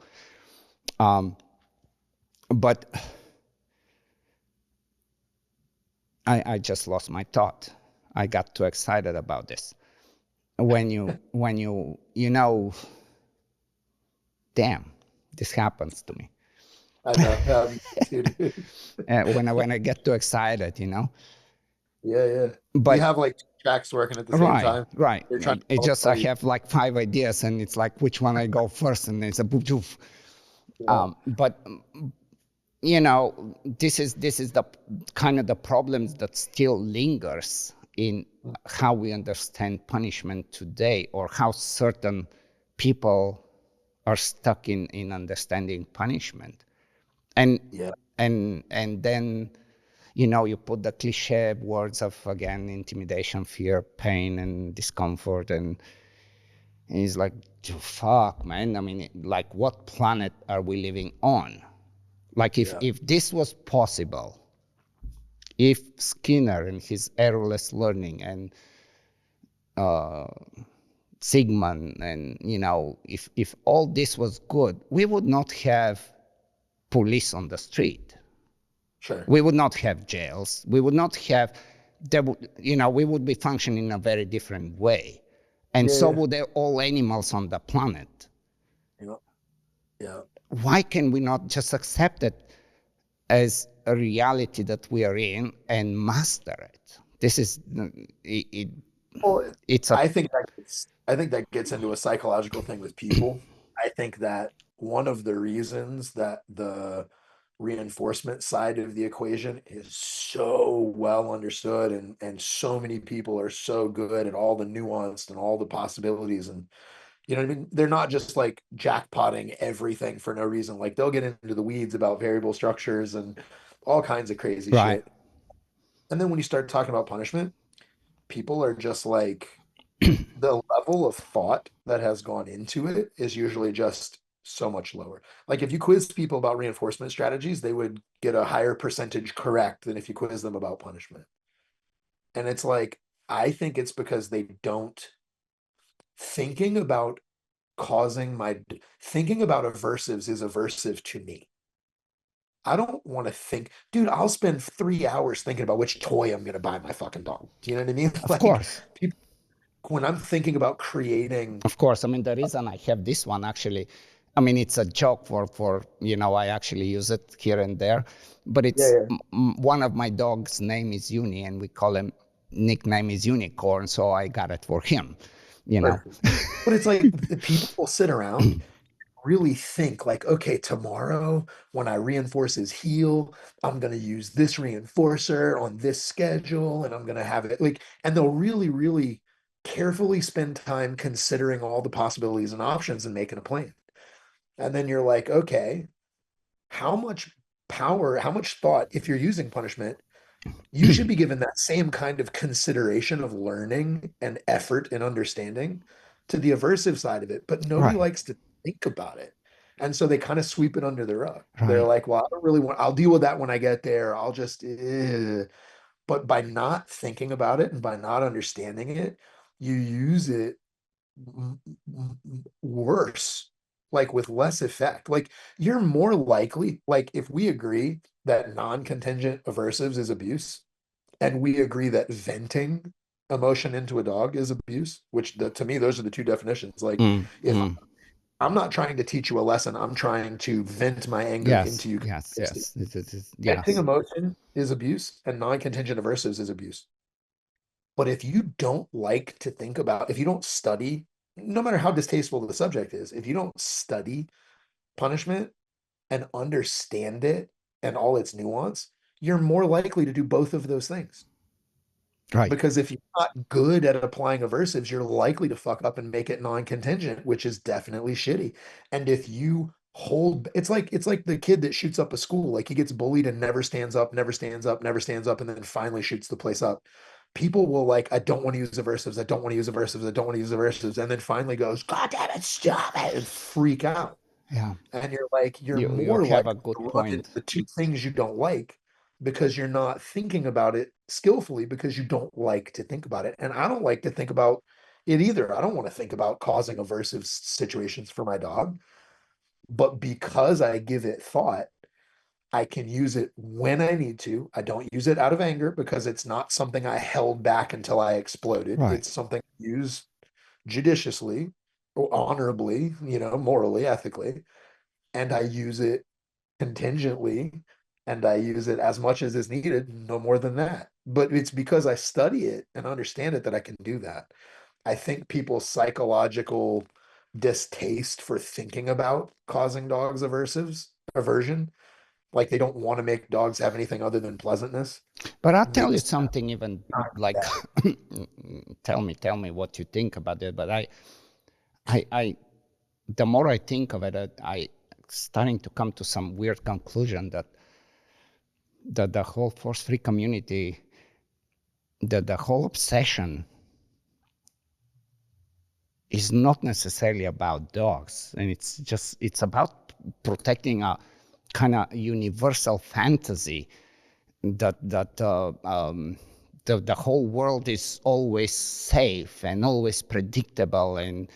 But I just lost my thought. I got too excited about this. When you damn, this happens to me. I know. Me too, dude. When I get too excited, Yeah, yeah. You But have like two tracks working at the same right, time. right. They're trying to It both just I tell you. have like 5 ideas, and it's like which one I go first, and it's a boof, boof. Yeah, But this is the kind of the problems that still lingers in how we understand punishment today, or how certain people are stuck in understanding punishment. And yeah, and then you put the cliche words of, again, intimidation, fear, pain, and discomfort, and it's like, fuck, man. I mean, like, what planet are we living on? Like, if yeah, if this was possible, if Skinner and his errorless learning and Sigmund, and if all this was good, we would not have police on the street. sure. We would not have jails. We would not have, we would be functioning in a very different way. And Yeah, so yeah, would all animals on the planet. yeah, yeah. Why can we not just accept it as a reality that we are in and master it? This is it, Well, it's a I think that gets into a psychological thing with people. I think that one of the reasons that the reinforcement side of the equation is so well understood and so many people are so good at all the nuanced and all the possibilities and you know what I mean? They're not just like jackpotting everything for no reason. Like they'll get into the weeds about variable structures and all kinds of crazy right. shit. And then when you start talking about punishment, people are just like the level of thought that has gone into it is usually just so much lower. Like if you quiz people about reinforcement strategies, they would get a higher percentage correct than if you quiz them about punishment. And it's like, I think it's because they don't thinking about causing my thinking about aversives is aversive to me. I don't want to think, dude, I'll spend 3 hours thinking about which toy I'm going to buy my fucking dog. Do you know what I mean? Of Like course. people, when I'm thinking about creating, Of course, I mean the reason I have this one actually, I mean it's a joke for I actually use it here and there, but yeah, it's yeah, one of my dogs' name is Uni, and we call him nickname is Unicorn, so I got it for him, you know. perfect. But it's like the people will sit around really think like, okay, tomorrow when I reinforce his heel, I'm going to use this reinforcer on this schedule and I'm going to have it like, and they'll really, really carefully spend time considering all the possibilities and options and making a plan. And then you're like, okay, how much power, how much thought, if you're using punishment, you should be given that same kind of consideration of learning and effort and understanding to the aversive side of it, but nobody Right, likes to think about it. And so they kind of sweep it under the rug. They're right, like, well, I don't really want, I'll deal with that when I get there. I'll just, but by not thinking about it and by not understanding it, you use it worse, like with less effect. Like you're more likely, like if we agree that non-contingent aversives is abuse, and we agree that venting emotion into a dog is abuse, which to me, those are the two definitions. Like mm, if mm. I'm not trying to teach you a lesson, I'm trying to vent my anger Yes, into you. yes, yes, Venting yes, emotion is abuse and non-contingent aversives is abuse. But if you don't like to think about, if you don't study, no matter how distasteful the subject is, if you don't study punishment and understand it and all its nuance, you're more likely to do both of those things. right. Because if you're not good at applying aversives, you're likely to fuck up and make it non-contingent, which is definitely shitty. And if you hold, it's like the kid that shoots up a school, like he gets bullied and never stands up, never stands up, never stands up, and then finally shoots the place up. People will like, I don't want to use aversives, I don't want to use aversives, I don't want to use aversives, and then finally goes, God damn it, stop it, and freak out. Yeah, And you're like, you're you more have a likely good to run point. into the two things you don't like because you're not thinking about it skillfully because you don't like to think about it. And I don't like to think about it either. I don't want to think about causing aversive situations for my dog. But because I give it thought, I can use it when I need to. I don't use it out of anger because it's not something I held back until I exploded. Right. It's something I use judiciously, or honorably, morally, ethically. And I use it contingently and I use it as much as is needed, no more than that. But it's because I study it and understand it that I can do that. I think people's psychological distaste for thinking about causing dogs aversion, like they don't want to make dogs have anything other than pleasantness, But I'll tell you makes something even like that. tell me what you think about it. But I the more I think of it, I starting to come to some weird conclusion that the whole force-free community, the whole obsession is not necessarily about dogs, and it's about protecting a kind of universal fantasy that the whole world is always safe and always predictable, and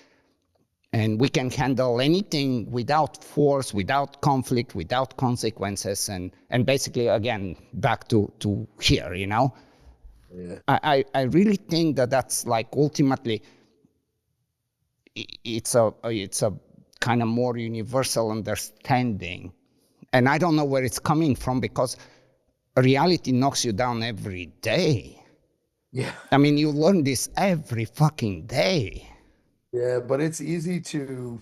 we can handle anything without force, without conflict, without consequences, and basically again back to here, Yeah. I really think that that's like ultimately it's a kind of more universal understanding, and I don't know where it's coming from because reality knocks you down every day. Yeah. I mean, you learn this every fucking day. Yeah, but it's easy to,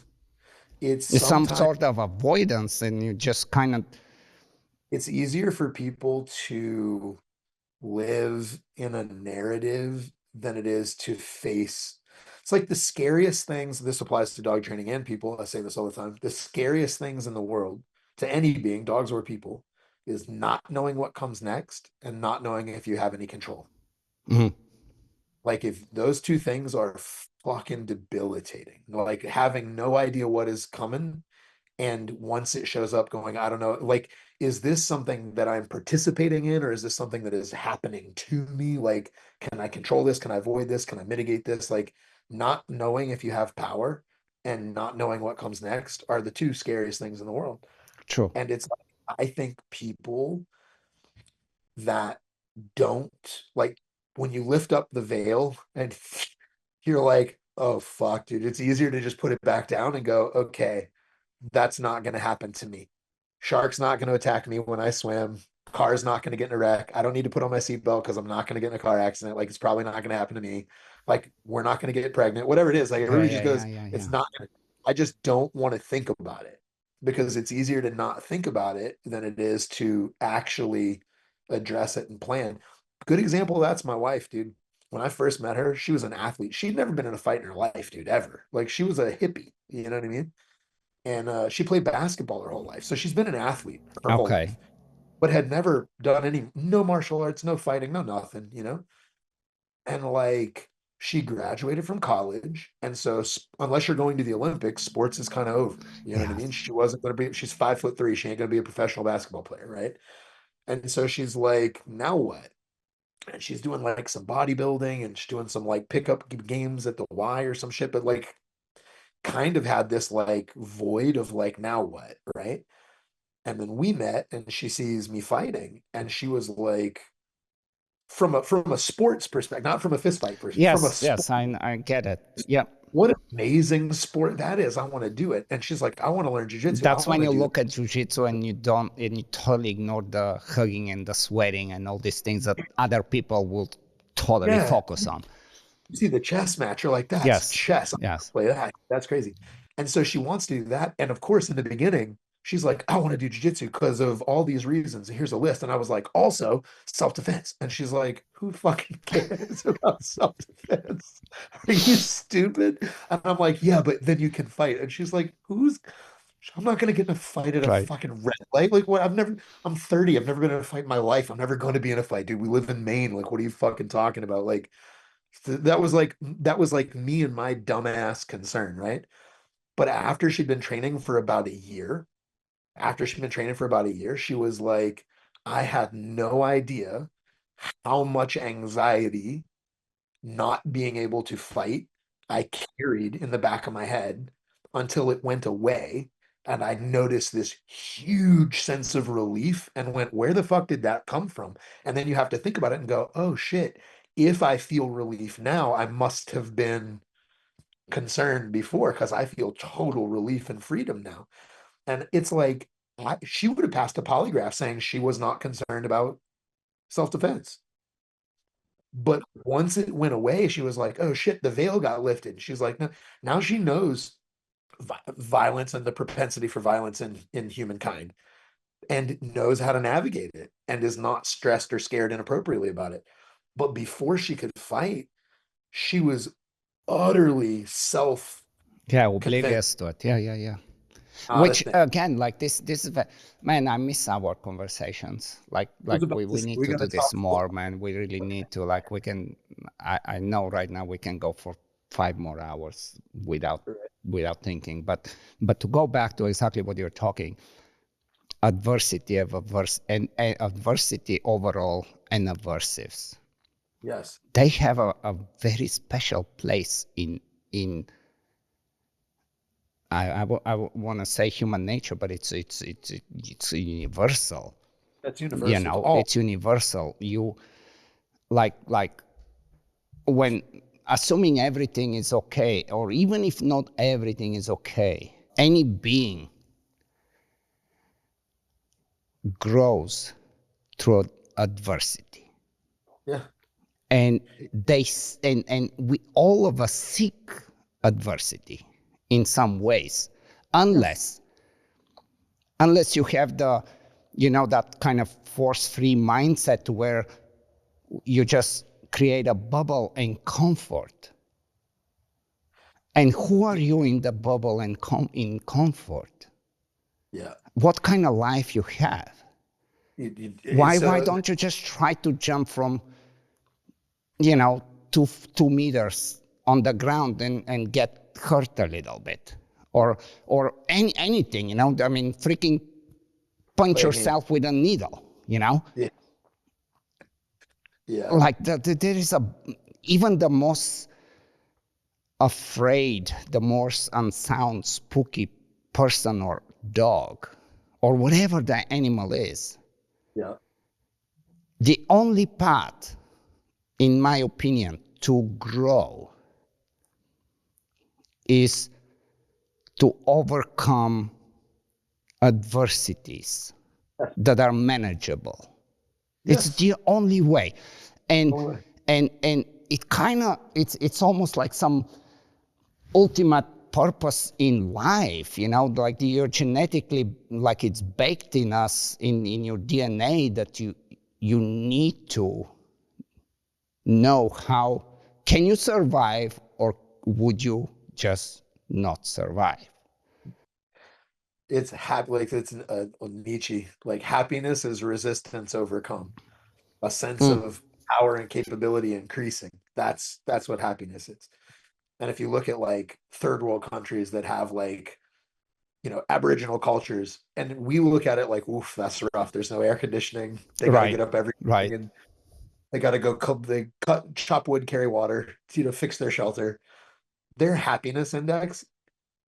it's It's some sometimes, sort of avoidance, and you just kind of, it's easier for people to live in a narrative than it is to face. It's like the scariest things, this applies to dog training and people. I say this all the time. The scariest things in the world to any being, dogs or people, is not knowing what comes next and not knowing if you have any control. mhm, Like if those two things are fucking debilitating, like having no idea what is coming, and once it shows up going, I don't know, like, is this something that I'm participating in, or is this something that is happening to me? Like, can I control this? Can I avoid this? Can I mitigate this? Like, not knowing if you have power and not knowing what comes next are the two scariest things in the world. true. And it's like, I think people that don't like, when you lift up the veil and you're like, oh fuck, dude, it's easier to just put it back down and go, okay, that's not going to happen to me. Shark's not going to attack me when I swim. Car's not going to get in a wreck. I don't need to put on my seatbelt because I'm not going to get in a car accident. Like, it's probably not going to happen to me. Like, we're not going to get pregnant, whatever it is. Like, Yeah, everybody yeah, just yeah, goes, yeah, it's yeah. not gonna, I just don't want to think about it because it's easier to not think about it than it is to actually address it and plan. Good example of that's my wife, dude. When I first met her, she was an athlete. She'd never been in a fight in her life, dude, ever. Like, she was a hippie. You know what I mean? And she played basketball her whole life. So she's been an athlete her whole Okay. life, but had never done any, no martial arts, no fighting, no nothing, you know? And like, she graduated from college. And so, unless you're going to the Olympics, sports is kind of over. You know what I Yeah. mean? She wasn't going to be, she's 5'3". She ain't going to be a professional basketball player, right? And so she's like, now what? And she's doing like some bodybuilding and she's doing some like pickup games at the Y or some shit, but like, kind of had this like void of like, now what? Right. And then we met and she sees me fighting and she was like, from a sports perspective, not from a fist fight perspective, from a Yes, sport, yes, I get it. Yeah. what an amazing sport that is. I want to do it. And she's like, I want to learn jujitsu. I That's want when to you do look at jujitsu and you don't, and you totally ignore the hugging and the sweating and all these things that other people will totally yeah. focus on. You see the chess match, you're like, that's Yes, chess. I want to yes, play that. That's crazy. And so she wants to do that. And of course, in the beginning, she's like, I want to do jujitsu because of all these reasons. And here's a list. And I was like, also self-defense. And she's like, who fucking cares about self-defense? Are you stupid? And I'm like, yeah, but then you can fight. And she's like, I'm not gonna get in a fight at a right. fucking red light. Like what? I'm 30. I've never been in a fight in my life. I'm never going to be in a fight, dude. We live in Maine. Like, what are you fucking talking about? Like, that was like me and my dumbass concern, right? But after she'd been training for about a year, she was like, I had no idea how much anxiety not being able to fight I carried in the back of my head until it went away. And I noticed this huge sense of relief and went, where the fuck did that come from? And then you have to think about it and go, oh shit, if I feel relief now, I must have been concerned before because I feel total relief and freedom now. And it's like, she would have passed a polygraph saying she was not concerned about self-defense. But once it went away, she was like, oh shit, the veil got lifted. She's like, no, now she knows violence and the propensity for violence in humankind and knows how to navigate it and is not stressed or scared inappropriately about it. But before she could fight, she was utterly Yeah, convinced, oblivious to it. Yeah, yeah, yeah. not a Which thing. again, like this is man, I miss our conversations. I was Like about to we say, need we to got do to this talk. more, man. We really need to. Like we can. I know right now we can go for 5 more hours without thinking. But to go back to exactly what you're talking, adversity of and adversity overall and aversives. Yes, They have a very special place in I want to say human nature, but it's universal. that's You universal to know, all. it's universal. You like when assuming everything is okay, or even if not everything is okay, any being grows through adversity. Yeah, and and we all of us seek adversity in some ways, Yes. unless you have the, that kind of force-free mindset where you just create a bubble and comfort. And who are you in the bubble and in comfort? Yeah. What kind of life you have? Why So don't you just try to jump from, you know, 2 meters on the ground and get hurt a little bit, or anything, I mean, freaking punch play a game. yourself with a needle, Yeah. Yeah. like there is even the most afraid, the most unsound, spooky person or dog or whatever the animal is, Yeah. the only path, in my opinion, to grow is to overcome adversities that are manageable. It's Yes. the only way. And Oh, and it kind of it's almost like some ultimate purpose in life, like you're genetically, like it's baked in us, in your DNA, that you need to know how can you survive, or would you just not survive. it's happy, like it's a Nietzsche, like happiness is resistance overcome, a sense Mm, of power and capability increasing. That's what happiness is. And if you look at like third world countries that have like, Aboriginal cultures, and we look at it like, oof, that's rough. There's no air conditioning. They got to right, get up every right. morning and they got to go they cut, chop wood, carry water, fix their shelter. Their happiness index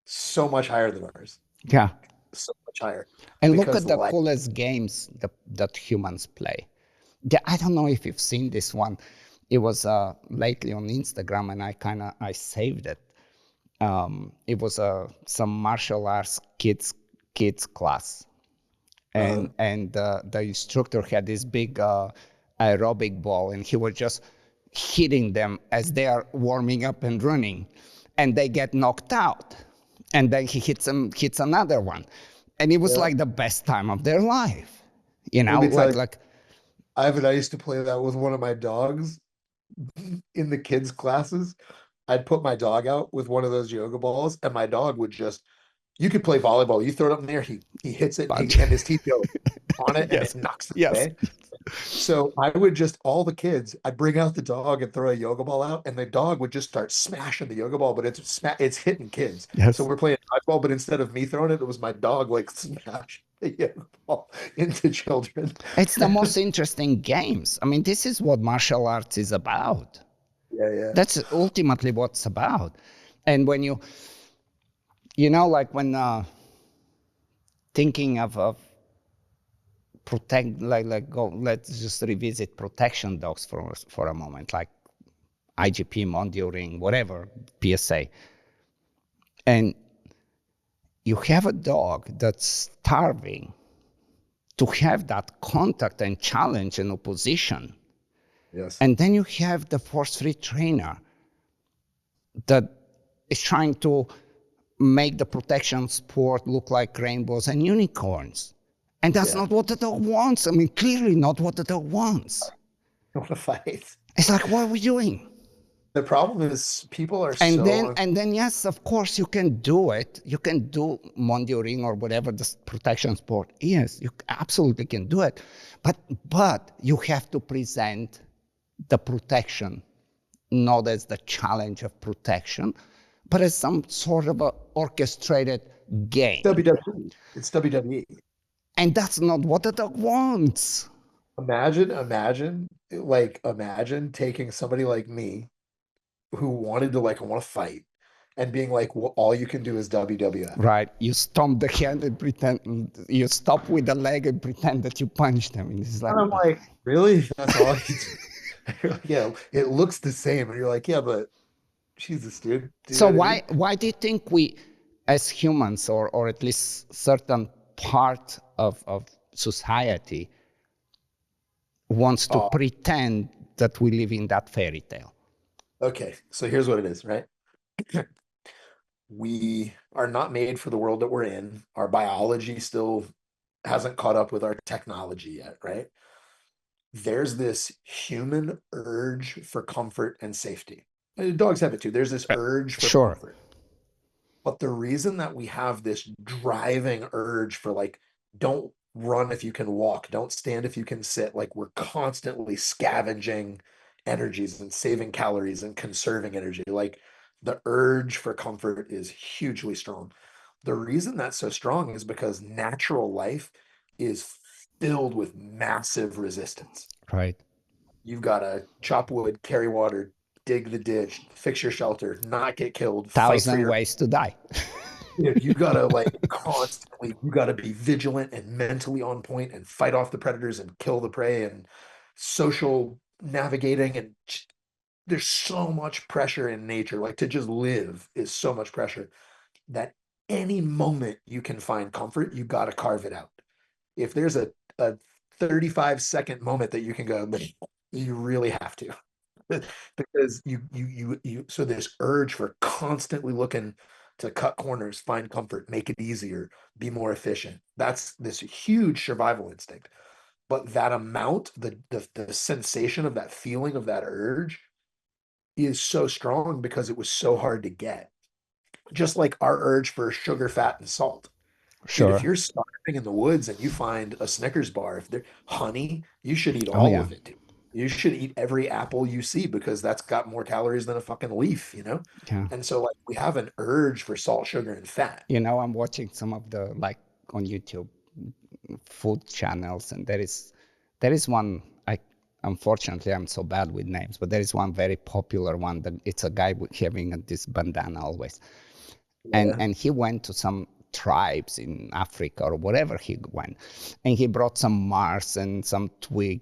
so much higher than ours, Yeah. so much higher And look because at the like, coolest games that humans play. Yeah, I don't know if you've seen this one. It was lately on Instagram, and I saved it. It was some martial arts kids class, uh, and the instructor had this big aerobic ball, and he was just hitting them as they are warming up and running, and they get knocked out, and then he hits another one, and it was yeah. like the best time of their life, Let me tell you, like I used to play that with one of my dogs in the kids' classes. I'd put my dog out with one of those yoga balls, and my dog would just, you could play volleyball. You throw it up in the air, he hits it, and punch. and his teeth go on it, and Yes, it knocks it yes, away. So I would just, all the kids, I'd bring out the dog and throw a yoga ball out, and the dog would just start smashing the yoga ball, but it's hitting kids. So yes. we're playing dodgeball, but instead of me throwing it, it was my dog like smashing the yoga ball into children. It's the most interesting games. I mean, this is what martial arts is about. Yeah, yeah. That's ultimately what it's about. And when like when thinking of protect, go, let's just revisit protection dogs for a moment, like IGP, Monitoring, whatever, PSA. And you have a dog that's starving to have that contact and challenge and opposition. Yes. And then you have the force-free trainer that is trying to make the protection sport look like rainbows and unicorns. And that's Yeah. not what the dog wants. I mean, clearly not what the dog wants. I want to fight. It's like, what are we doing? The problem is people are And then, so, and then, yes, of course, you can do it. You can do monitoring or whatever the protection sport is. You absolutely can do it, but you have to present the protection not as the challenge of protection, but as some sort of a orchestrated game. WWE. It's WWE. And that's not what the dog wants. Imagine taking somebody like me who wanted to like, I want to fight, and being like, well, all you can do is WWF. Right? You stomp the hand and pretend, you stop with the leg and pretend that you punch them. And it's like, And I'm like, really? That's all you do? You're like, yeah, it looks the same. And you're like, yeah, but Jesus, dude. Do you know so what I mean? why do you think we, as humans, or at least certain part of society, wants to Oh, pretend that we live in that fairy tale. Okay, so here's what it is, right? We are not made for the world that we're in. Our biology still hasn't caught up with our technology yet, right? There's this human urge for comfort and safety. Dogs have it too. There's this urge for Sure. comfort. But the reason that we have this driving urge for like, don't run if you can walk, don't stand if you can sit, like we're constantly scavenging energies and saving calories and conserving energy. Like the urge for comfort is hugely strong. The reason that's so strong is because natural life is filled with massive resistance. Right. You've got to chop wood, carry water, dig the ditch, fix your shelter, not get killed, fight for Thousand your ways to die. you gotta like constantly, you gotta be vigilant and mentally on point and fight off the predators and kill the prey and social navigating and there's so much pressure in nature. Like to just live is so much pressure that any moment you can find comfort, you gotta carve it out. If there's a 35-second moment that you can go, you really have to. Because so this urge for constantly looking to cut corners, find comfort, make it easier, be more efficient. That's this huge survival instinct. But that amount, the sensation of that feeling of that urge is so strong because it was so hard to get. Just like our urge for sugar, fat, and salt. Dude, if Sure. you're starving in the woods and you find a Snickers bar, if they're honey, you should eat Oh all yeah. of it, dude. You should eat every apple you see because that's got more calories than a fucking leaf, you know? Yeah. And so like we have an urge for salt, sugar, and fat. I'm watching some of the like on YouTube food channels, and there is one. I unfortunately I'm so bad with names, but there is one very popular one that it's a guy having this bandana always, and Yeah. and he went to some tribes in Africa or wherever he went, and he brought some Mars and some twig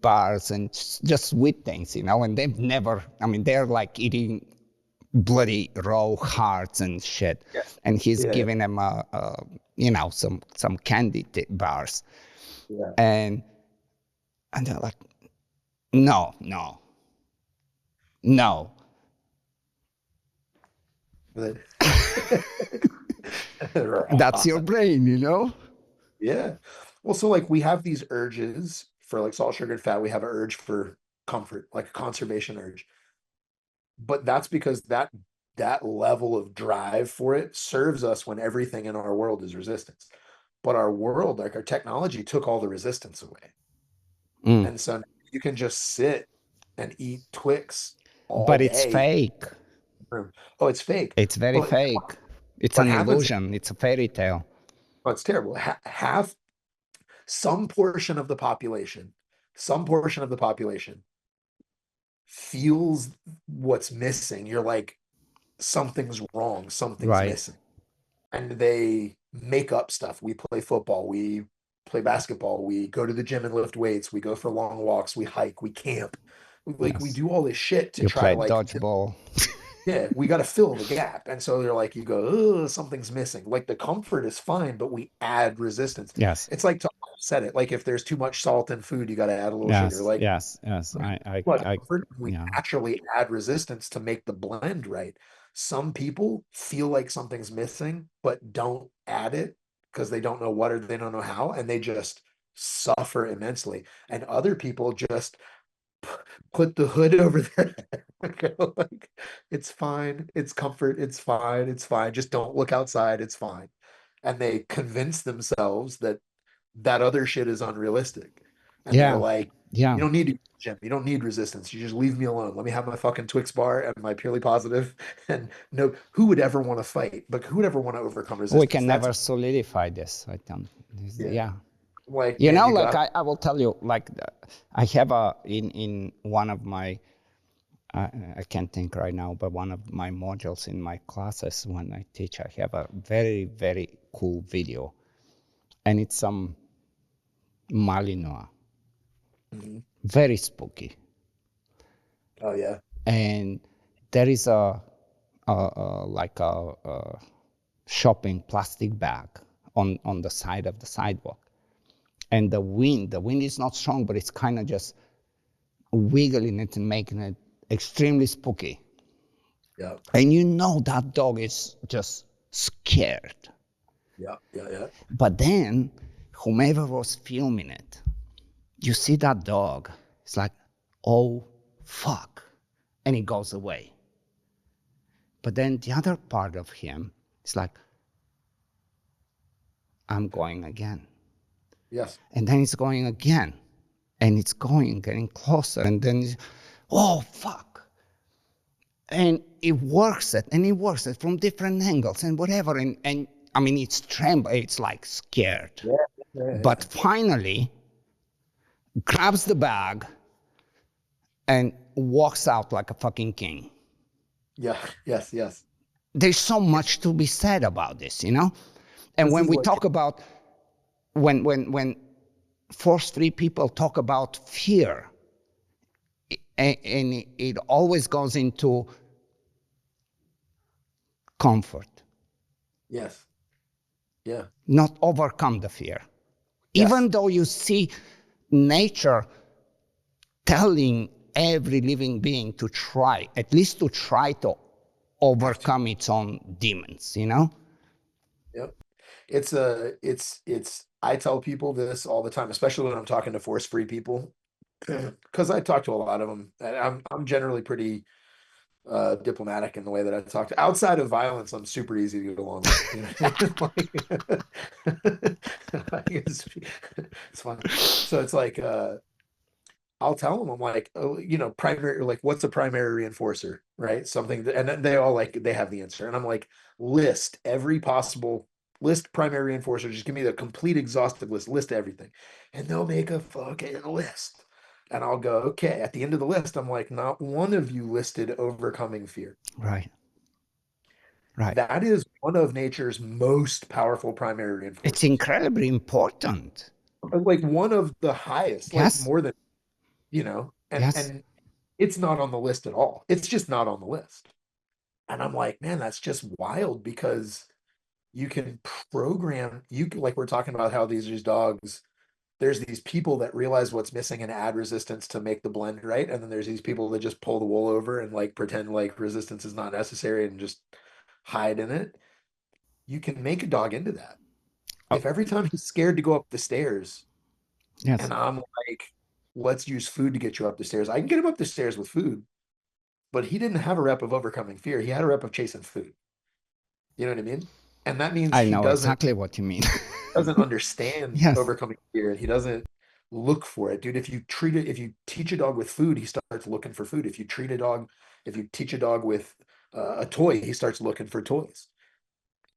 bars and just sweet things, and they've never. I mean, they're like eating bloody raw hearts and shit, Yeah. and he's Yeah. giving them some candy bars, Yeah. and they're like, no, no, no. But That's your brain. yeah. Well, so like we have these urges for like salt, sugar, and fat. We have an urge for comfort, like a conservation urge. But that's because that level of drive for it serves us when everything in our world is resistance. But our world, like our technology, took all the resistance away. Mm. And so you can just sit and eat Twix all But it's day. fake. Oh, it's fake. It's very But fake. It's what an happens? illusion. It's a fairy tale. Oh, it's terrible. Half some portion of the population, some portion of the population feels what's missing. You're like, something's wrong, something's Right. missing. And they make up stuff. We play football, we play basketball, we go to the gym and lift weights, we go for long walks, we hike, we camp. Like we Yes. do all this shit to You try to play like dodgeball. yeah, we got to fill the gap. And so they're like, you go, oh, something's missing. Like the comfort is fine, but we add resistance. Yes. It's like to offset it. Like if there's too much salt in food, you got to add a little sugar. Yes. Like Yes. Yes. blood comfort, we Yeah. naturally add resistance to make the blend right. Some people feel like something's missing, but don't add it because they don't know what or they don't know how, and they just suffer immensely. And other people just put the hood over their head. Like, it's fine, it's comfort, it's fine, it's fine. Just don't look outside, it's fine. And they convince themselves that that other shit is unrealistic. And they're Yeah. like, Yeah. you don't need to gym. You don't need resistance. You just leave me alone. Let me have my fucking Twix bar and my purely positive. And no, who would ever want to fight? But who would ever want to overcome We resistance? can That's never solidify this. I don't. yeah. Yeah. Like, man, you Like gotta. I will tell you, like I have in one of my I can't think right now, but one of my modules in my classes when I teach, I have a very very cool video, and it's some Malinois, Mhm. very spooky, Oh yeah. and there is a shopping plastic bag on the side of the sidewalk, and the wind is not strong, but it's kind of just wiggling it and making it extremely spooky. Yeah. And you know that dog is just scared. Yeah. Yeah. Yeah. But then, whomever was filming it, you see that dog, it's like, oh, fuck. And he goes away. But then the other part of him is like, I'm going again. Yes. And then it's going again. And it's going, getting closer. And then, oh, fuck. And it works it, and it works it from different angles and whatever. And I mean, it's like scared. Yeah. Yeah. But finally, grabs the bag and walks out like a fucking king. Yeah. Yes. Yes. There's so much to be said about this, you know? And This when is we like, talk about, when force-free people talk about fear, and it always goes into comfort, yes. Yeah. not overcome the fear. Yes. Even though you see nature telling every living being to try, at least to try to Have to. overcome its own demons, you know? Yep. I tell people this all the time, especially when I'm talking to force-free people, because I talk to a lot of them, and I'm generally pretty diplomatic in the way that I talk to. Outside of violence, I'm super easy to get along with. You know, like, it's fun. So it's like I'll tell them, I'm like, oh, primary, like, what's a primary reinforcer, right? Something that, and then they all like, they have the answer. And I'm like, list every possible list primary reinforcer. Just give me the complete exhaustive list everything. And they'll make a fucking list. And I'll go, okay. At the end of the list, I'm like, not one of you listed overcoming fear. Right, right. That is one of nature's most powerful primary It's reinforcers. incredibly important. Like one of the highest, like Yes, more than, and yes, and it's not on the list at all. It's just not on the list. And I'm like, man, that's just wild because you can like we're talking about how these dogs, there's these people that realize what's missing and add resistance to make the blend right. And then there's these people that just pull the wool over and like pretend like resistance is not necessary and just hide in it. You can make a dog into that. oh, If every time he's scared to go up the stairs yes, and I'm like, let's use food to get you up the stairs, I can get him up the stairs with food, but he didn't have a rep of overcoming fear. He had a rep of chasing food. You know what I mean? And that means I he know doesn't exactly what you mean. understand Yes, overcoming fear and he doesn't look for it. Dude, if you teach a dog with food, he starts looking for food. If you teach a dog with a toy, he starts looking for toys.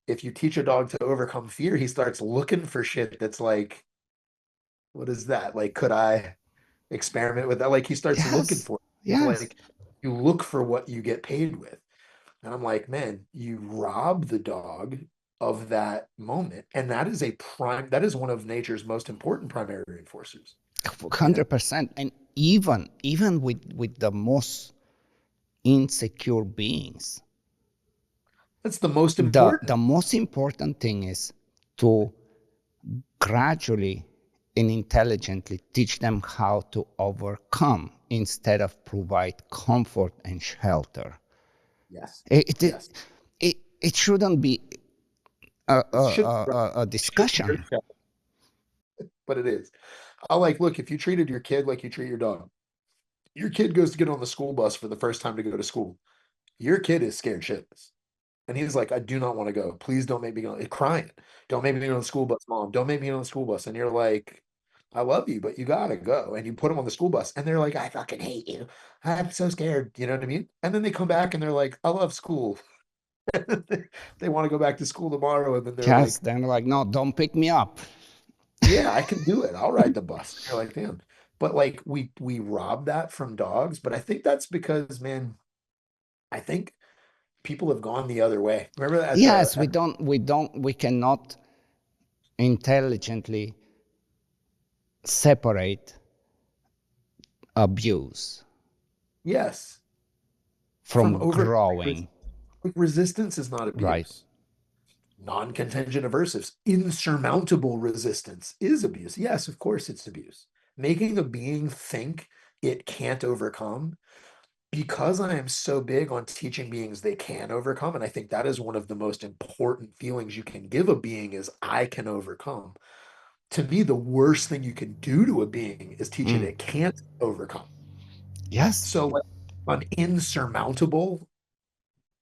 If you teach a dog to overcome fear, he starts looking for shit that's like, what is that? Like, could I experiment with that? Like, he starts looking yes, for it. It's yes. like you look for what you get paid with. And I'm like, man, you rob the dog of that moment. And that is one of nature's most important primary reinforcers, you know? 100%. And even with the most insecure beings, That's the most the important. most important thing is to gradually and intelligently teach them how to overcome instead of provide comfort and shelter. Yes. It, it, Yes. it shouldn't be It should, a shouldn't be discussion. accepted, but it is. I like, look, if you treated your kid like you treat your kid goes to get on the school bus for the first time to go to school. Your kid is scared shitless. And he's like, I do not want to go. Please don't make me go. Crying. Don't make me go on the school bus, mom. Don't make me go on the school bus. And you're like, I love you, but you gotta go. And you put them on the school bus, and they're like, I fucking hate you. I'm so scared. You know what I mean? And then they come back and they're like, I love school. They want to go back to school tomorrow, and then they're Yes, like, then like, no, don't pick me up. yeah, I can do it. I'll ride the bus. And you're like, damn. But like we rob that from dogs. But I think that's because, man, I think people have gone the other way. Remember Yes, we cannot intelligently separate abuse yes, from from over growing, resistance is not right? abuse. Non-contingent aversives, insurmountable resistance is abuse. Yes, of course it's abuse. Making a being think it can't overcome, because I am so big on teaching beings they can overcome, and I think that is one of the most important feelings you can give a being is I can overcome. To me, the worst thing you can do to a being is teach it Mm. it can't overcome. Yes. So like an insurmountable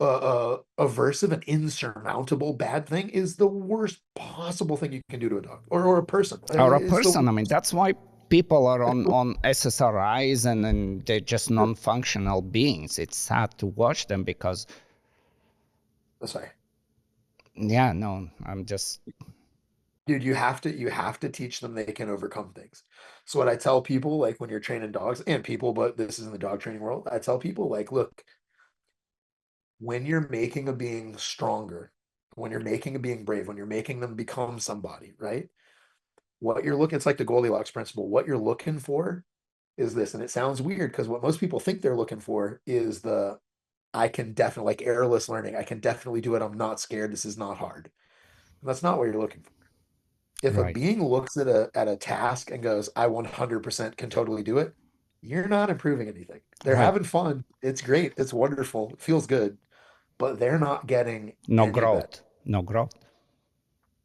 aversive and insurmountable bad thing is the worst possible thing you can do to a dog or a person. Or a It's the person. I mean, worst. that's why people are on SSRIs and they're just non-functional beings. It's sad to watch them because, Sorry. yeah, no, I'm just, Dude, you have to teach them they can overcome things. So what I tell people, like when you're training dogs and people, but this is in the dog training world, I tell people like, look, when you're making a being stronger, when you're making a being brave, when you're making them become somebody, right? What you're looking, it's like the Goldilocks principle. What you're looking for is this, and it sounds weird because what most people think they're looking for is the I can definitely like airless learning. I can definitely do it. I'm not scared. This is not hard. And that's not what you're looking for. If a right, being looks at a task and goes, I 100% can totally do it, you're not improving anything. They're right. having fun. It's great. It's wonderful. It feels good, but they're not getting No any better. growth, no growth.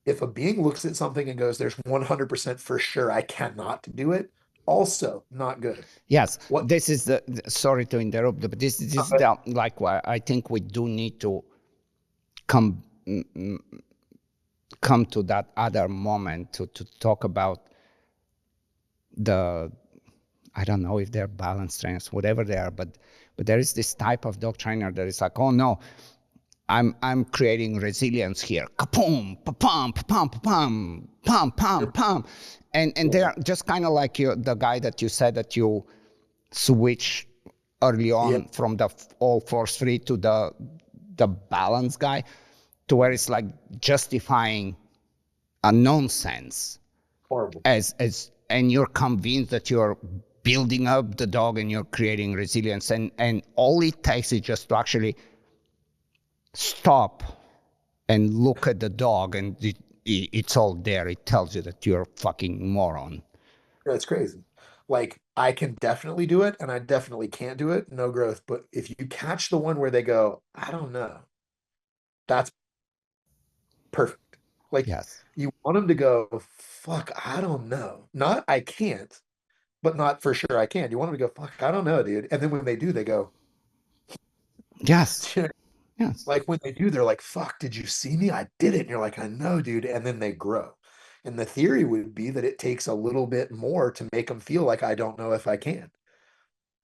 If a being looks at something and goes, there's 100% for sure I cannot do it, also not good. Yes, What? this is sorry to interrupt, but this is the, like, why I think we do need to come come to that other moment to talk about the, I don't know if they're balance trainers, whatever they are, but there is this type of dog trainer that is like, oh no, I'm creating resilience here. Kapoom, pa-pum, pa-pum, pa-pum, pum, pum, pum. And Yeah. they're just kind of like you, the guy that you said that you switch early Yeah. on from the all force free to the balance guy, to where it's like justifying a nonsense Horrible. as and you're convinced that you're building up the dog and you're creating resilience, and all it takes is just to actually stop and look at the dog, and it's all there. It tells you that you're a fucking moron. That's crazy. Like I can definitely do it and I definitely can't do it. No growth. But if you catch the one where they go, I don't know, that's perfect. Like Yes. you want them to go, fuck, I don't know. Not I can't, but not for sure I can. You want them to go, fuck, I don't know, dude. And then when they do, they go, Yes. Yes. like when they do, they're like, fuck, did you see me? I did it. And you're like, I know, dude. And then they grow. And the theory would be that it takes a little bit more to make them feel like I don't know if I can.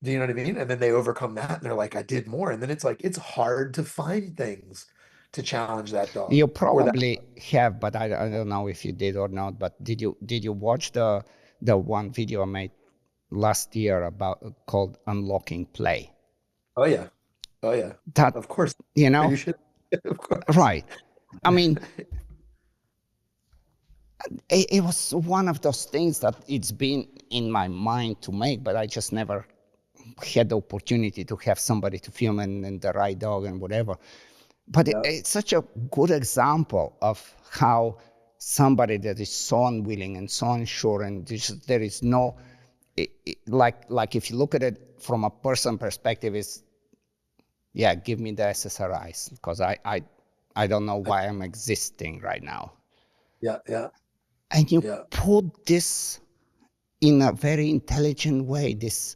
Do you know what I mean? And then they overcome that and they're like, I did more. And then it's like, it's hard to find things to challenge that dog You or that. probably have, but I don't know if you did or not. But did you watch the one video I made last year about called unlocking play? Oh, yeah. Oh, yeah. That, Of course. you Are know, you should. Of course. right? I mean, it was one of those things that it's been in my mind to make, but I just never had the opportunity to have somebody to film and the right dog and whatever. But Yeah. it's such a good example of how somebody that is so unwilling and so unsure, and there is no, like if you look at it from a person perspective, is, yeah, give me the SSRIs because I don't know why I'm existing right now. Yeah. Yeah. And you Yeah. put this in a very intelligent way, this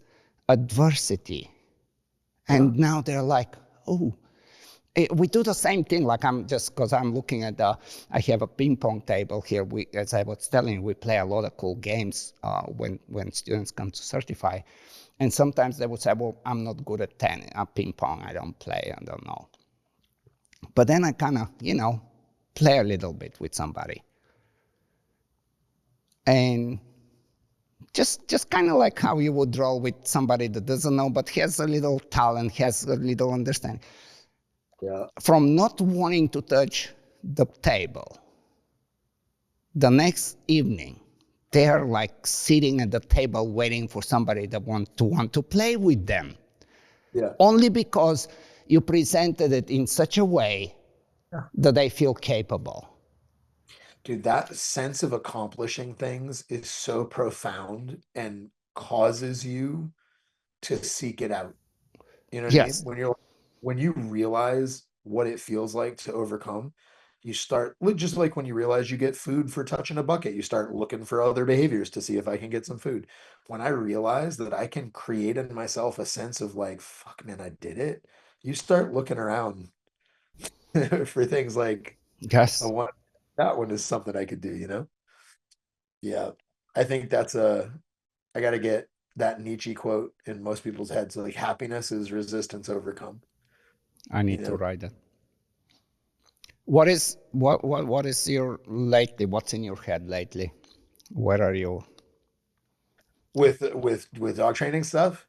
adversity. Yeah. And now they're like, oh, we do the same thing. Like, I'm just, because I'm looking at I have a ping pong table here. As I was telling you, we play a lot of cool games when students come to certify. And sometimes they would say, well, I'm not good at tennis, ping pong. I don't play, I don't know. But then I kind of, play a little bit with somebody. And just kind of like how you would roll with somebody that doesn't know but has a little talent, has a little understanding. Yeah. From not wanting to touch the table, the next evening they're like sitting at the table waiting for somebody that want to play with them, Yeah. only because you presented it in such a way Yeah. that they feel capable. Dude, that sense of accomplishing things is so profound and causes you to seek it out. You know what I mean? Yes, When you realize what it feels like to overcome, you start look just like when you realize you get food for touching a bucket, you start looking for other behaviors to see if I can get some food. When I realize that I can create in myself a sense of like, fuck man, I did it, you start looking around for things like, I yes, want that one is something I could do, you know? Yeah. I think that's a I gotta get that Nietzsche quote in most people's heads. Like happiness is resistance overcome. I You need to know, write that. What is your lately? What's in your head lately? Where are you? with dog training stuff.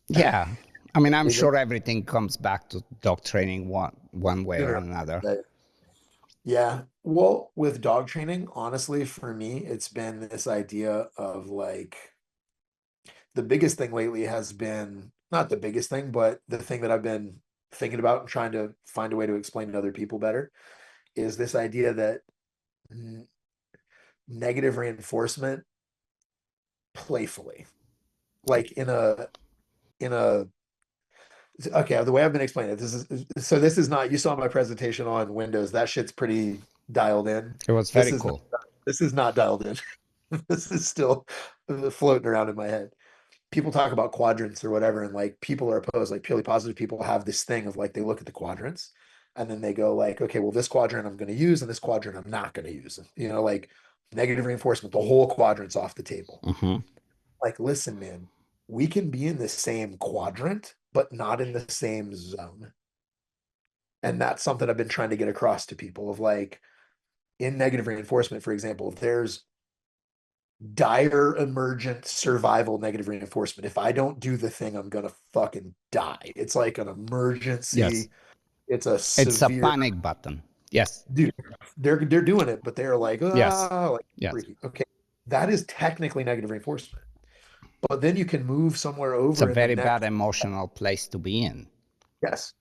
Yeah, I mean, I'm Anything sure everything comes back to dog training one way or sooner or another. later. Yeah. Well, with dog training, honestly, for me, it's been this idea of like the biggest thing lately has been not the biggest thing, but the thing that I've been thinking about and trying to find a way to explain to other people better is this idea that n- negative reinforcement playfully, like in a okay, the way I've been explaining it, this is not, you saw my presentation on Windows. That shit's pretty dialed in. It was This very is not, cool. this is not dialed in. This is still floating around in my head. People talk about quadrants or whatever, and like people are opposed, like purely positive people have this thing of like they look at the quadrants and then they go like, okay, well, this quadrant I'm going to use and this quadrant I'm not going to use. You know, like negative reinforcement, the whole quadrant's off the table. Hmm. Like, listen, man, we can be in the same quadrant, but not in the same zone. And that's something I've been trying to get across to people of like in negative reinforcement, for example, if there's dire emergent survival negative reinforcement, if I don't do the thing, I'm gonna fucking die. It's like an Yes, emergency. It's a it's a severe panic button. Yes, dude. They're doing it, but they're like, yes, ah, like yes. freaky. Okay. That is technically negative reinforcement. But then you can move somewhere It's a over in the very bad next. emotional place to be in. Yes.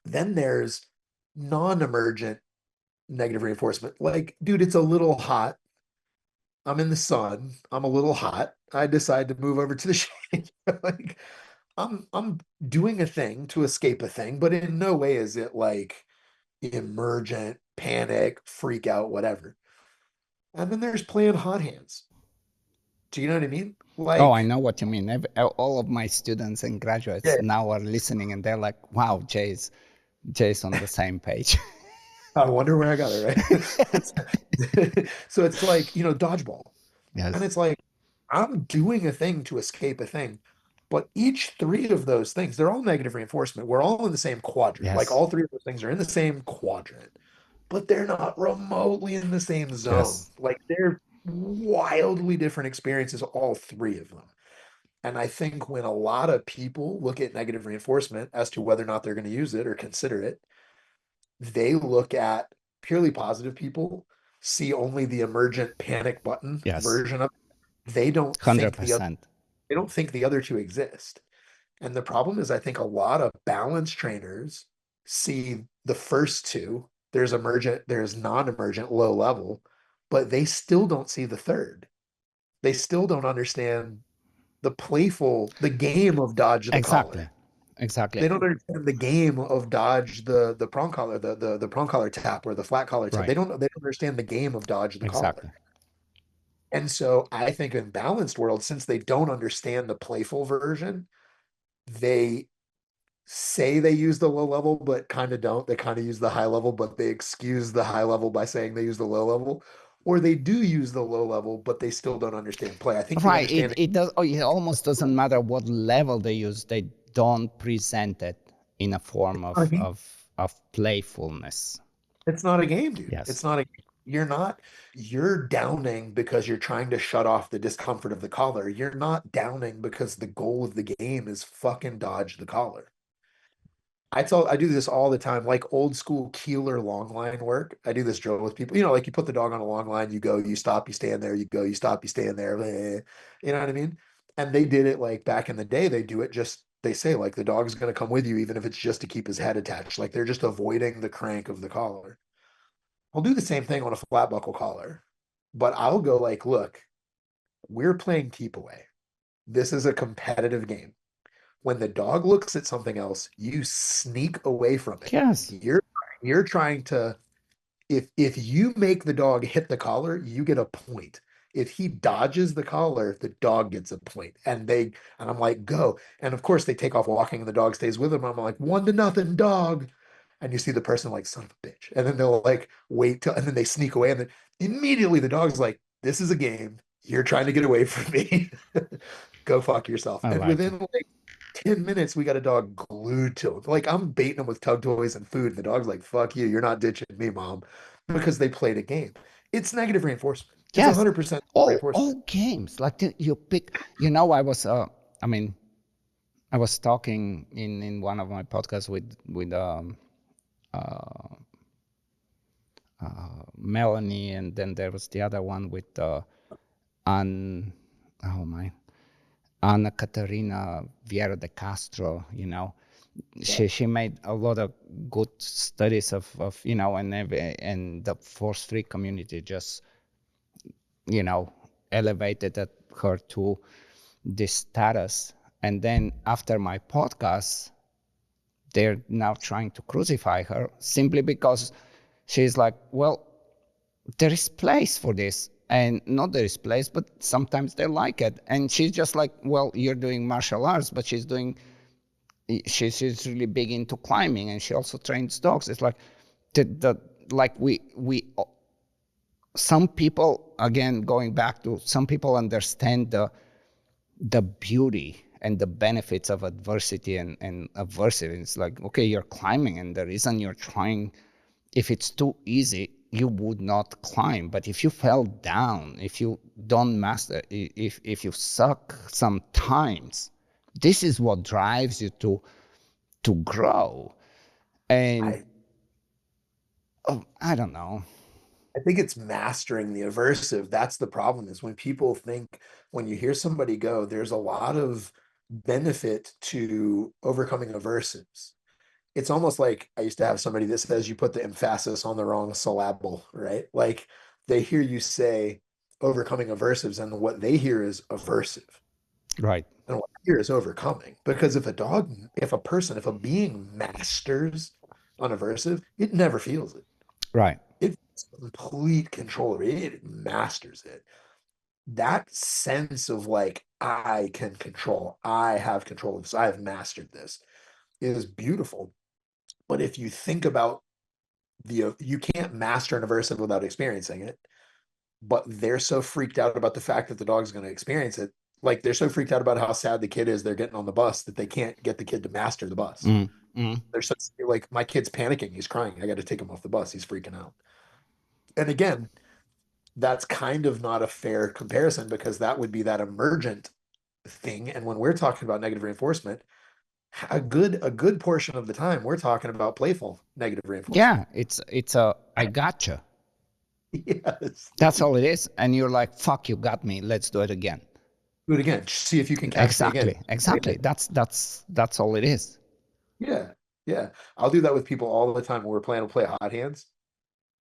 Then there's non-emergent negative reinforcement. Like, dude, it's a little hot. I'm in the sun. I'm a little hot. I decide to move over to the shade. Like, I'm doing a thing to escape a thing, but in no way is it like emergent, panic, freak out, whatever. And then there's playing hot hands. Do you know what I mean? Oh, I Like, know what you mean. All of my students and graduates yeah, now are listening and they're like, wow, Jay's on the same page. I wonder where I got it, right? So it's like, dodgeball. And Yes, it's like, I'm doing a thing to escape a thing. But each three of those things, they're all negative reinforcement. We're all in the same quadrant. Like yes, all three of those things are in the same quadrant, but they're not remotely in the same zone. yes. Like they're wildly different experiences, all three of them. And I think when a lot of people look at negative reinforcement as to whether or not they're going to use it or consider it, they look at purely positive people, see only the emergent panic button Yes, version of it. They don't think the other 100%. they don't think the other two exist. And the problem is I think a lot of balance trainers see the first two. There's emergent, there's non-emergent, low level, but they still don't see the third. They still don't understand the game of dodge the Exactly, collar. exactly. They don't understand the game of dodge the prong collar, the prong collar tap or the flat collar tap. Right, They don't understand the game of dodge the collar. exactly. And so I think in balanced world, since they don't understand the playful version, they say they use the low level, but kind of don't. They kind of use the high level, but they excuse the high level by saying they use the low level. Or they do use the low level, but they still don't understand play. I think the Right. It understanding, it does. Oh, it almost doesn't matter what level they use. They don't present it in a form I mean, of playfulness. it's not a game, dude. Yes. It's not a you're not you're downing because you're trying to shut off the discomfort of the collar. You're not downing because the goal of the game is fucking dodge the collar. I do this all the time, like old school Keeler long line work. I do this drill with people. Like you put the dog on a long line, you go, you stop, you stand there, you go, you stop, you stand there. You know what I mean? And they did it like back in the day. They do it just they say like the dog's going to come with you, even if it's just to keep his head attached. Like they're just avoiding the crank of the collar. I'll do the same thing on a flat buckle collar, but I'll go like, look, we're playing keep away. This is a competitive game. When the dog looks at something else, you sneak away from it. Yes, You're trying to if you make the dog hit the collar, you get a point. If he dodges the collar, the dog gets a point. And I'm like, go. And of course they take off walking and the dog stays with him. I'm like, 1-0, dog. And you see the person like, son of a bitch. And then they'll like wait till and then they sneak away. And then immediately the dog's like, this is a game. You're trying to get away from me. Go fuck yourself. I And like it. within like 10 minutes, we got a dog glued to him. Like I'm baiting him with tug toys and food. The dog's like, fuck you. You're not ditching me, mom. Because they played a game. It's negative reinforcement. It's Yes, 100% all reinforcement. games like you pick. I mean, I was talking in one of my podcasts with Melanie, and then there was the other one with Ann, oh my, Anna Caterina Vieira de Castro. Yeah. She made a lot of good studies of and the force free community just you know elevated her to this status. And then after my podcast, they're now trying to crucify her simply because she's like, well, there is place for this. And not there is place, but sometimes they like it. And she's just like, well, you're doing martial arts, but she's really big into climbing, and she also trains dogs. It's like the like we some people, again, going back to, some people understand the beauty and the benefits of adversity and adversity. It's like, okay, you're climbing, and the reason you're trying, if it's too easy, you would not climb. But if you fell down, if you don't master, if you suck sometimes, this is what drives you to grow. And I, I don't know. I think it's mastering the aversive. That's the problem is when people think when you hear somebody go, there's a lot of benefit to overcoming aversives. It's almost like I used to have somebody that says you put the emphasis on the wrong syllable, right? Like they hear you say overcoming aversives, and what they hear is aversive. Right, And what I hear is overcoming. Because if a person, if a being masters an aversive, it never feels it. right, It's complete control of it. It masters it. That sense of like, I can control, I have control of this, I have mastered this is beautiful. But if you think about you can't master an aversive without experiencing it, but they're so freaked out about the fact that the dog's going to experience it. Like they're so freaked out about how sad the kid is they're getting on the bus that they can't get the kid to master the bus. mm, mm, They're so like, my kid's panicking, he's crying, I got to take him off the bus, he's freaking out. And again, that's kind of not a fair comparison because that would be that emergent thing. And when we're talking about negative reinforcement, a good portion of the time we're talking about playful negative reinforcement. yeah, it's a I gotcha. Yes. That's all it is. And you're like, fuck, you got me, let's do it again. Do it again. See if you can catch me again. Exactly. That's all it is. Yeah. Yeah. I'll do that with people all the time when we're playing to play hot hands.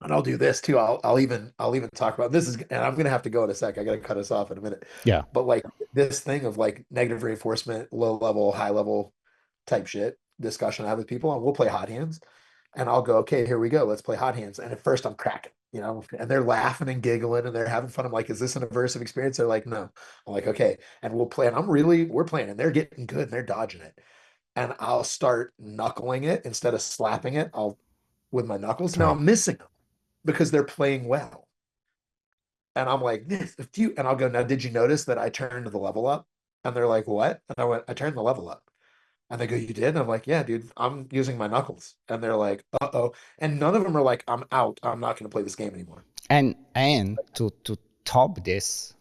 And I'll do this too. I'll even talk about this is and I'm gonna have to go in a sec. I gotta cut us off in a minute. Yeah. But like this thing of like negative reinforcement, low level, high level type shit discussion I have with people, and we'll play hot hands. And I'll go, okay, here we go. Let's play hot hands. And at first I'm cracking, and they're laughing and giggling and they're having fun. I'm like, is this an aversive experience? They're like, no. I'm like, okay. And we'll play. And we're playing and they're getting good and they're dodging it. And I'll start knuckling it instead of slapping it. I'll with my knuckles. Now Right. I'm missing them because they're playing well. And I'm like, this, and I'll go, now, did you notice that I turned the level up? And they're like, what? And I went, I turned the level up. And they go, you did? And I'm like, yeah, dude, I'm using my knuckles. And they're like, uh-oh. And none of them are like, I'm out. I'm not going to play this game anymore. And to top this,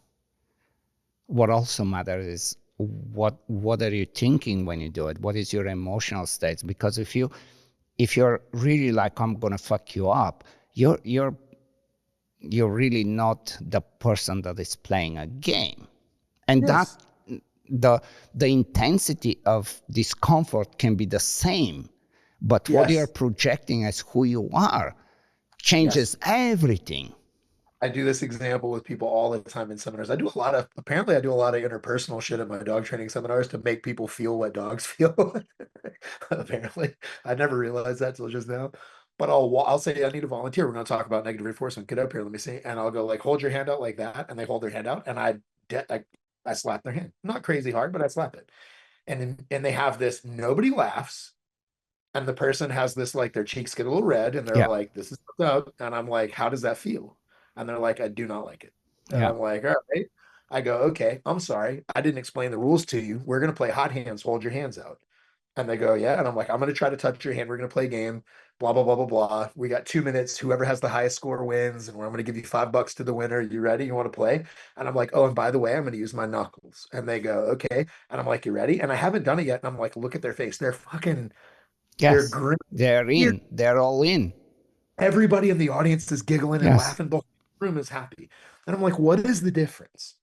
what also matters is what are you thinking when you do it? What is your emotional state? Because if you're really like, I'm gonna fuck you up, you're really not the person that is playing a game. And that Yes. the intensity of discomfort can be the same, but what you're Yes. projecting as who you are Yes. changes everything. I do this example with people all the time in seminars. Apparently, I do a lot of interpersonal shit at my dog training seminars to make people feel what dogs feel. Apparently, I never realized that till just now. But I'll say I need a volunteer. We're going to talk about negative reinforcement. Get up here, let me see. And I'll go like, hold your hand out like that, and they hold their hand out, and I slap their hand. Not crazy hard, but I slap it. And they have this. Nobody laughs, and the person has this like their cheeks get a little red and they're Yeah, like, this is what's up. And I'm like, how does that feel? And they're like, I do not like it. And yeah, I'm like, all right. I go, okay, I'm sorry. I didn't explain the rules to you. We're going to play hot hands, hold your hands out. And they go, yeah. And I'm like, I'm going to try to touch your hand. We're going to play a game, blah, blah, blah, blah, blah. We got 2 minutes. Whoever has the highest score wins. And I'm going to give you $5 to the winner. You ready? You want to play? And I'm like, oh, and by the way, I'm going to use my knuckles. And they go, okay. And I'm like, you ready? And I haven't done it yet. And I'm like, look at their face. They're yes. grinning. They're in. They're all in. Everybody in the audience is giggling and Yes. laughing. The whole room is happy. And I'm like, what is the difference?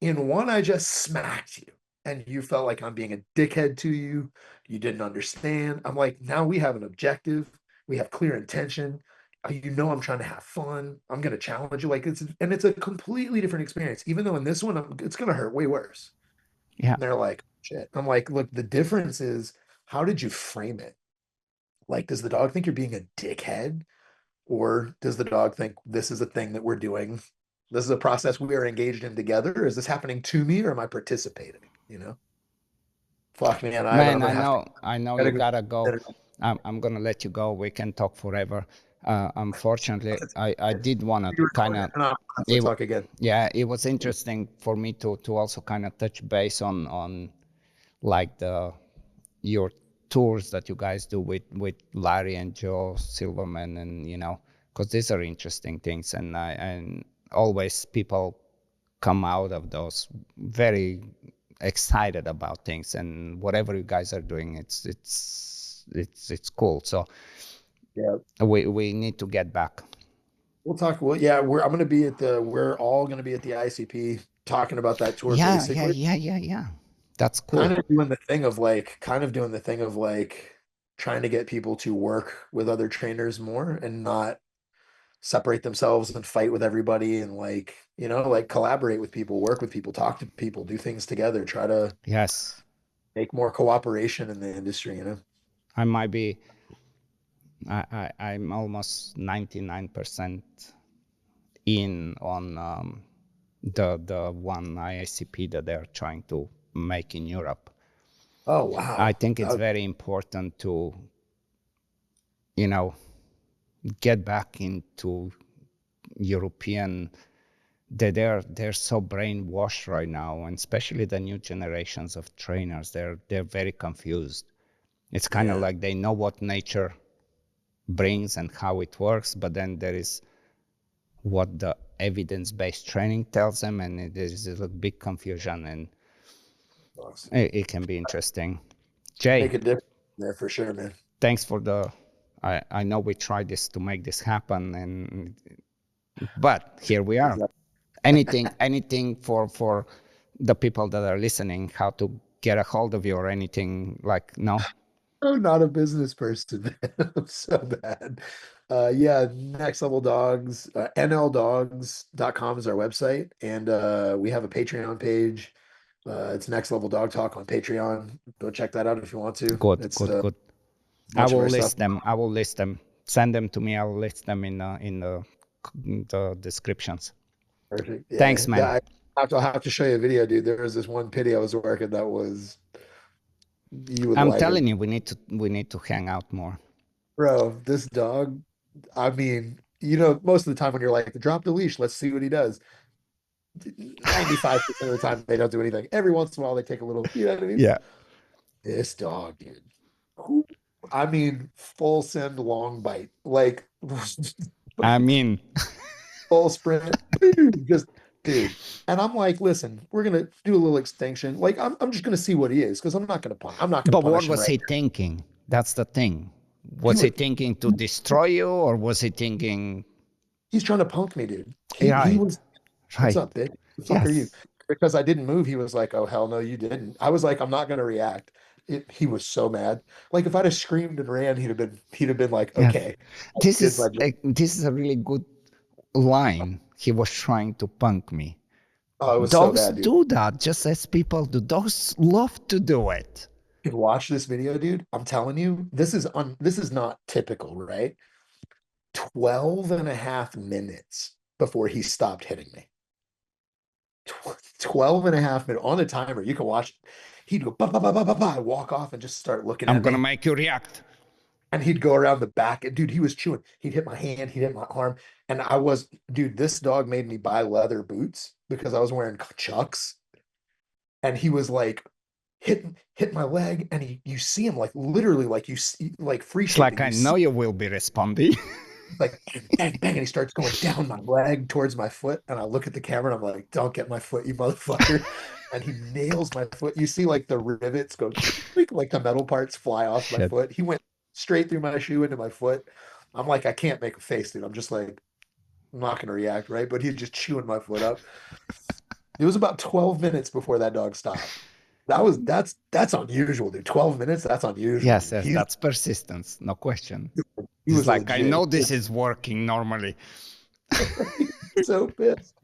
In one, I just smacked you and you felt like I'm being a dickhead to you. You didn't understand. I'm like, now we have an objective. We have clear intention. You know, I'm trying to have fun. I'm going to challenge you. It's a completely different experience. Even though in this one, it's going to hurt way worse. Yeah. And they're like, shit. I'm like, look, the difference is how did you frame it? Like, does the dog think you're being a dickhead? Or does the dog think this is a thing that we're doing? This is a process we are engaged in together. Is this happening to me or am I participating? You know, fuck man, I'm Man, gonna have to I know you gotta go. gotta go. I'm gonna let you go. We can talk forever. Unfortunately, I did wanna You kind recording of, it? No, let's it, talk again. yeah, it was interesting for me to also kind of touch base on like your tours that you guys do with Larry and Joe Silverman, and because these are interesting things, and always people come out of those very excited about things, and whatever you guys are doing, it's cool. So Yeah, we need to get back. we'll talk. Well, yeah, I'm gonna be at the. We're all gonna be at the ICP talking about that tour Yeah, yeah, basically. yeah, yeah, yeah. That's Kind cool. of doing the thing of like, kind of doing the thing of like trying to get people to work with other trainers more and not separate themselves and fight with everybody and like, like collaborate with people, work with people, talk to people, do things together, try to Yes, make more cooperation in the industry. I might be. I'm almost 99% in on the one ICP that they're trying to make in Europe. Oh I wow. think it's That- very important to, you know, get back into European. They're so brainwashed right now, and especially the new generations of trainers. They're very confused. It's kind of yeah, like they know what nature brings and how it works, but then there is what the evidence-based training tells them, and it is a big confusion, and awesome. it can be interesting. Jay, Make a difference there for sure, man. thanks for the. I know we tried this to make this happen, but here we are. Anything for the people that are listening, how to get a hold of you or anything like, no? I'm not a business person, man. I'm so bad. Yeah, Next Level Dogs, nldogs.com is our website, and we have a Patreon page. It's Next Level Dog Talk on Patreon. Go check that out if you want to. Good, It's good, good. a bunch of our stuff. I will list them. Send them to me. I will list them in the descriptions. Perfect. Thanks, Yeah, man. I'll have to show you a video, dude. There was this one pity I was working that was you would I'm like it, telling you, we need to hang out more. bro. This dog. I mean, most of the time when you're like, drop the leash, let's see what he does. 95% of the time they don't do anything. Every once in a while they take a little, you know what I mean? Yeah. This dog, dude. Who- I mean, full send long bite. Like I mean, full sprint. Boom, just dude. And I'm like, listen, we're gonna do a little extinction. Like, I'm just gonna see what he is because I'm not gonna but what punish him was right he now. thinking? That's the thing. He Was he was thinking to destroy you, or was he thinking, he's trying to punk me, dude. He right, was, what's right, up, bitch? The fuck are you? yes, Because I didn't move, he was like, oh hell no, you didn't. I was like, I'm not gonna react. He was so mad. Like if I'd have screamed and ran, he'd have been like, yes. okay, I This did is my job. a, this is a really good line, he was trying to punk me. Oh, it was so Dogs bad, dude. do that just as people do. Dogs love to do it. You can watch this video, dude. I'm telling you, this is not typical, right? 12 and a half minutes before he stopped hitting me. 12 and a half minutes on the timer. You can watch. He'd go, bah, bah, bah, bah, bah, bah, walk off and just start looking I'm at gonna me. make you react. And he'd go around the back. And dude, he was chewing. He'd hit my hand, he'd hit my arm. And dude, this dog made me buy leather boots because I was wearing Chucks. And he was like, hit my leg. And you see him like literally like you see like free It's like shaping. I You know see you will be responding. like bang, bang, bang, and he starts going down my leg towards my foot. And I look at the camera and I'm like, don't get my foot, you motherfucker. And he nails my foot. You see like the rivets go like the metal parts fly off my Shit. foot. He went straight through my shoe into my foot. I'm like, I can't make a face, dude. I'm just like, I'm not gonna react, right? But he's just chewing my foot up. It was about 12 minutes before that dog stopped. That's unusual, dude. 12 minutes, that's unusual, Yes, dude. yes, that's persistence, no question. He It's was like I legit. know this is working normally. He was so pissed.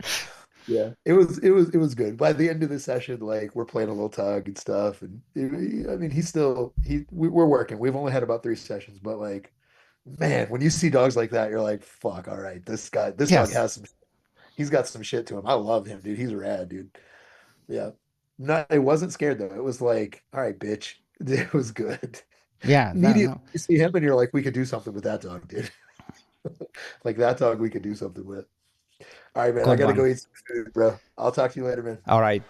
Yeah, it was good. By the end of the session, like we're playing a little tug and stuff, and I mean, we're working. We've only had about 3 sessions, but like, man, when you see dogs like that, you're like, fuck, all right, this dog Yes, has he's got some shit to him. I love him, dude. He's rad, dude. Yeah, not, it wasn't scared though. It was like, all right, bitch. It was good. yeah, no, Immediately no, you see him, and you're like, we could do something with that dog, dude. Like that dog, we could do something with. All right, man. I good gotta go one. eat some food, bro. I'll talk to you later, man. All right.